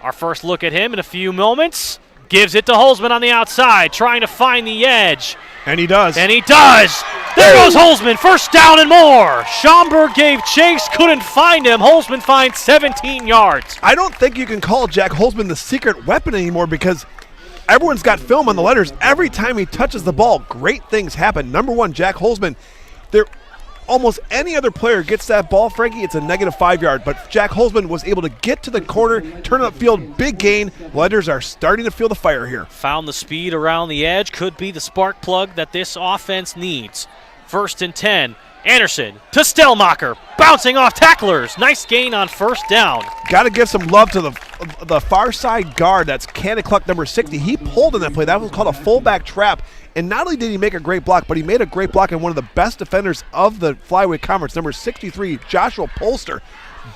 Our first look at him in a few moments. Gives it to Holzman on the outside, trying to find the edge. And he does. And he does. There goes Holzman. First down and more. Schaumburg gave chase, couldn't find him. Holzman finds 17 yards. I don't think you can call Jack Holzman the secret weapon anymore because everyone's got film on the letters. Every time he touches the ball, great things happen. Number one, Jack Holzman. Almost any other player gets that ball, Frankie, it's a -5 yard. But Jack Holzman was able to get to the corner, turn upfield, big gain. Letters are starting to feel the fire here. Found the speed around the edge. Could be the spark plug that this offense needs. 1st and 10. Anderson to Stellmacher. Bouncing off tacklers. Nice gain on first down. Got to give some love to the far side guard. That's Kanekluck, number 60. He pulled in that play. That was called a fullback trap. And not only did he make a great block, but he made a great block in one of the best defenders of the Flyweight Conference, number 63, Joshua Polster.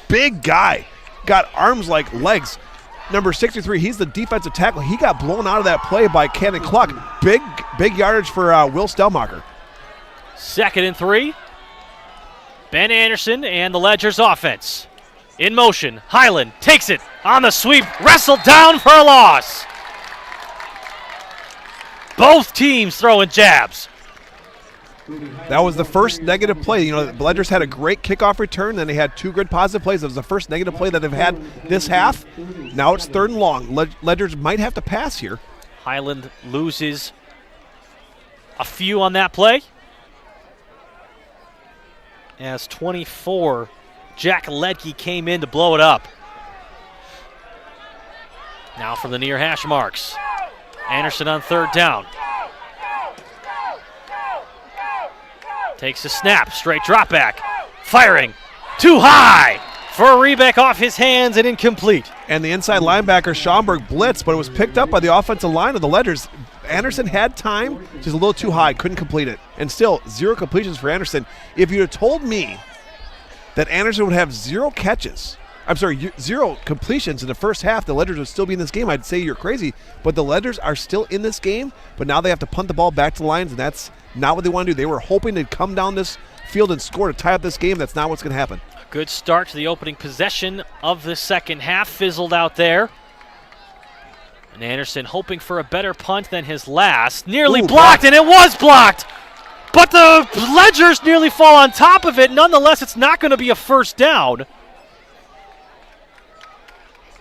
Big guy. Got arms like legs. Number 63, he's the defensive tackle. He got blown out of that play by Kanekluck. Big yardage for Will Stellmacher. 2nd and 3. Ben Anderson and the Ledger's offense. In motion, Hyland takes it on the sweep, wrestled down for a loss. Both teams throwing jabs. That was the first negative play. You know, the Ledgers had a great kickoff return, then they had 2 good positive plays. It was the first negative play that they've had this half. Now it's 3rd and long. Ledgers might have to pass here. Hyland loses a few on that play. As 24, Jack Ledke came in to blow it up. Now from the near hash marks. Anderson on 3rd down. Takes a snap, straight drop back. Firing, too high for Rebeck, off his hands and incomplete. And the inside linebacker, Schomburg, blitzed, but it was picked up by the offensive line of the Ledgers. Anderson had time, just a little too high, couldn't complete it. And still, 0 completions for Anderson. If you had told me that Anderson would have 0 catches, 0 completions in the first half, the Ledgers would still be in this game, I'd say you're crazy. But the Ledgers are still in this game, but now they have to punt the ball back to the Lions, and that's not what they want to do. They were hoping to come down this field and score to tie up this game. That's not what's going to happen. A good start to the opening possession of the second half, fizzled out there. And Anderson hoping for a better punt than his last. Nearly blocked, and it was blocked! But the Ledgers nearly fall on top of it. Nonetheless, it's not going to be a first down.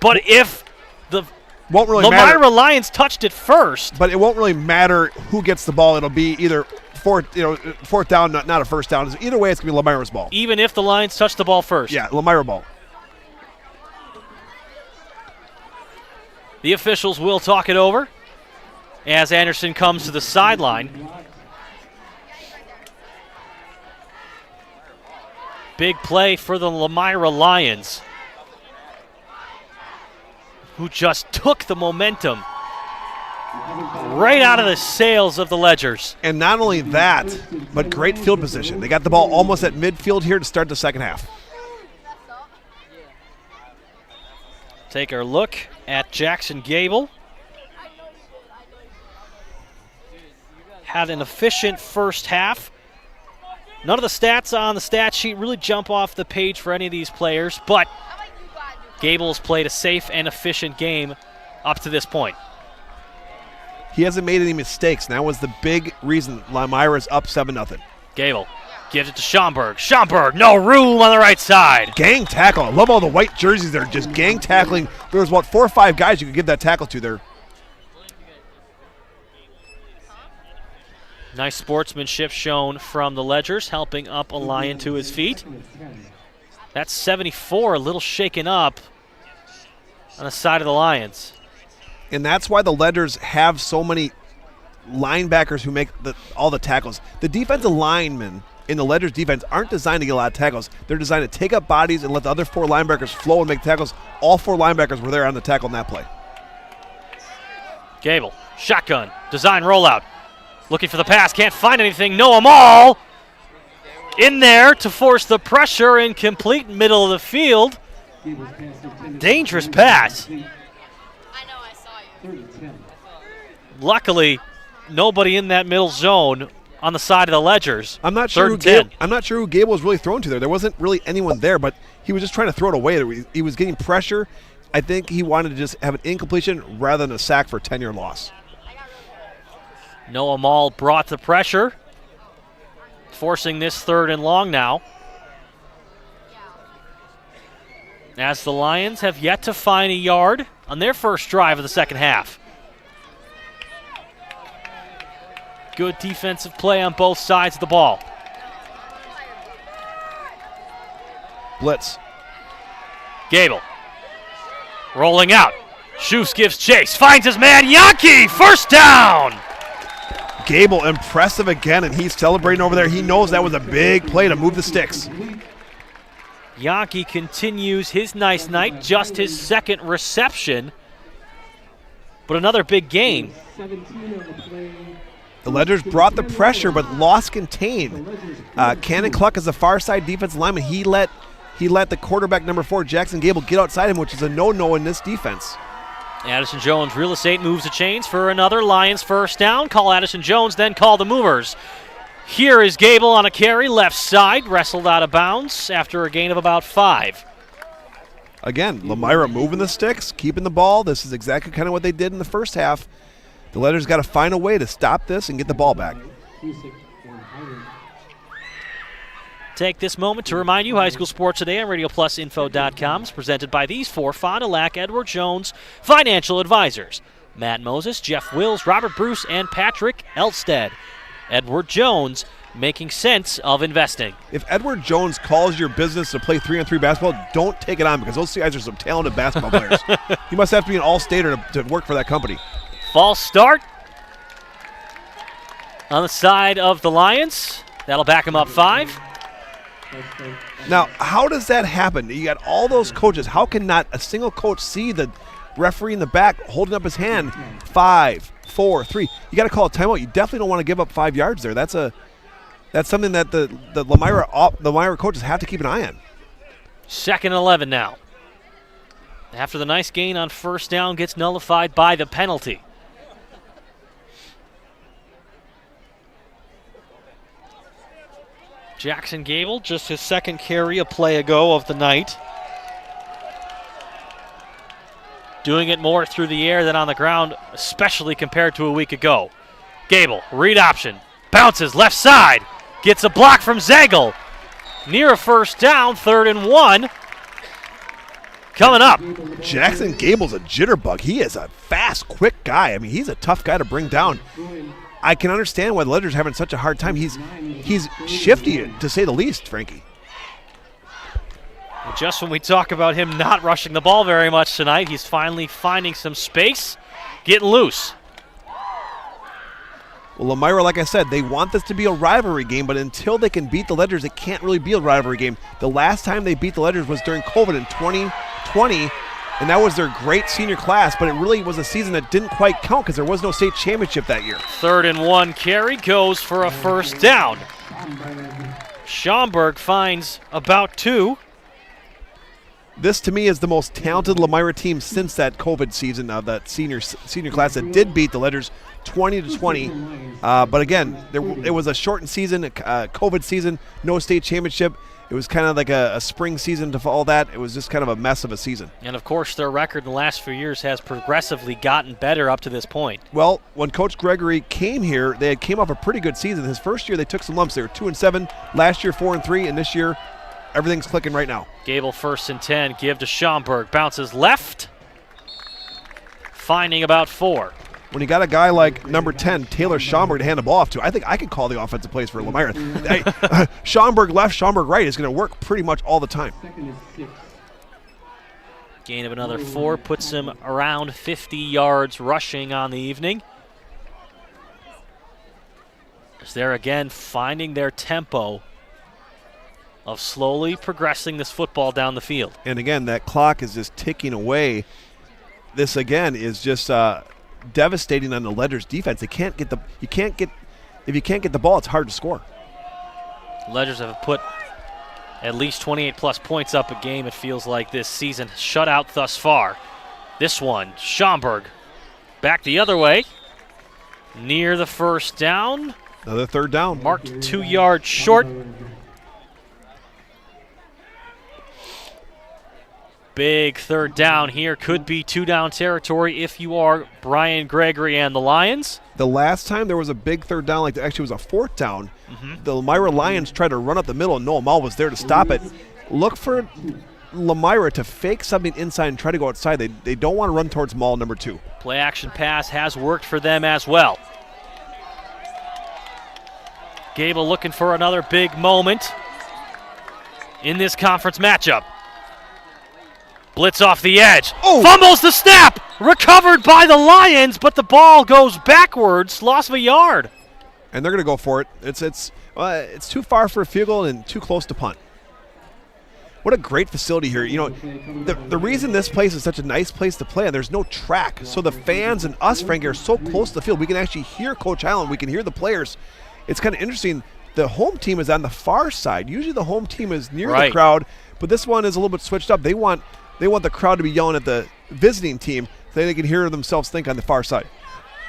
But if the won't really Lomira Lions touched it first. But it won't really matter who gets the ball. It'll be either fourth down, not a first down. Either way, it's going to be Lomira's ball. Even if the Lions touch the ball first. Yeah, Lomira ball. The officials will talk it over as Anderson comes to the sideline. Big play for the Lomira Lions, who just took the momentum right out of the sails of the Ledgers. And not only that, but great field position. They got the ball almost at midfield here to start the second half. Take our look at Jackson Gable. Had an efficient first half. None of the stats on the stat sheet really jump off the page for any of these players, but Gable's played a safe and efficient game up to this point. He hasn't made any mistakes. And that was the big reason Lomira's up 7-0. Gable gives it to Schomburg. Schomburg, no room on the right side. Gang tackle. I love all the white jerseys there, just gang tackling. There was about 4 or 5 guys you could give that tackle to there. Nice sportsmanship shown from the Ledgers, helping up a Lion to his feet. That's 74, a little shaken up on the side of the Lions. And that's why the Ledgers have so many linebackers who make all the tackles. The defensive linemen in the Ledgers defense aren't designed to get a lot of tackles. They're designed to take up bodies and let the other 4 linebackers flow and make tackles. All 4 linebackers were there on the tackle in that play. Gable, shotgun, design rollout. Looking for the pass, can't find anything. Noah Mall in there to force the pressure, incomplete, middle of the field. Dangerous pass. Luckily, nobody in that middle zone on the side of the Ledgers. I'm not sure who Gable was really thrown to there. There wasn't really anyone there, but he was just trying to throw it away. He was getting pressure. I think he wanted to just have an incompletion rather than a sack for a 10-yard loss. Noah Mall brought the pressure, forcing this 3rd and long now. As the Lions have yet to find a yard on their first drive of the second half. Good defensive play on both sides of the ball. Blitz. Gable rolling out. Schus gives chase, finds his man Yankee, first down. Gable impressive again, and he's celebrating over there. He knows that was a big play to move the sticks. Yankee continues his nice night, just his 2nd reception, but another big game. The Ledgers brought the pressure, but lost contain. Cannon Cluck is a far side defensive lineman. He let the quarterback number 4, Jackson Gable, get outside him, which is a no-no in this defense. Addison Jones, real estate, moves the chains for another Lions first down. Call Addison Jones, then call the movers. Here is Gable on a carry, left side, wrestled out of bounds after a gain of about 5. Again, Lomira moving the sticks, keeping the ball. This is exactly kind of what they did in the first half. The Ledgers got to find a way to stop this and get the ball back. Take this moment to remind you, High School Sports Today on RadioPlusInfo.com is presented by these 4 Fond du Lac Edward Jones financial advisors. Matt Moses, Jeff Wills, Robert Bruce, and Patrick Elstead. Edward Jones, making sense of investing. If Edward Jones calls your business to play 3-on-3 basketball, don't take it on, because those guys are some talented basketball players. He must have to be an all-stater to work for that company. False start on the side of the Lions. That'll back him up 5. Now, how does that happen? You got all those coaches. How can not a single coach see the referee in the back holding up his hand? 5, 4, 3. You got to call a timeout. You definitely don't want to give up 5 yards there. That's something that the Lomira coaches have to keep an eye on. 2nd and 11 now. After the nice gain on first down gets nullified by the penalty. Jackson Gable, just his 2nd carry a play ago of the night. Doing it more through the air than on the ground, especially compared to a week ago. Gable, read option, bounces left side, gets a block from Zagel. Near a first down, 3rd and 1. Coming up. Jackson Gable's a jitterbug. He is a fast, quick guy. I mean, he's a tough guy to bring down. I can understand why the Ledgers are having such a hard time. He's shifty, to say the least, Frankie. And just when we talk about him not rushing the ball very much tonight, he's finally finding some space, getting loose. Well, Lomira, like I said, they want this to be a rivalry game, but until they can beat the Ledgers, it can't really be a rivalry game. The last time they beat the Ledgers was during COVID in 2020, and that was their great senior class, but it really was a season that didn't quite count because there was no state championship that year. 3rd and 1 carry goes for a first down. Schaumburg finds about 2. This, to me, is the most talented Lomira team since that COVID season of that senior class that did beat the Ledgers 20-20. But again, it was a shortened season, a COVID season, no state championship. It was kind of like a spring season to all that. It was just kind of a mess of a season. And, of course, their record in the last few years has progressively gotten better up to this point. Well, when Coach Gregory came here, they came off a pretty good season. His first year, they took some lumps. They were 2-7. Last year, 4-3. And this year, everything's clicking right now. Gable 1st and 10. Give to Schaumburg. Bounces left. Finding about 4. When you got a guy like number 10, Taylor Schaumburg, to hand the ball off to, I think I could call the offensive plays for Lomira. Schaumburg left, Schaumburg right is going to work pretty much all the time. Gain of another 4 puts him around 50 yards rushing on the evening. As they're again finding their tempo of slowly progressing this football down the field. And again, that clock is just ticking away. This again is just devastating on the Ledgers defense. If you can't get the ball, it's hard to score. Ledgers have put at least 28 plus points up a game, it feels like, this season. Shutout thus far. This one, Schaumburg back the other way. Near the first down. Another 3rd down. Marked 2 yards short. Big 3rd down here. Could be 2-down territory if you are Brian Gregory and the Lions. The last time there was a big 3rd down, like actually it was a 4th down, the Lomira Lions tried to run up the middle and Noah Mall was there to stop it. Look for Lomira to fake something inside and try to go outside. They don't want to run towards Mall number 2. Play action pass has worked for them as well. Gable looking for another big moment in this conference matchup. Blitz off the edge. Oh. Fumbles the snap. Recovered by the Lions, but the ball goes backwards. Loss of a yard. And they're going to go for it. It's too far for a field goal and too close to punt. What a great facility here. You know, the reason this place is such a nice place to play, and there's no track. So the fans and us, Frank, are so close to the field. We can actually hear Coach Allen. We can hear the players. It's kind of interesting. The home team is on the far side. Usually the home team is near the crowd, but this one is a little bit switched up. They want the crowd to be yelling at the visiting team so they can hear themselves think on the far side.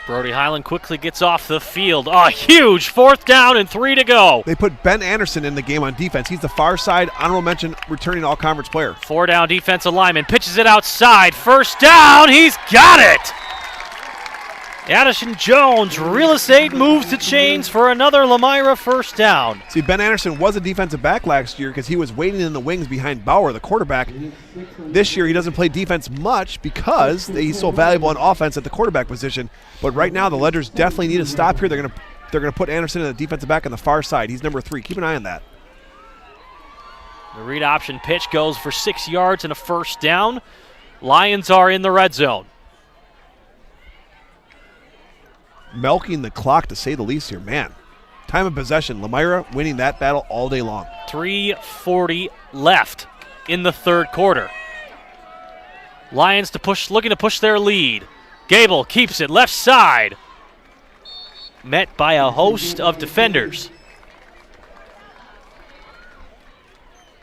Brody Highland quickly gets off the field. A huge 4th down and 3 to go. They put Ben Anderson in the game on defense. He's the far side, honorable mention, returning all-conference player. 4-down defensive lineman, pitches it outside. 1st down, he's got it! Addison Jones, real estate moves to chains for another Lomira 1st down. See, Ben Anderson was a defensive back last year because he was waiting in the wings behind Bauer, the quarterback. This year he doesn't play defense much because he's so valuable on offense at the quarterback position. But right now the Ledgers definitely need to stop here. They're gonna put Anderson in the defensive back on the far side. He's number 3. Keep an eye on that. The read option pitch goes for 6 yards and a 1st down. Lions are in the red zone. Milking the clock, to say the least here. Man, time of possession. Lomira winning that battle all day long. 3:40 left in the third quarter. Lions looking to push their lead. Gable keeps it left side. Met by a host of defenders.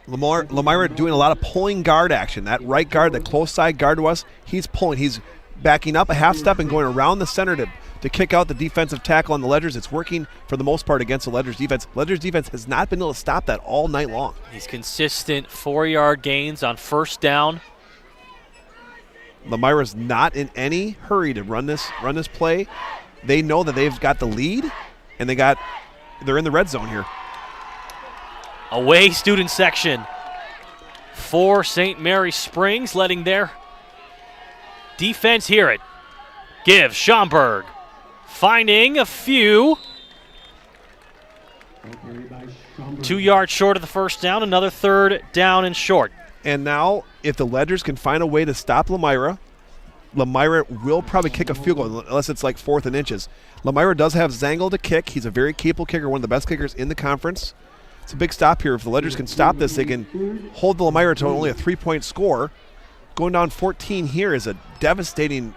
Lomira doing a lot of pulling guard action. That right guard, the close side guard to us, he's pulling. He's backing up a half step and going around the center to kick out the defensive tackle on the Ledgers. It's working for the most part against the Ledgers defense. Ledgers defense has not been able to stop that all night long. These consistent 4-yard gains on first down. Lomira's not in any hurry to run this play. They know that they've got the lead, and they're in the red zone here. Away student section for St. Mary Springs, letting their defense hear it. Give Schomburg, finding a few. 2 yards short of the first down, another third down and short. And now, if the Ledgers can find a way to stop Lomira will probably kick a field goal, unless it's like 4th and inches. Lomira does have Zangle to kick. He's a very capable kicker, one of the best kickers in the conference. It's a big stop here. If the Ledgers can stop this, they can hold the Lomira to only a 3-point score. Going down 14 here is a devastating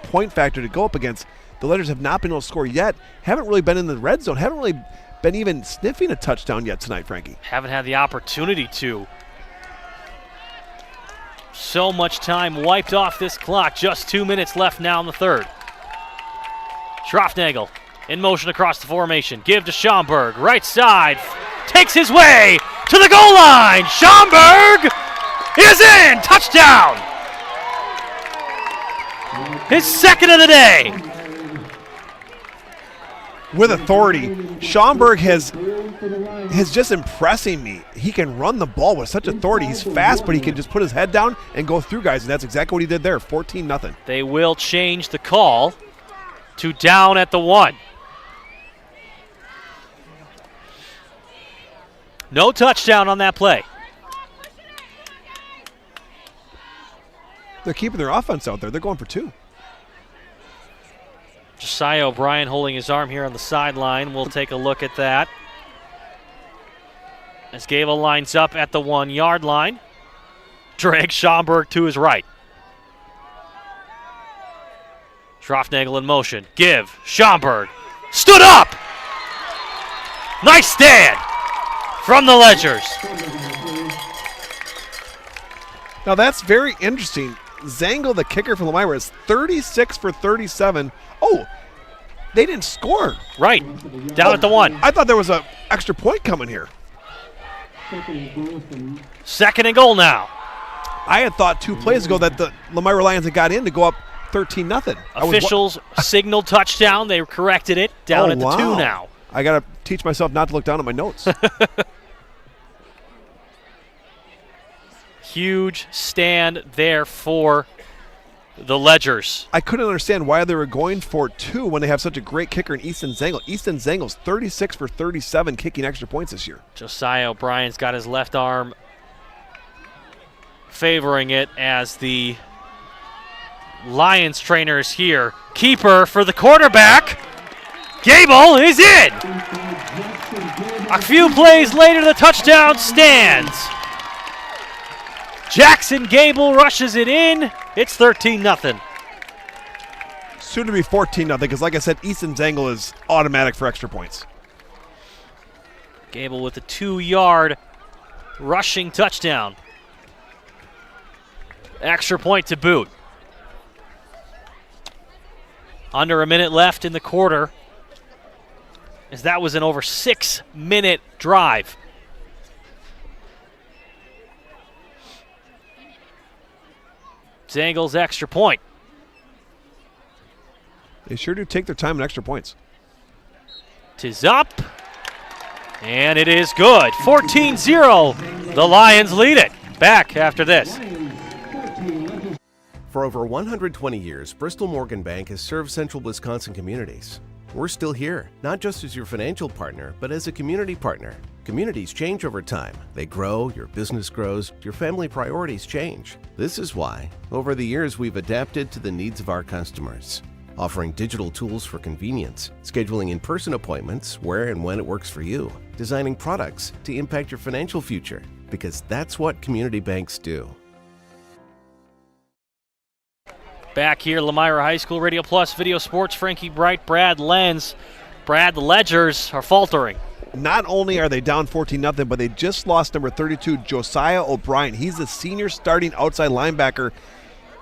point factor to go up against. The Ledgers have not been able to score yet. Haven't really been in the red zone. Haven't really been even sniffing a touchdown yet tonight, Frankie. Haven't had the opportunity to. So much time wiped off this clock. Just 2 minutes left now in the third. Schroffnagel in motion across the formation. Give to Schomburg. Right side. Takes his way to the goal line. Schomburg is in. Touchdown. His second of the day. With authority, Schomburg has just impressing me. He can run the ball with such authority. He's fast, but he can just put his head down and go through guys, and that's exactly what he did there. 14-0. They will change the call to down at the 1. No touchdown on that play. They're keeping their offense out there. They're going for 2. Josiah O'Brien holding his arm here on the sideline. We'll take a look at that. As Gable lines up at the 1-yard line. Drags Schomburg to his right. Schroffnagel in motion. Give. Schomburg. Stood up! Nice stand from the Ledgers. Now that's very interesting. Zangle, the kicker for Lomira, is 36 for 37. Oh, they didn't score. Right, down at the 1. I thought there was an extra point coming here. Second and goal now. I had thought 2 plays ago that the Lomira Lions had got in to go up 13-0. Officials signaled touchdown. They corrected it. Down at the 2 now. I got to teach myself not to look down at my notes. Huge stand there for the Ledgers. I couldn't understand why they were going for 2 when they have such a great kicker in Easton Zangle. Easton Zangle's 36 for 37 kicking extra points this year. Josiah O'Brien's got his left arm favoring it as the Lions trainer is here. Keeper for the quarterback. Gable is in. A few plays later, the touchdown stands. Jackson Gable rushes it in. It's 13-0. Soon to be 14-0 because, like I said, Easton Zangle is automatic for extra points. Gable with a 2-yard rushing touchdown. Extra point to boot. Under a minute left in the quarter, as that was an over 6-minute drive. Zangle's extra point. They sure do take their time in extra points. 'Tis up, and it is good. 14-0. The Lions lead it. Back after this. For over 120 years, Bristol Morgan Bank has served central Wisconsin communities. We're still here, not just as your financial partner, but as a community partner. Communities change over time. They grow, your business grows, your family priorities change. This is why, over the years, we've adapted to the needs of our customers. offering digital tools for convenience, scheduling in-person appointments where and when it works for you, designing products to impact your financial future, because that's what community banks do. Back here, Lomira High School, Radio Plus, Video Sports, Frankie Bright, Brad Lenz. Brad, the Ledgers are faltering. Not only are they down 14-0, but they just lost number 32, Josiah O'Brien. He's the senior starting outside linebacker.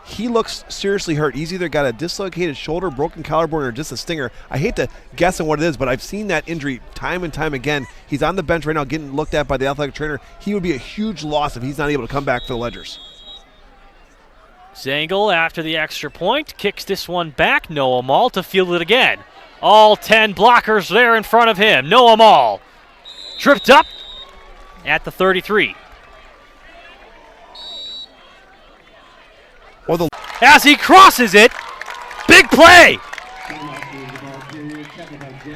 He looks seriously hurt. He's either got a dislocated shoulder, broken collarbone, or just a stinger. I hate to guess on what it is, but I've seen that injury time and time again. He's on the bench right now getting looked at by the athletic trainer. He would be a huge loss if he's not able to come back for the Ledgers. Zangle, after the extra point, kicks this one back. Noah Mall to field it again. All 10 blockers there in front of him. Noah Mall tripped up at the 33. As he crosses it, big play.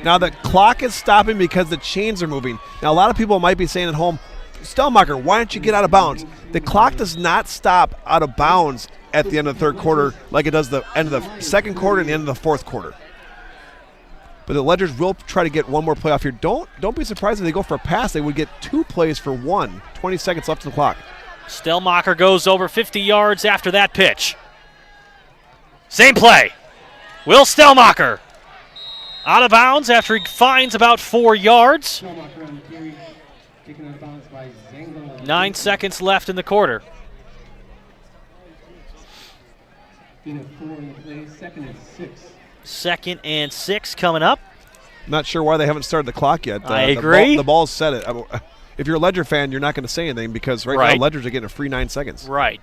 Now the clock is stopping because the chains are moving. Now a lot of people might be saying at home, Stellmacher, why don't you get out of bounds? The clock does not stop out of bounds at the end of the third quarter like it does the end of the second quarter and the end of the fourth quarter. But the Ledgers will try to get one more play off here. Don't be surprised if they go for a pass. They would get 2 plays for 1. 20 seconds left on the clock. Stellmacher goes over 50 yards after that pitch. Same play. Will Stellmacher out of bounds after he finds about 4 yards. 9 seconds left in the quarter. Second and 6 coming up. Not sure why they haven't started the clock yet. I agree. The ball's set it. If you're a Ledger fan, you're not going to say anything because right now Ledgers are getting a free 9 seconds. Right.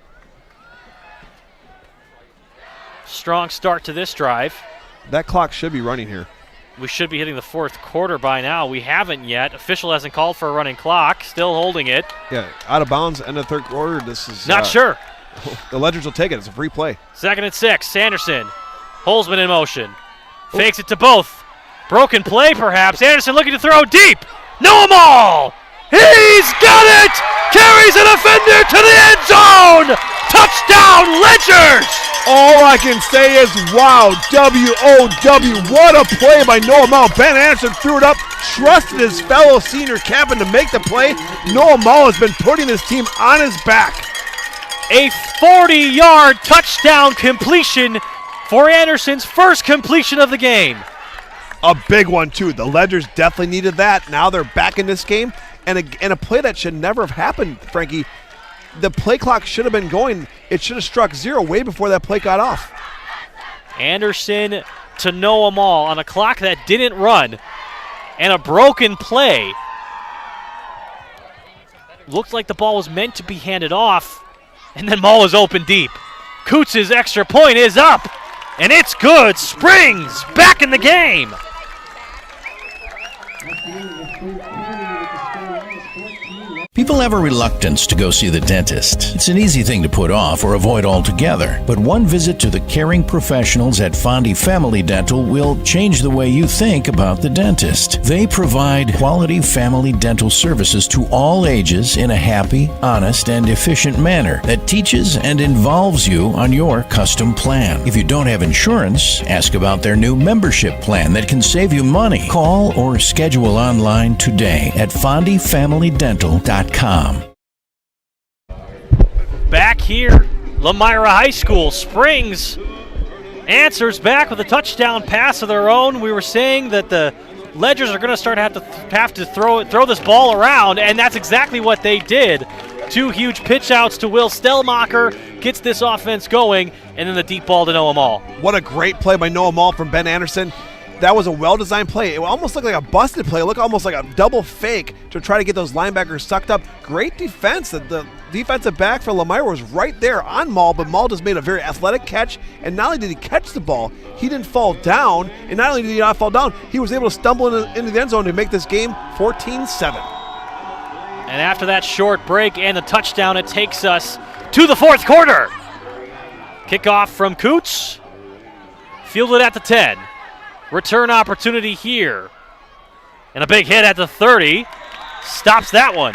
Strong start to this drive. That clock should be running here. We should be hitting the fourth quarter by now. We haven't yet. Official hasn't called for a running clock. Still holding it. Yeah, out of bounds, end of third quarter. This is not sure. The Ledgers will take it. It's a free play. Second and 6. Sanderson. Holzman in motion. Fakes it to both. Broken play, perhaps. Anderson looking to throw deep. Noah Mall. He's got it. Carries an offender to the end zone. Touchdown, Ledgers. All I can say is, wow, W-O-W. What a play by Noah Mall. Ben Anderson threw it up, trusted his fellow senior captain to make the play. Noah Mall has been putting his team on his back. A 40-yard touchdown completion for Anderson's first completion of the game. A big one, too. The Ledgers definitely needed that. Now they're back in this game. And a play that should never have happened, Frankie. The play clock should have been going. It should have struck 0 way before that play got off. Anderson to Noah Mall on a clock that didn't run. And a broken play. Looked like the ball was meant to be handed off. And then Mall was open deep. Coots' extra point is up. And it's good. Springs back in the game. People have a reluctance to go see the dentist. It's an easy thing to put off or avoid altogether. But one visit to the caring professionals at Fondi Family Dental will change the way you think about the dentist. They provide quality family dental services to all ages in a happy, honest, and efficient manner that teaches and involves you on your custom plan. If you don't have insurance, ask about their new membership plan that can save you money. Call or schedule online today at FondiFamilyDental.com. Back here, Lomira High School. Springs answers back with a touchdown pass of their own. We were saying that the Ledgers are going to have to throw this ball around, and that's exactly what they did. 2 huge pitch outs to Will Stellmacher gets this offense going, and then the deep ball to Noah Mall. What a great play by Noah Mall from Ben Anderson. That was a well-designed play. It almost looked like a busted play. It looked almost like a double fake to try to get those linebackers sucked up. Great defense. The defensive back for Lomira was right there on Mall, but Mall just made a very athletic catch. And not only did he catch the ball, he didn't fall down. And not only did he not fall down, he was able to stumble into the end zone to make this game 14-7. And after that short break and the touchdown, it takes us to the fourth quarter. Kickoff from Coots. Fielded at the 10. Return opportunity here. And a big hit at the 30. Stops that one.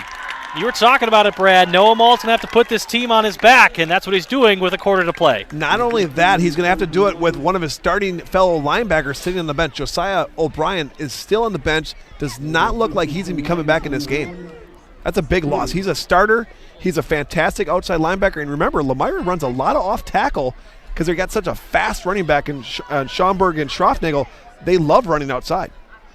You were talking about it, Brad. Noah Mull's going to have to put this team on his back, and that's what he's doing with a quarter to play. Not only that, he's going to have to do it with one of his starting fellow linebackers sitting on the bench. Josiah O'Brien is still on the bench. Does not look like he's going to be coming back in this game. That's a big loss. He's a starter. He's a fantastic outside linebacker. And remember, Lomira runs a lot of off tackle because they got such a fast running back in Schaumburg and Schroffnagel. They love running outside.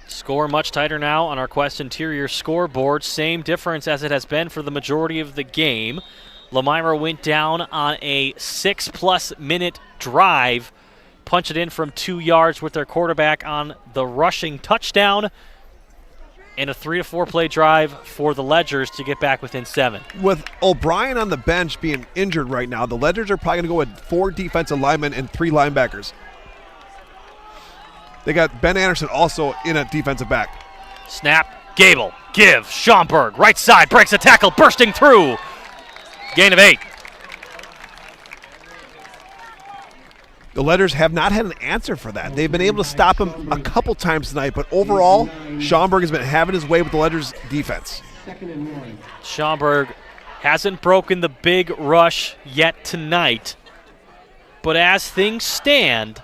Score much tighter now on our Quest Interior scoreboard. Same difference as it has been for the majority of the game. Lomira went down on a 6+ minute drive. Punch it in from 2 yards with their quarterback on the rushing touchdown. And a 3 to 4 play drive for the Ledgers to get back within 7. With O'Brien on the bench being injured right now, the Ledgers are probably going to go with 4 defensive linemen and 3 linebackers. They got Ben Anderson also in a defensive back. Snap, Gable, give, Schaumburg, right side, breaks a tackle, bursting through. Gain of 8. The Ledgers have not had an answer for that. They've been able to stop him a couple times tonight, but overall, Schaumburg has been having his way with the Ledgers defense. Schaumburg hasn't broken the big rush yet tonight, but as things stand,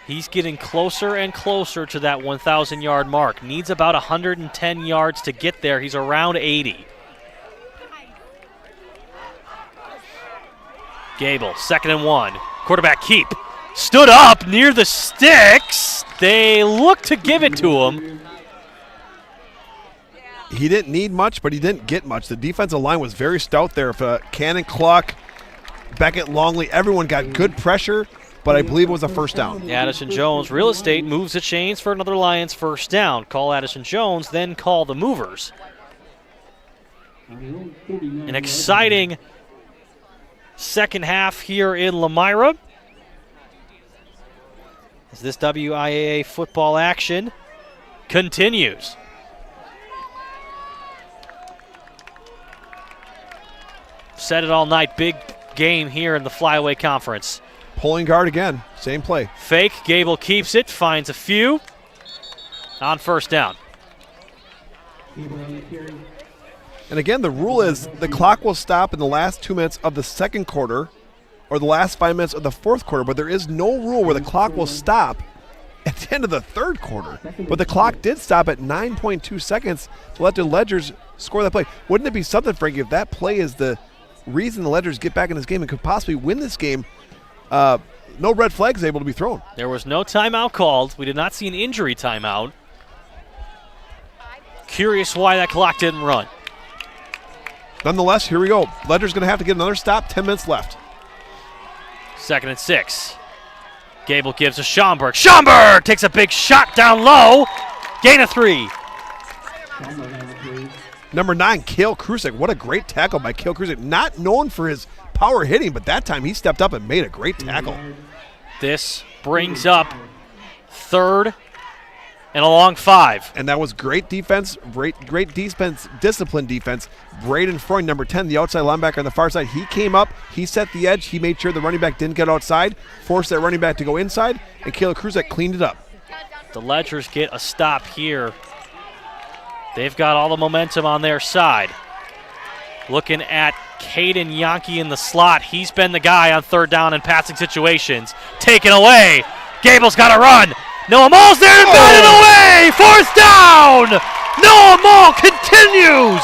he's getting closer and closer to that 1,000-yard mark. Needs about 110 yards to get there. He's around 80. Gable, 2nd and 1. Quarterback keep. Stood up near the sticks. They look to give it to him. He didn't need much, but he didn't get much. The defensive line was very stout there. Cannon, Cluck, Beckett, Longley, everyone got good pressure, but I believe it was a first down. Addison Jones, real estate, moves the chains for another Lions first down. Call Addison Jones, then call the movers. An exciting second half here in Lomira as this WIAA football action continues. Said it all night, big game here in the Flyaway Conference. Pulling guard again, same play. Fake, Gable keeps it, finds a few on first down. And again, the rule is the clock will stop in the last 2 minutes of the second quarter or the last 5 minutes of the fourth quarter, but there is no rule where the clock will stop at the end of the third quarter. But the clock did stop at 9.2 seconds to let the Ledgers score that play. Wouldn't it be something, Frankie, if that play is the reason the Ledgers get back in this game and could possibly win this game? No red flags able to be thrown. There was no timeout called. We did not see an injury timeout. Curious why that clock didn't run. Nonetheless, here we go. Ledger's going to have to get another stop. 10 minutes left. 2nd and 6. Gable gives to Schaumburg. Schaumburg takes a big shot down low. Gain of 3. Number 9, Cale Krusek. What a great tackle by Cale Krusek. Not known for his power hitting, but that time he stepped up and made a great tackle. This brings up 3rd and a long 5. And that was great defense, great defense, disciplined defense. Braden Freund, number 10, the outside linebacker on the far side, he came up, he set the edge, he made sure the running back didn't get outside, forced that running back to go inside, and Caleb Kruzek cleaned it up. The Ledgers get a stop here. They've got all the momentum on their side. Looking at Caden Yankee in the slot. He's been the guy on 3rd down in passing situations. Taken away. Gable's got to run. Noah Mull's there to bat it away. 4th down. Noah Mull continues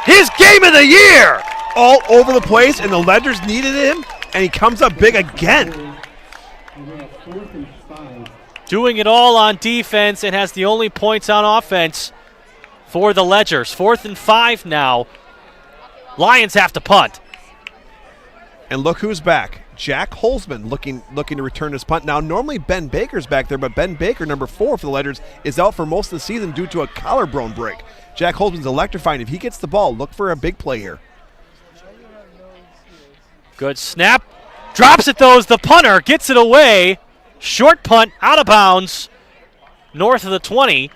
his game of the year. All over the place, and the Ledgers needed him, and he comes up big again. Doing it all on defense and has the only points on offense for the Ledgers. 4th and 5 now. Lions have to punt. And look who's back. Jack Holzman looking to return his punt. Now, normally Ben Baker's back there, but Ben Baker, number 4 for the Ledgers, is out for most of the season due to a collarbone break. Jack Holzman's electrifying. If he gets the ball, look for a big play here. Good snap. Drops it, though, as the punter gets it away. Short punt, out of bounds, north of the 20.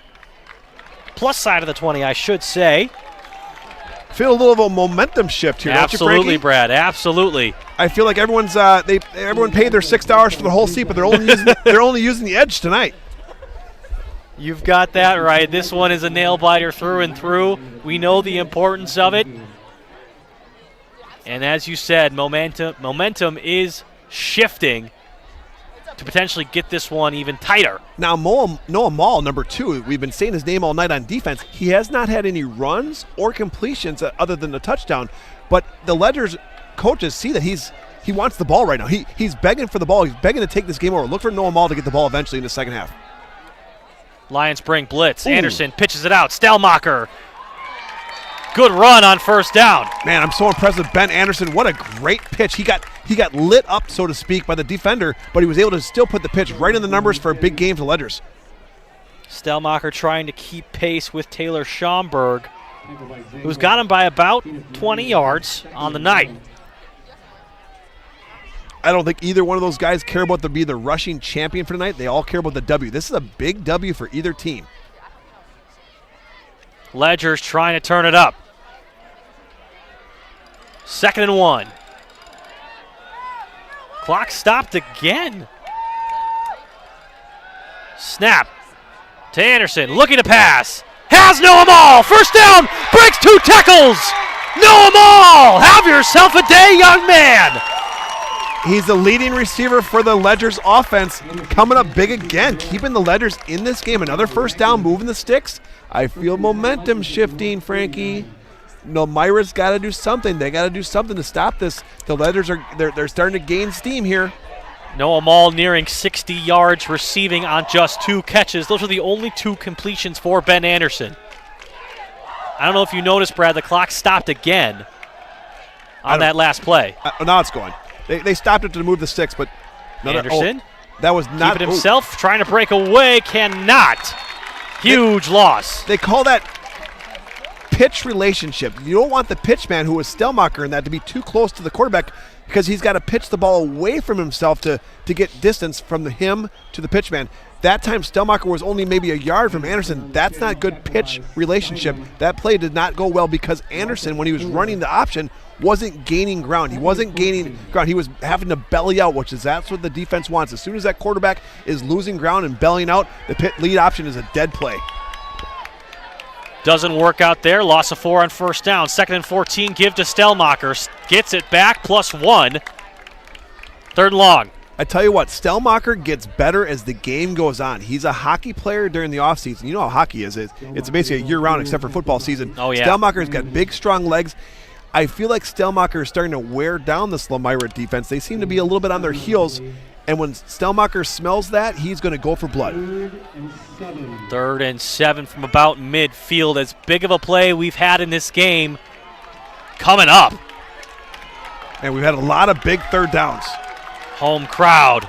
Plus side of the 20, I should say. Feel a little of a momentum shift here, absolutely, don't you, Frankie? Brad, absolutely. I feel like everyone paid their $6 for the whole seat, but they're only using the edge tonight. You've got that right. This one is a nail-biter through and through. We know the importance of it. And as you said, momentum is shifting to potentially get this one even tighter. Now, Noah Mall, number 2, we've been saying his name all night on defense. He has not had any runs or completions other than the touchdown. But the Ledger's coaches see that he wants the ball right now. He's begging for the ball. He's begging to take this game over. Look for Noah Mall to get the ball eventually in the second half. Lions bring blitz. Ooh. Anderson pitches it out. Stelmacher. Good run on first down. Man, I'm so impressed with Ben Anderson. What a great pitch. He got lit up, so to speak, by the defender, but he was able to still put the pitch right in the numbers for a big game for Ledgers. Stelmacher trying to keep pace with Taylor Schomburg, who's got him by about 20 yards on the night. I don't think either one of those guys care about to be the rushing champion for tonight. They all care about the W. This is a big W for either team. Ledger's trying to turn it up. 2nd and 1. Clock stopped again. Snap to Anderson, looking to pass. Has Noah Mall. First down, breaks 2 tackles. Noah Mall, have yourself a day, young man. He's the leading receiver for the Ledgers offense, coming up big again, keeping the Ledgers in this game. Another first down, moving the sticks. I feel momentum shifting, Frankie. Lomira's got to do something. They got to do something to stop this. The Ledgers they're starting to gain steam here. Noah Mall nearing 60 yards receiving on just 2 catches. Those are the only 2 completions for Ben Anderson. I don't know if you noticed, Brad, the clock stopped again on that last play. Now it's going. They stopped it to move the sticks, but Anderson. That was not keeping himself, trying to break away, cannot. Huge loss. They call that pitch relationship. You don't want the pitch man, who was Stelmacher in that, to be too close to the quarterback, because he's got to pitch the ball away from himself to get distance from him to the pitch man. That time Stelmacher was only maybe a yard from Anderson. That's not good pitch relationship. That play did not go well because Anderson, when he was running the option, wasn't gaining ground. He wasn't gaining ground. He was having to belly out, that's what the defense wants. As soon as that quarterback is losing ground and bellying out, the lead option is a dead play. Doesn't work out there. Loss of 4 on first down. 2nd and 14, give to Stelmacher. Gets it back, +1. 3rd and long. I tell you what, Stelmacher gets better as the game goes on. He's a hockey player during the offseason. You know how hockey is. It's basically a year-round except for football season. Oh, yeah. Stelmacher's got big, strong legs. I feel like Stelmacher is starting to wear down this Lomira defense. They seem to be a little bit on their heels, and when Stelmacher smells that, he's going to go for blood. 3rd and 7 from about midfield. As big of a play we've had in this game coming up. And we've had a lot of big 3rd downs. Home crowd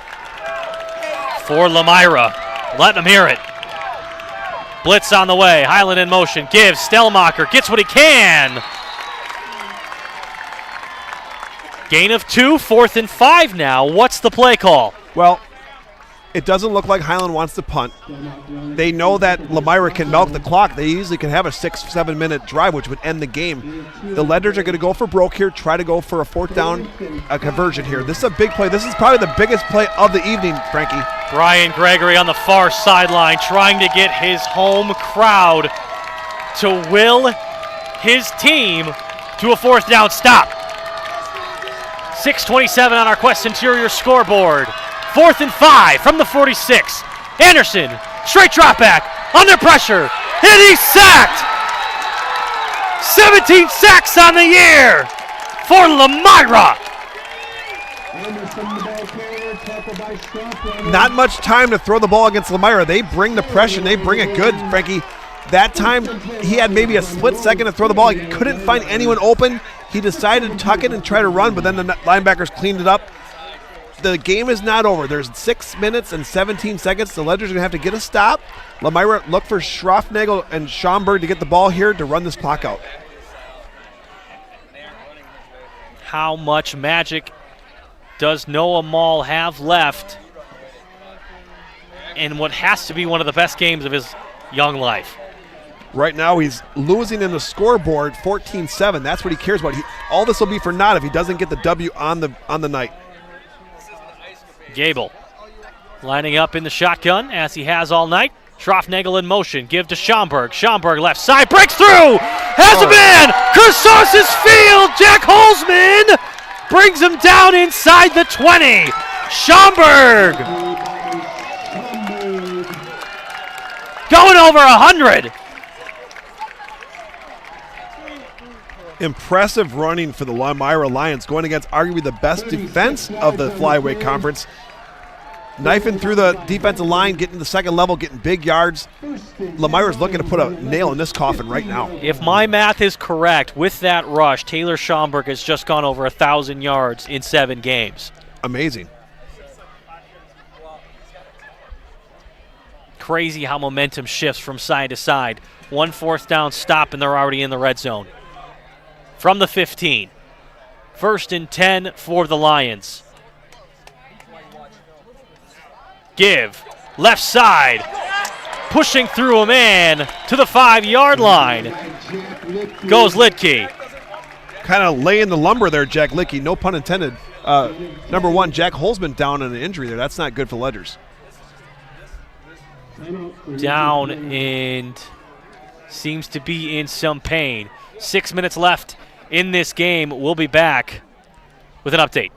for Lomira. Let them hear it. Blitz on the way. Highland in motion. Gives. Stelmacher gets what he can. Gain of 2, 4th and 5 now. What's the play call? Well, it doesn't look like Highland wants to punt. They know that Lomira can milk the clock. They easily can have a 6-7 minute drive, which would end the game. The Ledgers are going to go for broke here, try to go for a 4th down conversion here. This is a big play. This is probably the biggest play of the evening, Frankie. Brian Gregory on the far sideline trying to get his home crowd to will his team to a 4th down stop. 6:27 on our Quest Interior scoreboard. 4th and 5 from the 46. Anderson, straight drop back, under pressure, and he's sacked! 17 sacks on the year for Lomira. Not much time to throw the ball against Lomira. They bring the pressure, they bring it good, Frankie. That time, he had maybe a split second to throw the ball. He couldn't find anyone open. He decided to tuck it and try to run, but then the linebackers cleaned it up. The game is not over. There's 6 minutes and 17 seconds. The Ledgers are going to have to get a stop. Lomira look for Schroffnagel and Schomburg to get the ball here to run this clock out. How much magic does Noah Mall have left in what has to be one of the best games of his young life? Right now he's losing in the scoreboard 14-7. That's what he cares about. All this will be for naught if he doesn't get the W on the night. Gable lining up in the shotgun as he has all night. Schroffnagel in motion. Give to Schomburg. Schomburg left side. Breaks through. Has a man. Kersauce's field. Jack Holzman brings him down inside the 20. Schomburg going over 100. Impressive running for the Lomira Lions, going against arguably the best defense of the flyweight conference. Knifing through the defensive line, getting to the second level, getting big yards. Lomira's looking to put a nail in this coffin right now. If my math is correct, with that rush, Taylor Schomburg has just gone over 1,000 yards in 7 games. Amazing. Crazy how momentum shifts from side to side. 1 4th down stop, and they're already in the red zone. From the 15. 1st and 10 for the Lions. Give, left side, pushing through a man to the 5-yard line. Goes Litke. Kind of laying the lumber there, Jack Litke, no pun intended. Number 1, Jack Holzman down on an injury there. That's not good for Ledgers. Down and seems to be in some pain. 6 minutes left in this game. We'll be back with an update.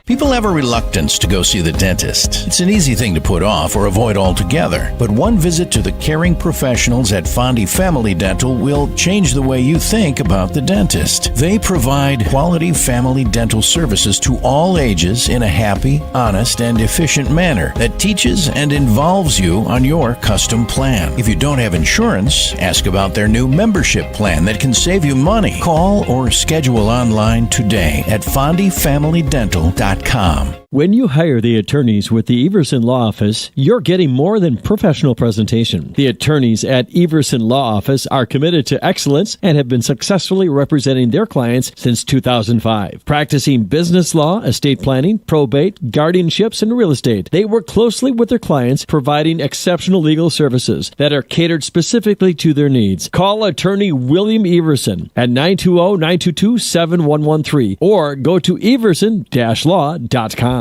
People have a reluctance to go see the dentist. It's an easy thing to put off or avoid altogether. But one visit to the caring professionals at Fondi Family Dental will change the way you think about the dentist. They provide quality family dental services to all ages in a happy, honest, and efficient manner that teaches and involves you on your custom plan. If you don't have insurance, ask about their new membership plan that can save you money. Call or schedule online today at FondiFamilyDental.com. When you hire the attorneys with the Everson Law Office, you're getting more than professional presentation. The attorneys at Everson Law Office are committed to excellence and have been successfully representing their clients since 2005. Practicing business law, estate planning, probate, guardianships, and real estate, they work closely with their clients, providing exceptional legal services that are catered specifically to their needs. Call attorney William Everson at 920-922-7113 or go to everson-law.com.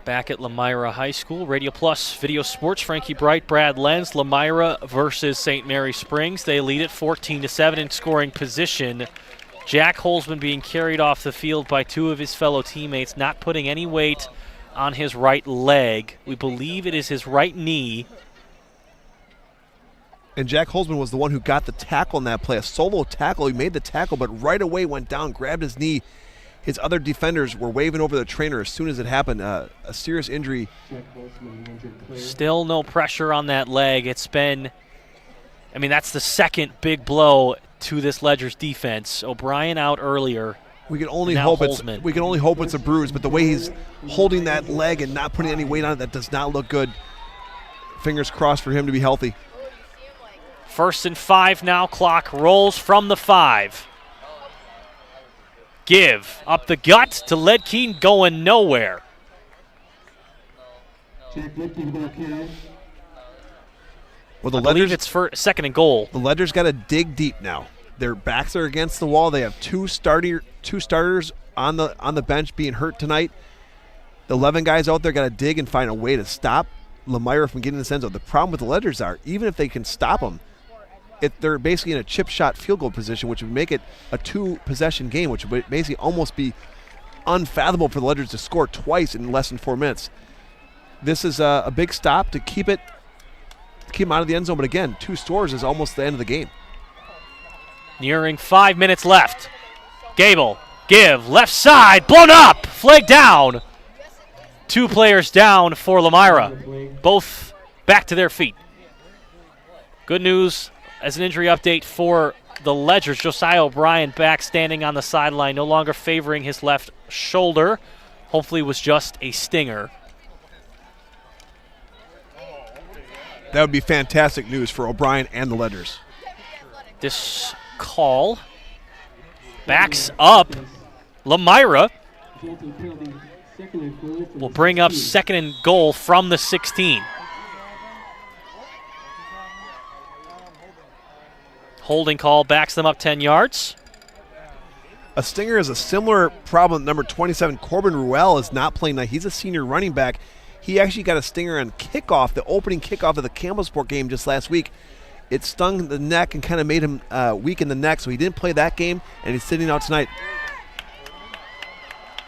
Back at Lomira High School, Radio Plus Video Sports, Frankie Bright, Brad Lenz, Lomira versus St. Mary Springs. They lead it 14-7 in scoring position. Jack Holzman being carried off the field by 2 of his fellow teammates, not putting any weight on his right leg. We believe it is his right knee. And Jack Holzman was the one who got the tackle in that play, a solo tackle. He made the tackle, but right away went down, grabbed his knee. His other defenders were waving over the trainer as soon as it happened. A serious injury. Still no pressure on that leg. It's been, that's the second big blow to this Ledgers defense. O'Brien out earlier. We can only hope it's a bruise, but the way he's holding that leg and not putting any weight on it, that does not look good. Fingers crossed for him to be healthy. 1st and 5 now. Clock rolls from the 5. Give up the gut to Ledkeen, going nowhere. Well, the I believe it's for 2nd and goal. The Ledgers got to dig deep now. Their backs are against the wall. They have two starters on the bench being hurt tonight. The 11 guys out there got to dig and find a way to stop Lomira from getting in the end zone. The problem with the Ledgers are, even if they can stop them, they're basically in a chip shot field goal position, which would make it a 2-possession game, which would basically almost be unfathomable for the Ledgers to score twice in less than 4 minutes. This is a big stop to keep them out of the end zone, but again, 2 scores is almost the end of the game. Nearing 5 minutes left. Gable, give, left side, blown up, flag down. 2 players down for Lomira, both back to their feet. Good news as an injury update for the Ledgers. Josiah O'Brien back, standing on the sideline, no longer favoring his left shoulder. Hopefully it was just a stinger. That would be fantastic news for O'Brien and the Ledgers. This call backs up Lomira. Will bring up 2nd and goal from the 16. Holding call backs them up 10 yards. A stinger is a similar problem. Number 27, Corbin Ruel, is not playing now. He's a senior running back. He actually got a stinger on kickoff, the opening kickoff of the Campbellsport game just last week. It stung the neck and kind of made him weak in the neck, so he didn't play that game, and he's sitting out tonight.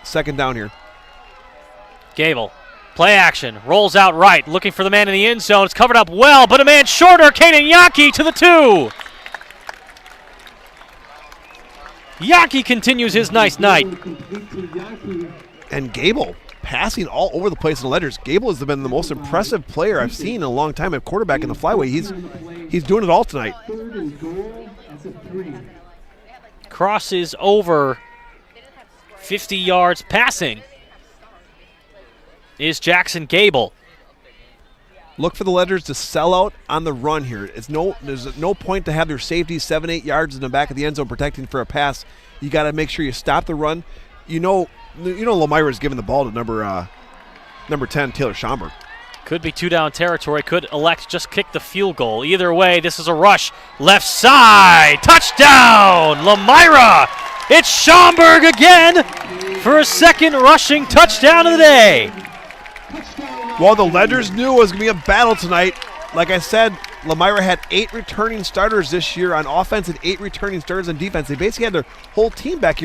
Second down here. Gable, play action, rolls out right, looking for the man in the end zone. It's covered up well, but a man shorter, Kaden Yaki to the 2. Yaki continues his nice night. And Gable passing all over the place in the Ledgers. Gable has been the most impressive player I've seen in a long time at quarterback in the flyway. He's doing it all tonight. Crosses over 50 yards passing is Jackson Gable. Look for the Ledgers to sell out on the run here. There's no point to have their safety 7-8 yards in the back of the end zone protecting for a pass. You got to make sure you stop the run. You know Lomira's giving the ball to number 10, Taylor Schomburg. Could be 2-down territory. Could elect to just kick the field goal. Either way, this is a rush. Left side. Touchdown, Lomira. It's Schomburg again for a second rushing touchdown of the day. Well, the Ledgers knew it was going to be a battle tonight. Like I said, Lomira had 8 returning starters this year on offense and 8 returning starters on defense. They basically had their whole team back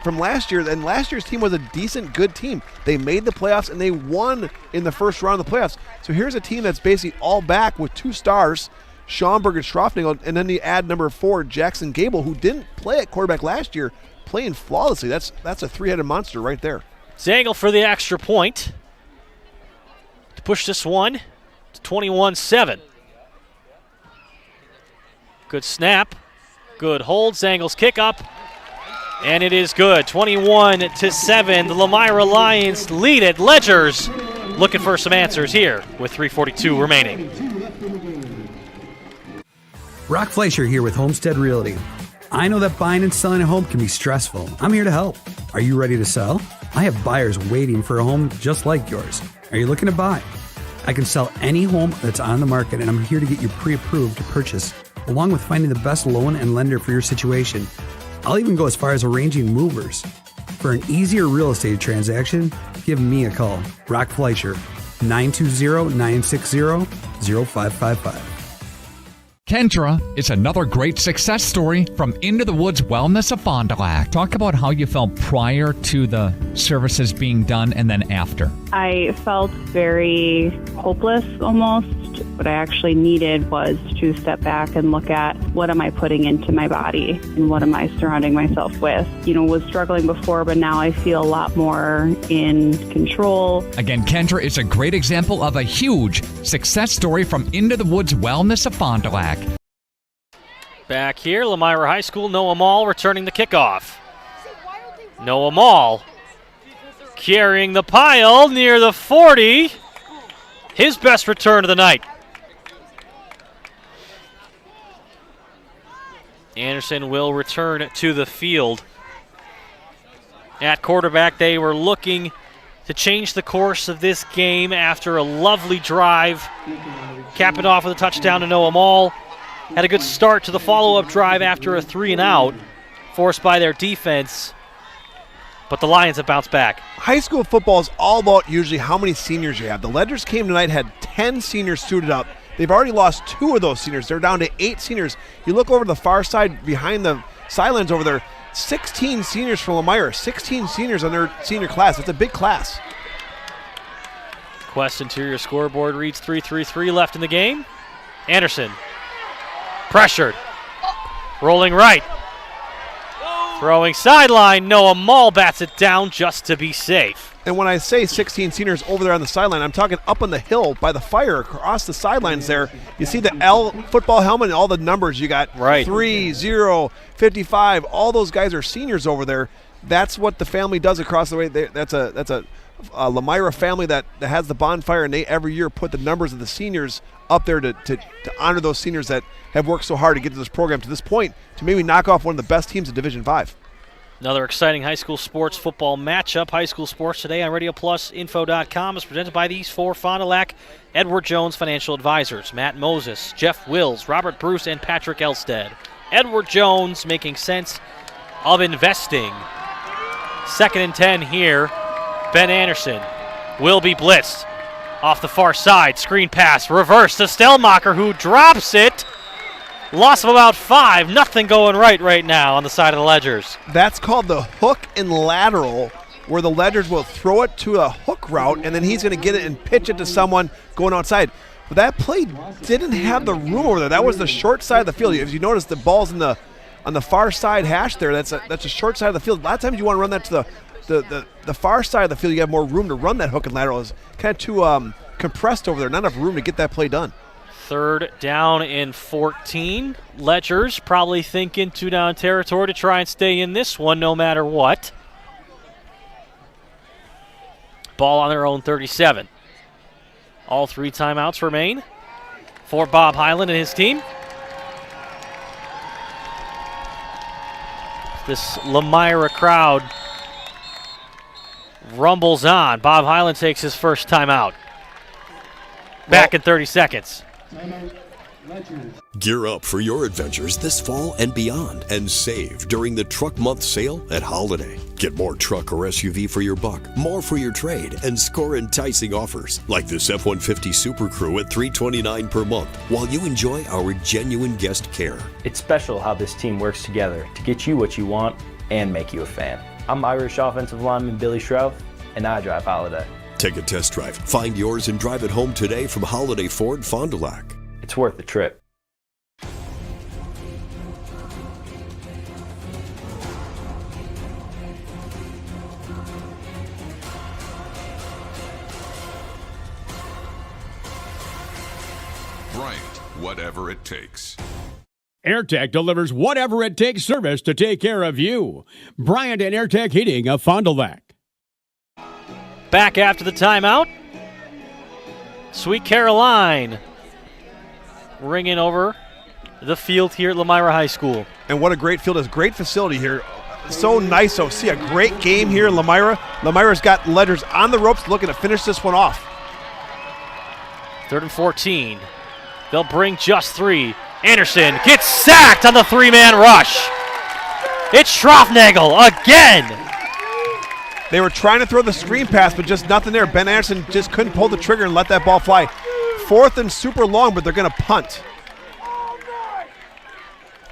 from last year, and last year's team was a decent, good team. They made the playoffs, and they won in the first round of the playoffs. So here's a team that's basically all back with 2 stars, Schomburg and Schroffnagel, and then you add number 4, Jackson Gable, who didn't play at quarterback last year, playing flawlessly. That's a 3-headed monster right there. Zangle for the extra point to push this one to 21-7. Good snap, good hold. Zangle's kick up, and it is good. 21-7. The Lomira Lions lead it. Ledgers looking for some answers here with 3:42 remaining. Brock Fleischer here with Homestead Realty. I know that buying and selling a home can be stressful. I'm here to help. Are you ready to sell? I have buyers waiting for a home just like yours. Are you looking to buy? I can sell any home that's on the market, and I'm here to get you pre-approved to purchase, along with finding the best loan and lender for your situation. I'll even go as far as arranging movers. For an easier real estate transaction, give me a call. Brock Fleischer, 920-960-0555. Kendra is another great success story from Into the Woods Wellness of Fond du Lac. Talk about how you felt prior to the services being done and then after. I felt very hopeless almost. What I actually needed was to step back and look at what am I putting into my body and what am I surrounding myself with. Was struggling before, but now I feel a lot more in control. Again, Kendra is a great example of a huge success story from Into the Woods Wellness of Fond du Lac. Back here, Lomira High School, Noah Mall returning the kickoff. Noah Mall carrying the pile near the 40. His best return of the night. Anderson will return to the field. At quarterback, they were looking to change the course of this game after a lovely drive. Cap it off with a touchdown to Noah Mall. Had a good start to the follow-up drive after a 3-and-out, forced by their defense. But the Lions have bounced back. High school football is all about usually how many seniors you have. The Ledgers came tonight, had 10 seniors suited up. They've already lost 2 of those seniors. They're down to 8 seniors. You look over to the far side behind the sidelines over there, 16 seniors for Lomira, 16 seniors on their senior class. It's a big class. Quest interior scoreboard reads 3:33 left in the game. Anderson pressured, rolling right. Throwing sideline, Noah Mall bats it down just to be safe. And when I say 16 seniors over there on the sideline, I'm talking up on the hill by the fire across the sidelines there. You see the L football helmet and all the numbers you got. Right. 3, 0, 55. All those guys are seniors over there. That's what the family does across the way. That's a Lomira family that has the bonfire, and they every year put the numbers of the seniors up there to honor those seniors that have worked so hard to get to this program to this point to maybe knock off one of the best teams in Division 5. Another exciting high school sports football matchup. High school sports today on RadioPlusInfo.com is presented by these 4 Fond du Lac Edward Jones Financial Advisors: Matt Moses, Jeff Wills, Robert Bruce, and Patrick Elstead. Edward Jones, making sense of investing. 2nd and 10 here. Ben Anderson will be blitzed. Off the far side, screen pass, reverse to Stelmacher, who drops it. Loss of about 5. Nothing going right now on the side of the Ledgers. That's called the hook and lateral, where the Ledgers will throw it to a hook route, and then he's going to get it and pitch it to someone going outside. But that play didn't have the room over there. That was the short side of the field. If you notice, the ball's on the far side hash there. That's a short side of the field. A lot of times you want to run that to the far side of the field. You have more room to run that hook and lateral. It's kind of too compressed over there. Not enough room to get that play done. 3rd down and 14. Ledgers probably thinking 2 down territory to try and stay in this one no matter what. Ball on their own 37. All 3 timeouts remain for Bob Hyland and his team. This Lomira crowd rumbles on. Bob Hyland takes his first timeout. Back in 30 seconds. Gear up for your adventures this fall and beyond and save during the Truck Month sale at Holiday. Get more truck or SUV for your buck, more for your trade, and score enticing offers like this F-150 Super Crew at $329 per month while you enjoy our genuine guest care. It's special how this team works together to get you what you want and make you a fan. I'm Irish offensive lineman Billy Shrouf, and I drive Holiday. Take a test drive, find yours, and drive it home today from Holiday Ford Fond du Lac. It's worth the trip. Bryant, whatever it takes. AirTech delivers whatever it takes service to take care of you. Bryant and AirTech Heating of Fond du Lac. Back after the timeout. Sweet Caroline ringing over the field here at Lomira High School. And what a great field. It's a great facility here. So nice to see a great game here in Lomira. Lomira's got Ledgers on the ropes looking to finish this one off. 3rd and 14. They'll bring just 3. Anderson gets sacked on the 3-man rush. It's Schroffnagel again. They were trying to throw the screen pass, but just nothing there. Ben Anderson just couldn't pull the trigger and let that ball fly. 4th and super long, but they're going to punt.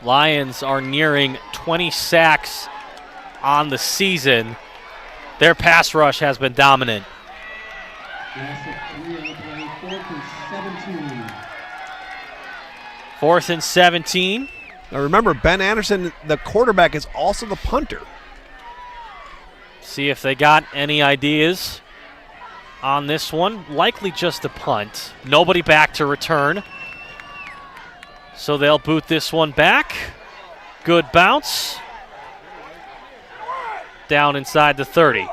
Lions are nearing 20 sacks on the season. Their pass rush has been dominant. 4th and 17. Now remember, Ben Anderson, the quarterback, is also the punter. See if they got any ideas on this one. Likely just a punt. Nobody back to return. So they'll boot this one back. Good bounce. Down inside the 30.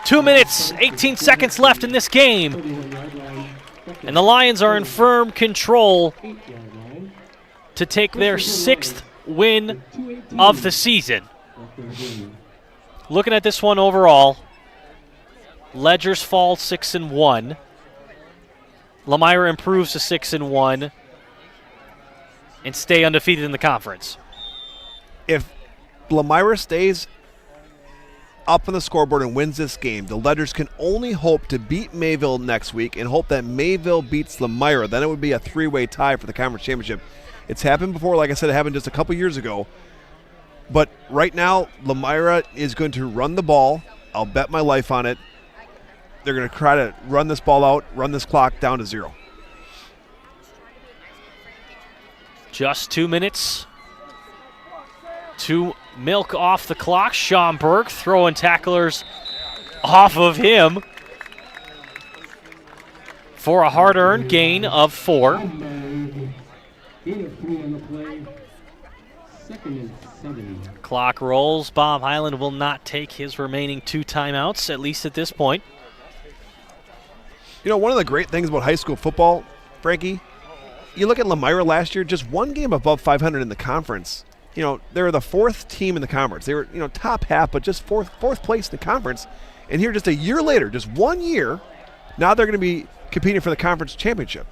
2 minutes, 18 seconds left in this game. And the Lions are in firm control to take their 6th win of the season. Looking at this one overall, Ledgers fall 6-1. Lomira improves to 6-1 and stay undefeated in the conference. If Lomira stays up on the scoreboard and wins this game, the Ledgers can only hope to beat Mayville next week and hope that Mayville beats Lomira. Then it would be a 3-way tie for the conference championship. It's happened before. Like I said, it happened just a couple years ago. But right now, Lomira is going to run the ball. I'll bet my life on it. They're going to try to run this ball out, run this clock down to 0. Just 2 minutes to milk off the clock. Schomburg throwing tacklers off of him for a hard-earned gain of 4. Clock rolls. Bob Hyland will not take his remaining 2 timeouts, at least at this point. You know, one of the great things about high school football, Frankie, you look at Lomira last year, just one game above 500 in the conference. You know, they were the 4th team in the conference. They were, you know, top half, but just fourth place in the conference. And here just a year later, just 1 year, now they're going to be competing for the conference championship.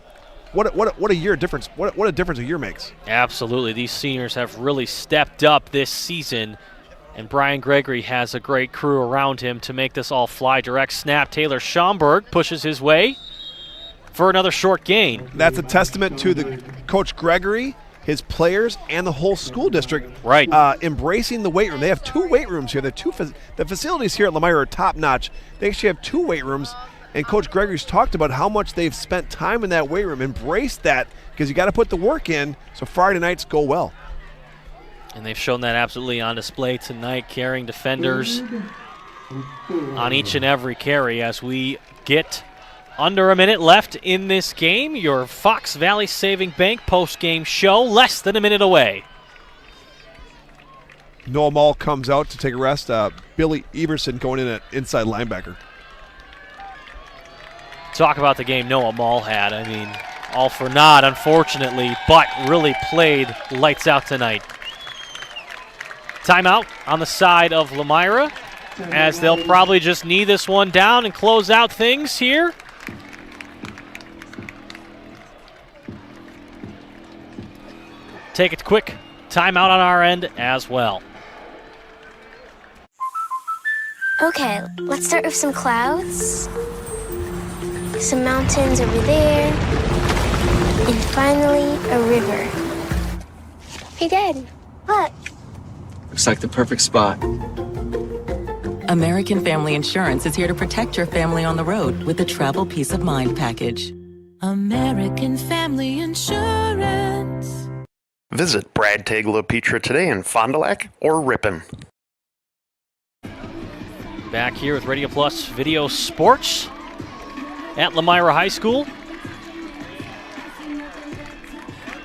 What a year difference. What a difference a year makes. Absolutely. These seniors have really stepped up this season And Brian Gregory has a great crew around him to make this all fly. Direct snap. Taylor Schomburg pushes his way for another short gain. That's a testament to the Coach Gregory, his players, and the whole school district embracing the weight room. They have 2 weight rooms here. The facilities here at Lomira are top-notch. They actually have 2 weight rooms, and Coach Gregory's talked about how much they've spent time in that weight room. Embrace that, because you got to put the work in so Friday nights go well. And they've shown that absolutely on display tonight, carrying defenders on each and every carry as we get under a minute left in this game. Your Fox Valley Saving Bank post-game show less than a minute away. Noah Mall comes out to take a rest. Billy Everson going in at inside linebacker. Talk about the game Noah Mall had. I mean, all for naught, unfortunately, but really played lights out tonight. Timeout on the side of Lomira, as they'll probably just knee this one down and close out things here. Take a quick timeout on our end as well. Okay, let's start with some clouds, some mountains over there, and finally a river. Hey, Dad, look. Looks like the perfect spot. American Family Insurance is here to protect your family on the road with the Travel Peace of Mind package. American Family Insurance. Visit Brad Tagle Petra today in Fond du Lac or Ripon. Back here with Radio Plus Video Sports at Lomira High School.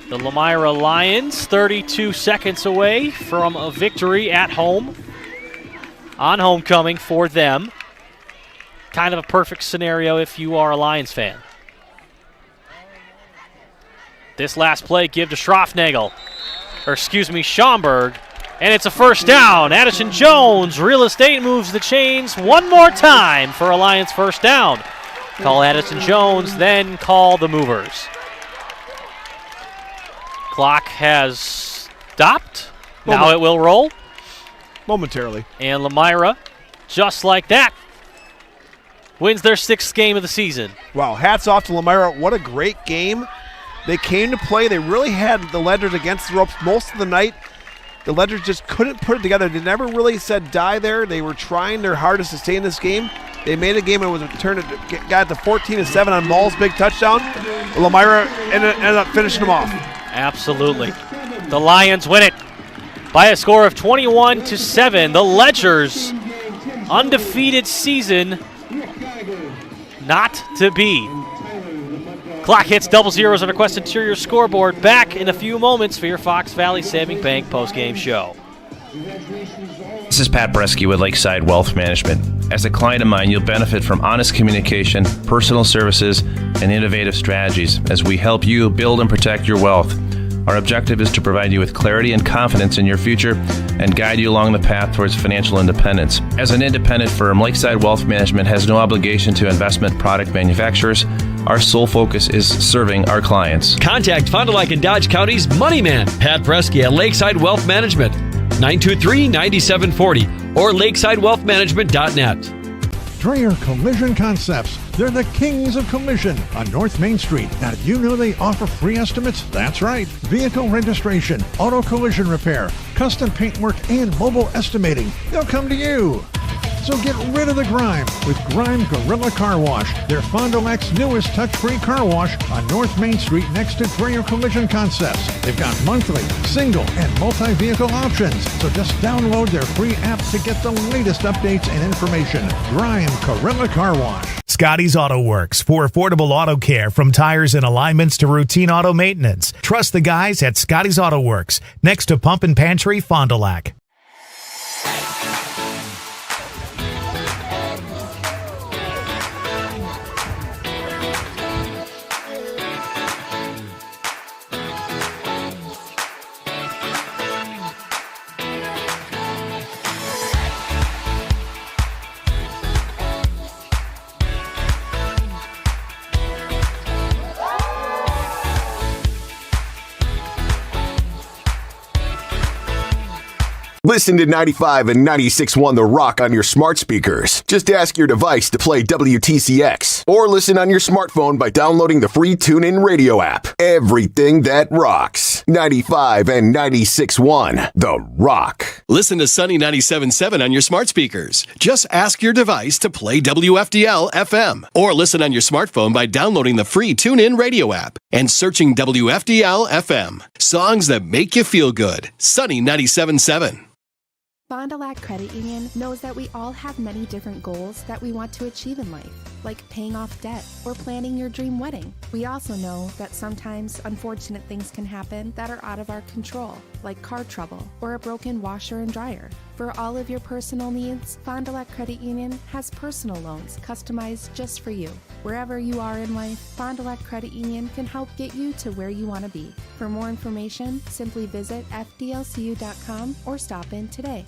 The Lomira Lions 32 seconds away from a victory at home on homecoming for them. Kind of a perfect scenario if you are a Lions fan. This last play give to Schomburg, and it's a first down. Addison Jones, real estate, moves the chains one more time for a Lions first down. Call Addison Jones, then call the movers. Clock has stopped. Now it will roll. Momentarily. And Lomira, just like that, wins their 6th game of the season. Wow, hats off to Lomira. What a great game. They came to play. They really had the Ledgers against the ropes most of the night. The Ledgers just couldn't put it together. They never really said die there. They were trying their hardest to stay in this game. They made a game and got to 14-7 on Maul's big touchdown. Lomira ended up finishing them off. Absolutely. The Lions win it by a score of 21-7. The Ledgers' undefeated season not to be. Clock hits double zeros on Request Interior scoreboard. Back in a few moments for your Fox Valley Saving Bank postgame show. This is Pat Bresky with Lakeside Wealth Management. As a client of mine, you'll benefit from honest communication, personal services, and innovative strategies as we help you build and protect your wealth. Our objective is to provide you with clarity and confidence in your future and guide you along the path towards financial independence. As an independent firm, Lakeside Wealth Management has no obligation to investment product manufacturers. Our sole focus is serving our clients. Contact Fond du Lac and Dodge County's Money Man, Pat Bresky at Lakeside Wealth Management, 923-9740 or lakesidewealthmanagement.net. Dreyer Collision Concepts. They're the kings of collision on North Main Street. Now, did you know they offer free estimates? That's right. Vehicle registration, auto collision repair, custom paintwork, and mobile estimating. They'll come to you. So get rid of the grime with Grime Gorilla Car Wash. They're Fond du Lac's newest touch-free car wash on North Main Street next to Dreyer Collision Concepts. They've got monthly, single, and multi-vehicle options. So just download their free app to get the latest updates and information. Grime Gorilla Car Wash. Scotty's Auto Works for affordable auto care, from tires and alignments to routine auto maintenance. Trust the guys at Scotty's Auto Works, next to Pump and Pantry, Fond du Lac. Listen to 95 and 96.1 The Rock on your smart speakers. Just ask your device to play WTCX. Or listen on your smartphone by downloading the free TuneIn Radio app. Everything that rocks. 95 and 96.1 The Rock. Listen to Sunny 97.7 on your smart speakers. Just ask your device to play WFDL FM. Or listen on your smartphone by downloading the free TuneIn Radio app and searching WFDL FM. Songs that make you feel good. Sunny 97.7. Fond du Lac Credit Union knows that we all have many different goals that we want to achieve in life, like paying off debt or planning your dream wedding. We also know that sometimes unfortunate things can happen that are out of our control, like car trouble or a broken washer and dryer. For all of your personal needs, Fond du Lac Credit Union has personal loans customized just for you. Wherever you are in life, Fond du Lac Credit Union can help get you to where you want to be. For more information, simply visit fdlcu.com or stop in today.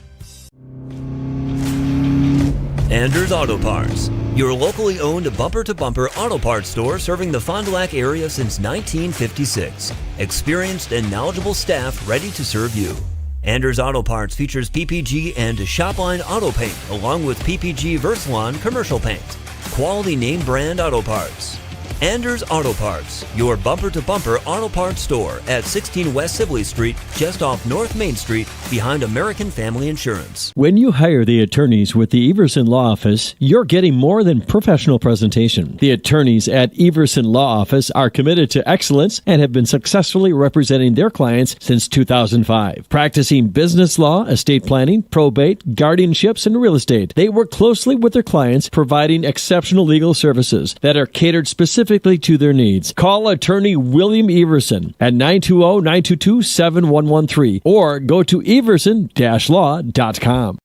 Anders Auto Parts, your locally owned bumper-to-bumper auto parts store serving the Fond du Lac area since 1956. Experienced and knowledgeable staff ready to serve you. Anders Auto Parts features PPG and Shopline auto paint along with PPG Versalon commercial paint. Quality name brand auto parts. Anders Auto Parts, your bumper-to-bumper auto parts store at 16 West Sibley Street, just off North Main Street, behind American Family Insurance. When you hire the attorneys with the Everson Law Office, you're getting more than professional presentation. The attorneys at Everson Law Office are committed to excellence and have been successfully representing their clients since 2005. Practicing business law, estate planning, probate, guardianships, and real estate, they work closely with their clients, providing exceptional legal services that are catered specifically to their needs. Call attorney William Everson at 920-922-7113 or go to everson-law.com.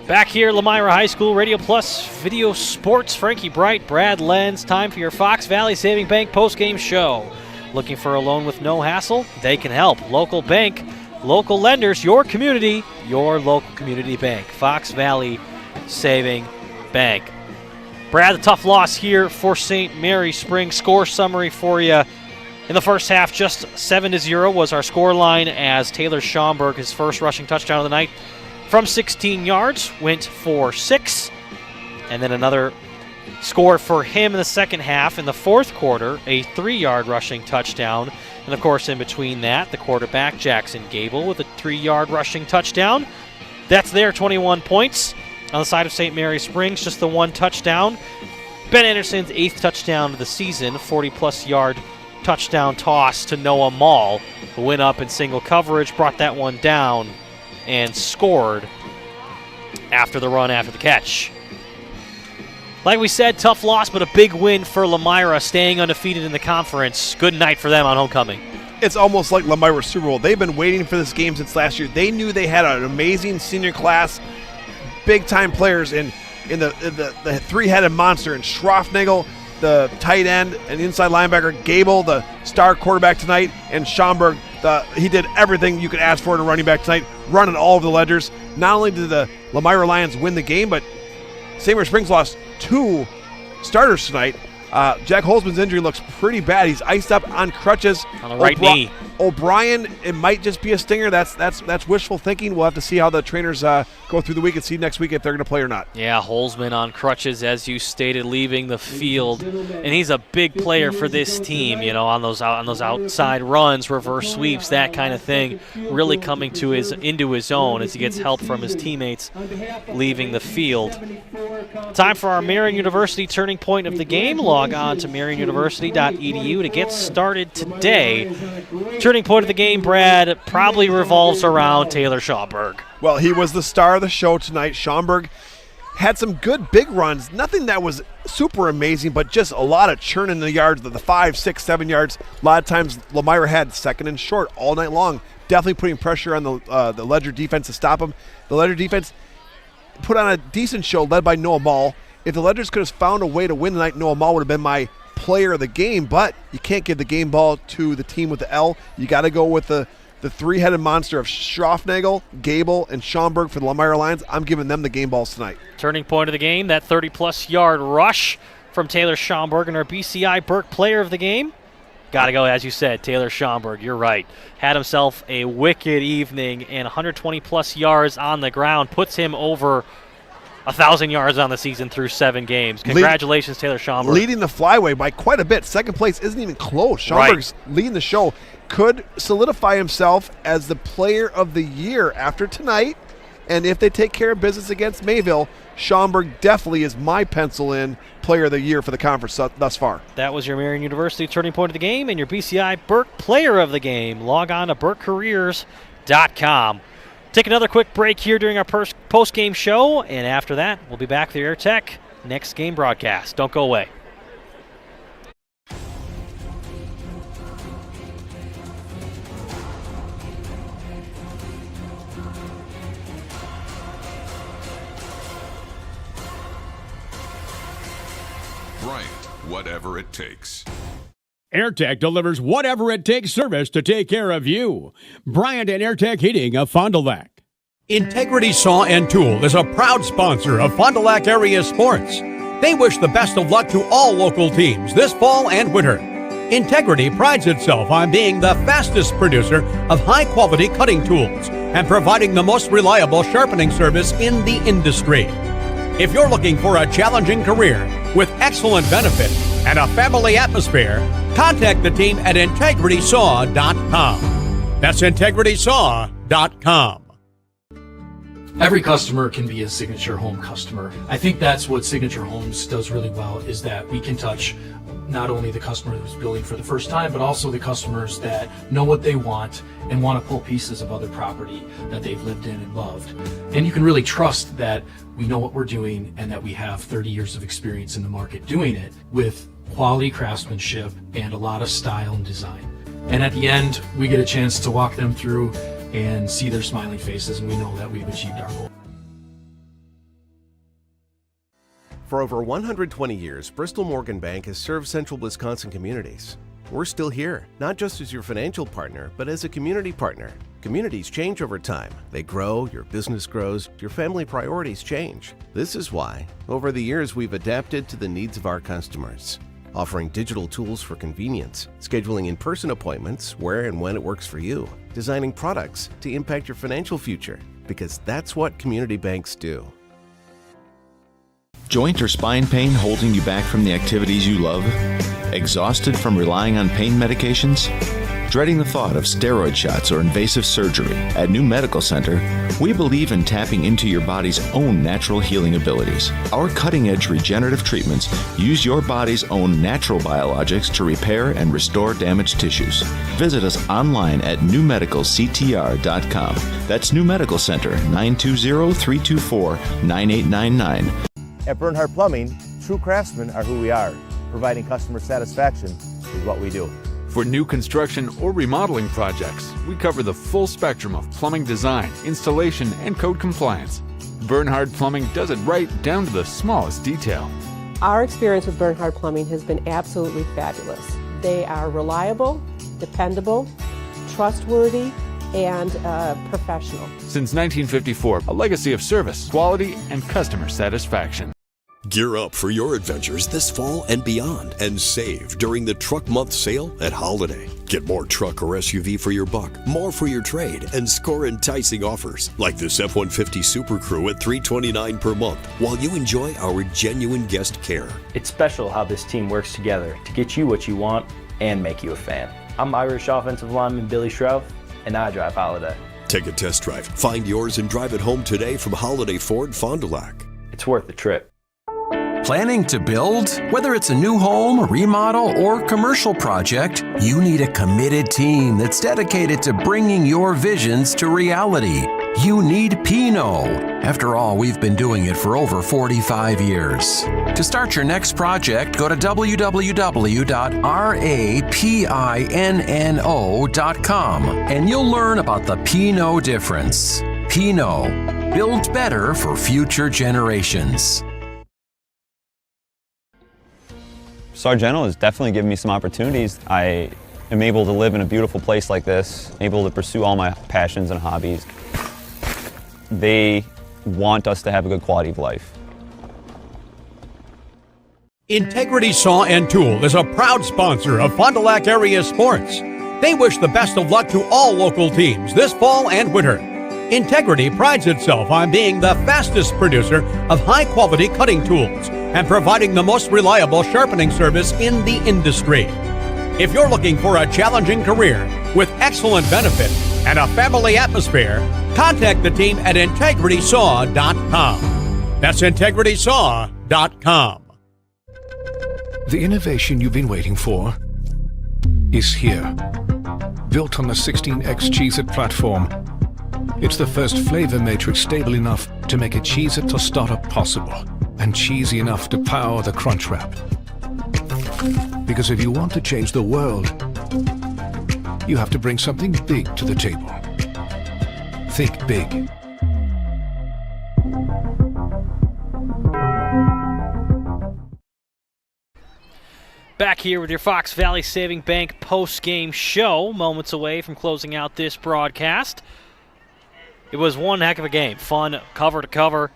Back here, Lomira High School, Radio Plus Video Sports. Frankie Bright, Brad Lenz. Time for your Fox Valley Saving Bank postgame show. Looking for a loan with no hassle? They can help. Local bank, local lenders, your community, your local community bank. Fox Valley Saving Bank. Brad, a tough loss here for St. Mary Springs. Score summary for you. In the first half, just 7-0 was our score line as Taylor Schaumburg, his first rushing touchdown of the night, from 16 yards, went for 6. And then another score for him in the second half. In the fourth quarter, a 3-yard rushing touchdown. And, of course, in between that, the quarterback, Jackson Gable, with a 3-yard rushing touchdown. That's their 21 points. On the side of St. Mary Springs, just the one touchdown. Ben Anderson's 8th touchdown of the season, 40-plus yard touchdown toss to Noah Mall, who went up in single coverage, brought that one down, and scored after the run, after the catch. Like we said, tough loss, but a big win for Lomira, staying undefeated in the conference. Good night for them on homecoming. It's almost like Lomira's Super Bowl. They've been waiting for this game since last year. They knew they had an amazing senior class, big-time players in the three-headed monster in Schroffnagel, the tight end and inside linebacker, Gable, the star quarterback tonight, and Schaumburg. He did everything you could ask for in a running back tonight, running all over the ledgers. Not only did the Lomira Lions win the game, but St. Mary Springs lost 2 starters tonight. Jack Holzman's injury looks pretty bad. He's iced up on crutches. On the right knee. O'Brien, it might just be a stinger. That's wishful thinking. We'll have to see how the trainers go through the week and see next week if they're going to play or not. Yeah, Holzman on crutches, as you stated, leaving the field, and he's a big player for this team. You know, on those outside runs, reverse sweeps, that kind of thing, really coming into his own as he gets help from his teammates leaving the field. Time for our Marion University turning point of the game. Log on to marionuniversity.edu to get started today. Turning point of the game, Brad, probably revolves around Taylor Schaumburg. Well, he was the star of the show tonight. Schaumburg had some good big runs. Nothing that was super amazing, but just a lot of churning the yards, the 5, 6, 7 yards. A lot of times Lomira had second and short all night long. Definitely putting pressure on the Ledger defense to stop him. The Ledger defense put on a decent show led by Noah Mall. If the Ledgers could have found a way to win tonight, Noah Mall would have been my player of the game, but you can't give the game ball to the team with the L. You got to go with the three-headed monster of Schroffnagel, Gable, and Schaumburg for the Lomira Lions. I'm giving them the game balls tonight. Turning point of the game, that 30-plus yard rush from Taylor Schaumburg, and our BCI Burke player of the game, Got to go, as you said, Taylor Schomburg. You're right. Had himself a wicked evening, and 120-plus yards on the ground puts him over 1,000 yards on the season through 7 games. Congratulations, Taylor Schomburg. Leading the flyway by quite a bit. Second place isn't even close. Schomburg's leading the show. Could solidify himself as the player of the year after tonight. And if they take care of business against Mayville, Schomburg definitely is my pencil-in player of the year for the conference thus far. That was your Marion University turning point of the game and your BCI Burke player of the game. Log on to burkecareers.com. Take another quick break here during our post-game show, and after that, we'll be back with the Air Tech next game broadcast. Don't go away. Bryant, whatever it takes. AirTech delivers whatever it takes service to take care of you. Bryant and AirTech Heating of Fond du Lac. Integrity Saw and Tool is a proud sponsor of Fond du Lac area sports. They wish the best of luck to all local teams this fall and winter. Integrity prides itself on being the fastest producer of high-quality cutting tools and providing the most reliable sharpening service in the industry. If you're looking for a challenging career with excellent benefits and a family atmosphere, contact the team at integritysaw.com. That's integritysaw.com. Every customer can be a Signature Home customer. I think that's what Signature Homes does really well, is that we can touch not only the customer who's building for the first time, but also the customers that know what they want and want to pull pieces of other property that they've lived in and loved. And you can really trust that we know what we're doing and that we have 30 years of experience in the market doing it with quality craftsmanship and a lot of style and design. And at the end, we get a chance to walk them through and see their smiling faces, and we know that we've achieved our goal. For over 120 years, Bristol Morgan Bank has served central Wisconsin communities. We're still here, not just as your financial partner, but as a community partner. Communities change over time. They grow, your business grows, your family priorities change. This is why, over the years, we've adapted to the needs of our customers, offering digital tools for convenience, scheduling in-person appointments where and when it works for you, designing products to impact your financial future, because that's what community banks do. Joint or spine pain holding you back from the activities you love? Exhausted from relying on pain medications? Dreading the thought of steroid shots or invasive surgery? At New Medical Center, we believe in tapping into your body's own natural healing abilities. Our cutting-edge regenerative treatments use your body's own natural biologics to repair and restore damaged tissues. Visit us online at newmedicalctr.com. That's New Medical Center, 920-324-9899. At Bernhardt Plumbing, true craftsmen are who we are. Providing customer satisfaction is what we do. For new construction or remodeling projects, we cover the full spectrum of plumbing design, installation, and code compliance. Bernhardt Plumbing does it right down to the smallest detail. Our experience with Bernhardt Plumbing has been absolutely fabulous. They are reliable, dependable, trustworthy, and professional. Since 1954, a legacy of service, quality, and customer satisfaction. Gear up for your adventures this fall and beyond and save during the Truck Month sale at Holiday. Get more truck or SUV for your buck, more for your trade, and score enticing offers like this F-150 Super Crew at $329 per month while you enjoy our genuine guest care. It's special how this team works together to get you what you want and make you a fan. I'm Irish offensive lineman Billy Shroff, and I drive Holiday. Take a test drive, find yours, and drive it home today from Holiday Ford Fond du Lac. It's worth the trip. Planning to build? Whether it's a new home, remodel, or commercial project, you need a committed team that's dedicated to bringing your visions to reality. You need Pinot. After all, we've been doing it for over 45 years. To start your next project, go to www.rapinno.com and you'll learn about the Pinot difference. Pinot, build better for future generations. Sargento has definitely given me some opportunities. I am able to live in a beautiful place like this, able to pursue all my passions and hobbies. They want us to have a good quality of life. Integrity Saw and Tool is a proud sponsor of Fond du Lac area sports. They wish the best of luck to all local teams this fall and winter. Integrity prides itself on being the fastest producer of high-quality cutting tools and providing the most reliable sharpening service in the industry. If you're looking for a challenging career with excellent benefit and a family atmosphere, contact the team at integritysaw.com. That's integritysaw.com. The innovation you've been waiting for is here. Built on the 16X Cheez-It platform, it's the first flavor matrix stable enough to make a Cheez-It tostada possible and cheesy enough to power the Crunch Wrap. Because if you want to change the world, you have to bring something big to the table. Think big. Back here with your Fox Valley Saving Bank post-game show, moments away from closing out this broadcast. It was one heck of a game. Fun, cover to cover.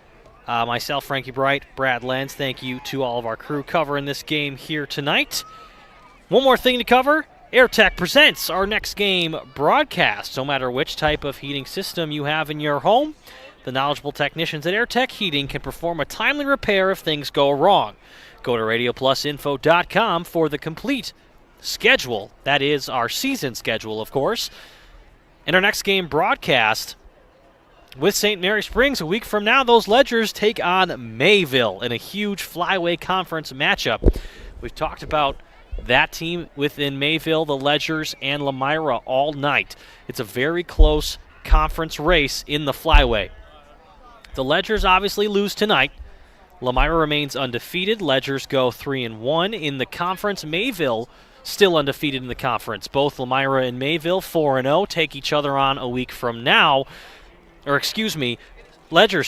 Myself, Frankie Bright, Brad Lenz, thank you to all of our crew covering this game here tonight. One more thing to cover. AirTech presents our next game broadcast. No matter which type of heating system you have in your home, the knowledgeable technicians at AirTech Heating can perform a timely repair if things go wrong. Go to radioplusinfo.com for the complete schedule. That is our season schedule, of course. And our next game broadcast with St. Mary Springs a week from now. Those Ledgers take on Mayville in a huge Flyway Conference matchup. We've talked about that team within Mayville, the Ledgers, and Lomira all night. It's a very close conference race in the Flyway. The Ledgers obviously lose tonight. Lomira remains undefeated. Ledgers go 3-1 in the conference. Mayville still undefeated in the conference. Both Lomira and Mayville 4-0 take each other on a week from now. Ledgers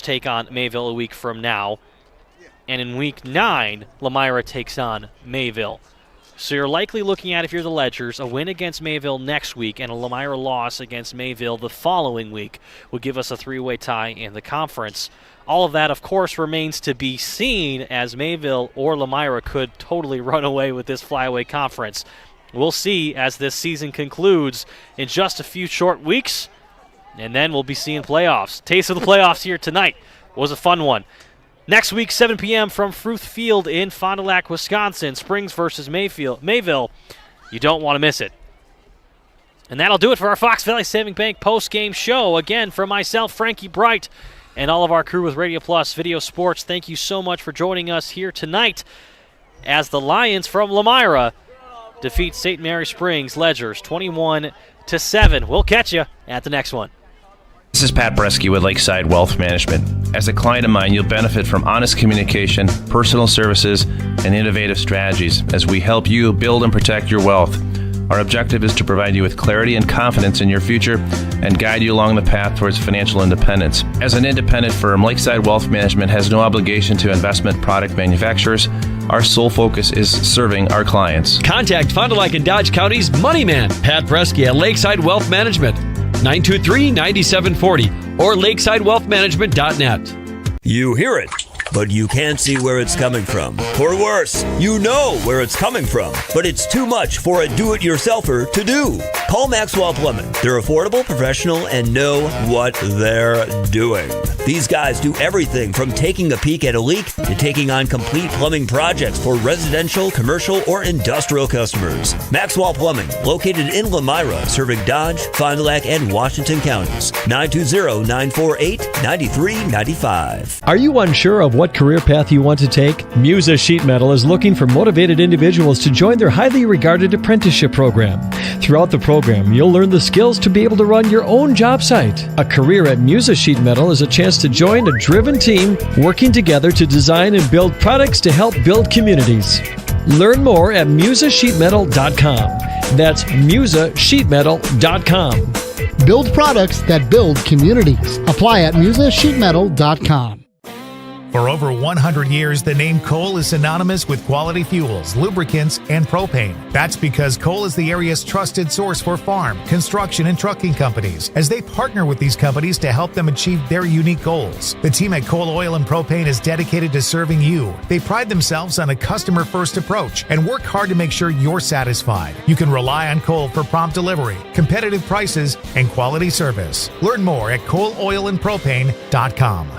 take on Mayville a week from now. And in week 9, Lomira takes on Mayville. So you're likely looking at, if you're the Ledgers, a win against Mayville next week and a Lomira loss against Mayville the following week would give us a three-way tie in the conference. All of that, of course, remains to be seen, as Mayville or Lomira could totally run away with this Flyway Conference. We'll see as this season concludes in just a few short weeks, and then we'll be seeing playoffs. Taste of the playoffs here tonight. Was a fun one. Next week, 7 p.m. from Fruth Field in Fond du Lac, Wisconsin, Springs versus Mayville. You don't want to miss it. And that'll do it for our Fox Valley Saving Bank post-game show. Again, from myself, Frankie Bright, and all of our crew with Radio Plus Video Sports, thank you so much for joining us here tonight as the Lions from Lomira defeat St. Mary Springs Ledgers 21-7. We'll catch you at the next one. This is Pat Bresky with Lakeside Wealth Management. As a client of mine, you'll benefit from honest communication, personal services, and innovative strategies as we help you build and protect your wealth. Our objective is to provide you with clarity and confidence in your future and guide you along the path towards financial independence. As an independent firm, Lakeside Wealth Management has no obligation to investment product manufacturers. Our sole focus is serving our clients. Contact Fond du Lac and Dodge County's Money Man, Pat Bresky at Lakeside Wealth Management, 923-9740 or lakesidwealthmanagement.net. You hear it, but you can't see where it's coming from. Or worse, you know where it's coming from, but it's too much for a do-it-yourselfer to do. Call Maxwell Plumbing. They're affordable, professional, and know what they're doing. These guys do everything from taking a peek at a leak to taking on complete plumbing projects for residential, commercial, or industrial customers. Maxwell Plumbing, located in Lomira, serving Dodge, Fond du Lac, and Washington counties. 920-948-9395. Are you unsure of what career path you want to take? Musa Sheet Metal is looking for motivated individuals to join their highly regarded apprenticeship program. Throughout the program, you'll learn the skills to be able to run your own job site. A career at Musa Sheet Metal is a chance to join a driven team working together to design and build products to help build communities. Learn more at musasheetmetal.com. That's musasheetmetal.com. Build products that build communities. Apply at musasheetmetal.com. For over 100 years, the name Cole is synonymous with quality fuels, lubricants, and propane. That's because Cole is the area's trusted source for farm, construction, and trucking companies, as they partner with these companies to help them achieve their unique goals. The team at Cole Oil and Propane is dedicated to serving you. They pride themselves on a customer-first approach and work hard to make sure you're satisfied. You can rely on Cole for prompt delivery, competitive prices, and quality service. Learn more at ColeOilAndPropane.com.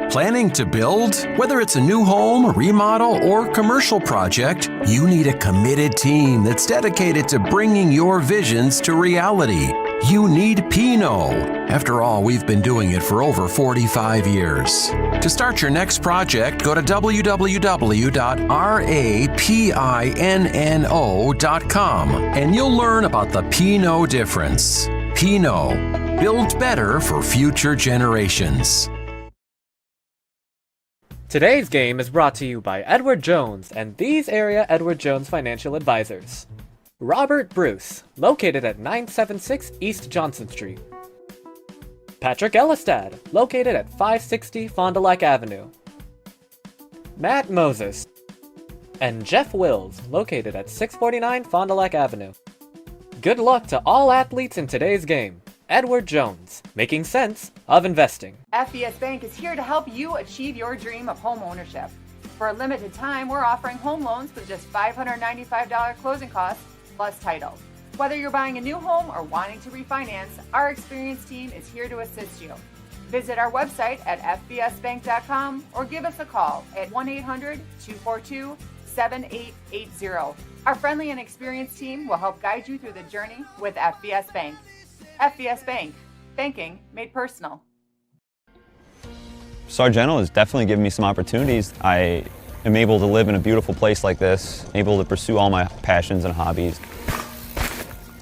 Planning to build? Whether it's a new home, remodel, or commercial project, you need a committed team that's dedicated to bringing your visions to reality. You need Pinot. After all, we've been doing it for over 45 years. To start your next project, go to www.rapinno.com and you'll learn about the Pinot difference. Pinot. Build better for future generations. Today's game is brought to you by Edward Jones and these area Edward Jones financial advisors. Robert Bruce, located at 976 East Johnson Street. Patrick Ellistad, located at 560 Fond du Lac Avenue. Matt Moses. And Jeff Wills, located at 649 Fond du Lac Avenue. Good luck to all athletes in today's game. Edward Jones, making sense of investing. FBS Bank is here to help you achieve your dream of home ownership. For a limited time, we're offering home loans with just $595 closing costs plus title. Whether you're buying a new home or wanting to refinance, our experienced team is here to assist you. Visit our website at fbsbank.com or give us a call at 1-800-242-7880. Our friendly and experienced team will help guide you through the journey with FBS Bank. FBS Bank. Banking made personal. Sargento has definitely given me some opportunities. I am able to live in a beautiful place like this, able to pursue all my passions and hobbies.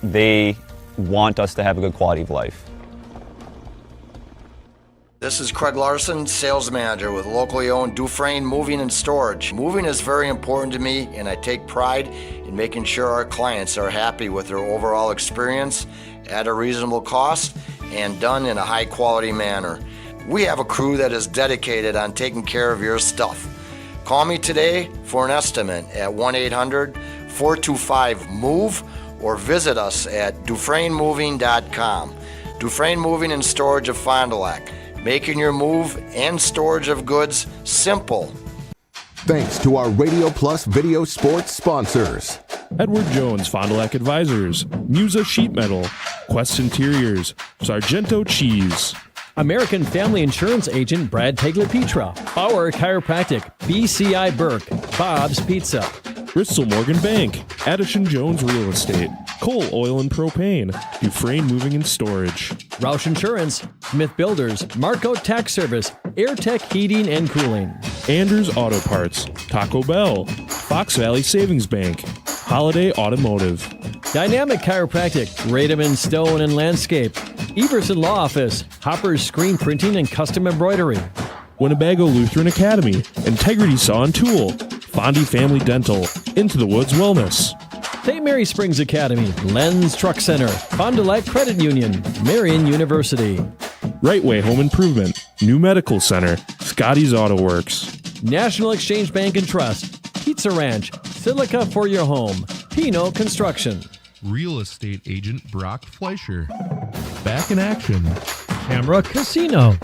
They want us to have a good quality of life. This is Craig Larson, sales manager with locally owned Dufresne Moving and Storage. Moving is very important to me, and I take pride in making sure our clients are happy with their overall experience at a reasonable cost and done in a high quality manner. We have a crew that is dedicated on taking care of your stuff. Call me today for an estimate at 1-800-425-MOVE or visit us at DufresneMoving.com. Dufresne Moving and Storage of Fond du Lac, making your move and storage of goods simple. Thanks to our Radio Plus Video Sports sponsors. Edward Jones Fond du Lac Advisors, Musa Sheet Metal, Quest Interiors, Sargento Cheese. American Family Insurance Agent Brad Tagliapietra. Bauer Chiropractic, BCI Burke, Bob's Pizza. Bristol Morgan Bank, Addison Jones Real Estate, Cole Oil and Propane, Dufresne Moving and Storage. Roush Insurance, Smith Builders, Marco Tax Service, AirTech Heating and Cooling. Andrews Auto Parts, Taco Bell, Fox Valley Savings Bank, Holiday Automotive. Dynamic Chiropractic, Rademan Stone and Landscape. Everson Law Office, Hopper's Screen Printing and Custom Embroidery. Winnebago Lutheran Academy, Integrity Saw and Tool, Fondi Family Dental, Into the Woods Wellness. St. Mary Springs Academy, Lens Truck Center, Fond du Lac Credit Union, Marion University. Right Way Home Improvement, New Medical Center, Scotty's Auto Works. National Exchange Bank and Trust, Pizza Ranch, Silica for your home, Pinot Construction. Real estate agent Brock Fleischer. Back in action. Camera Casino.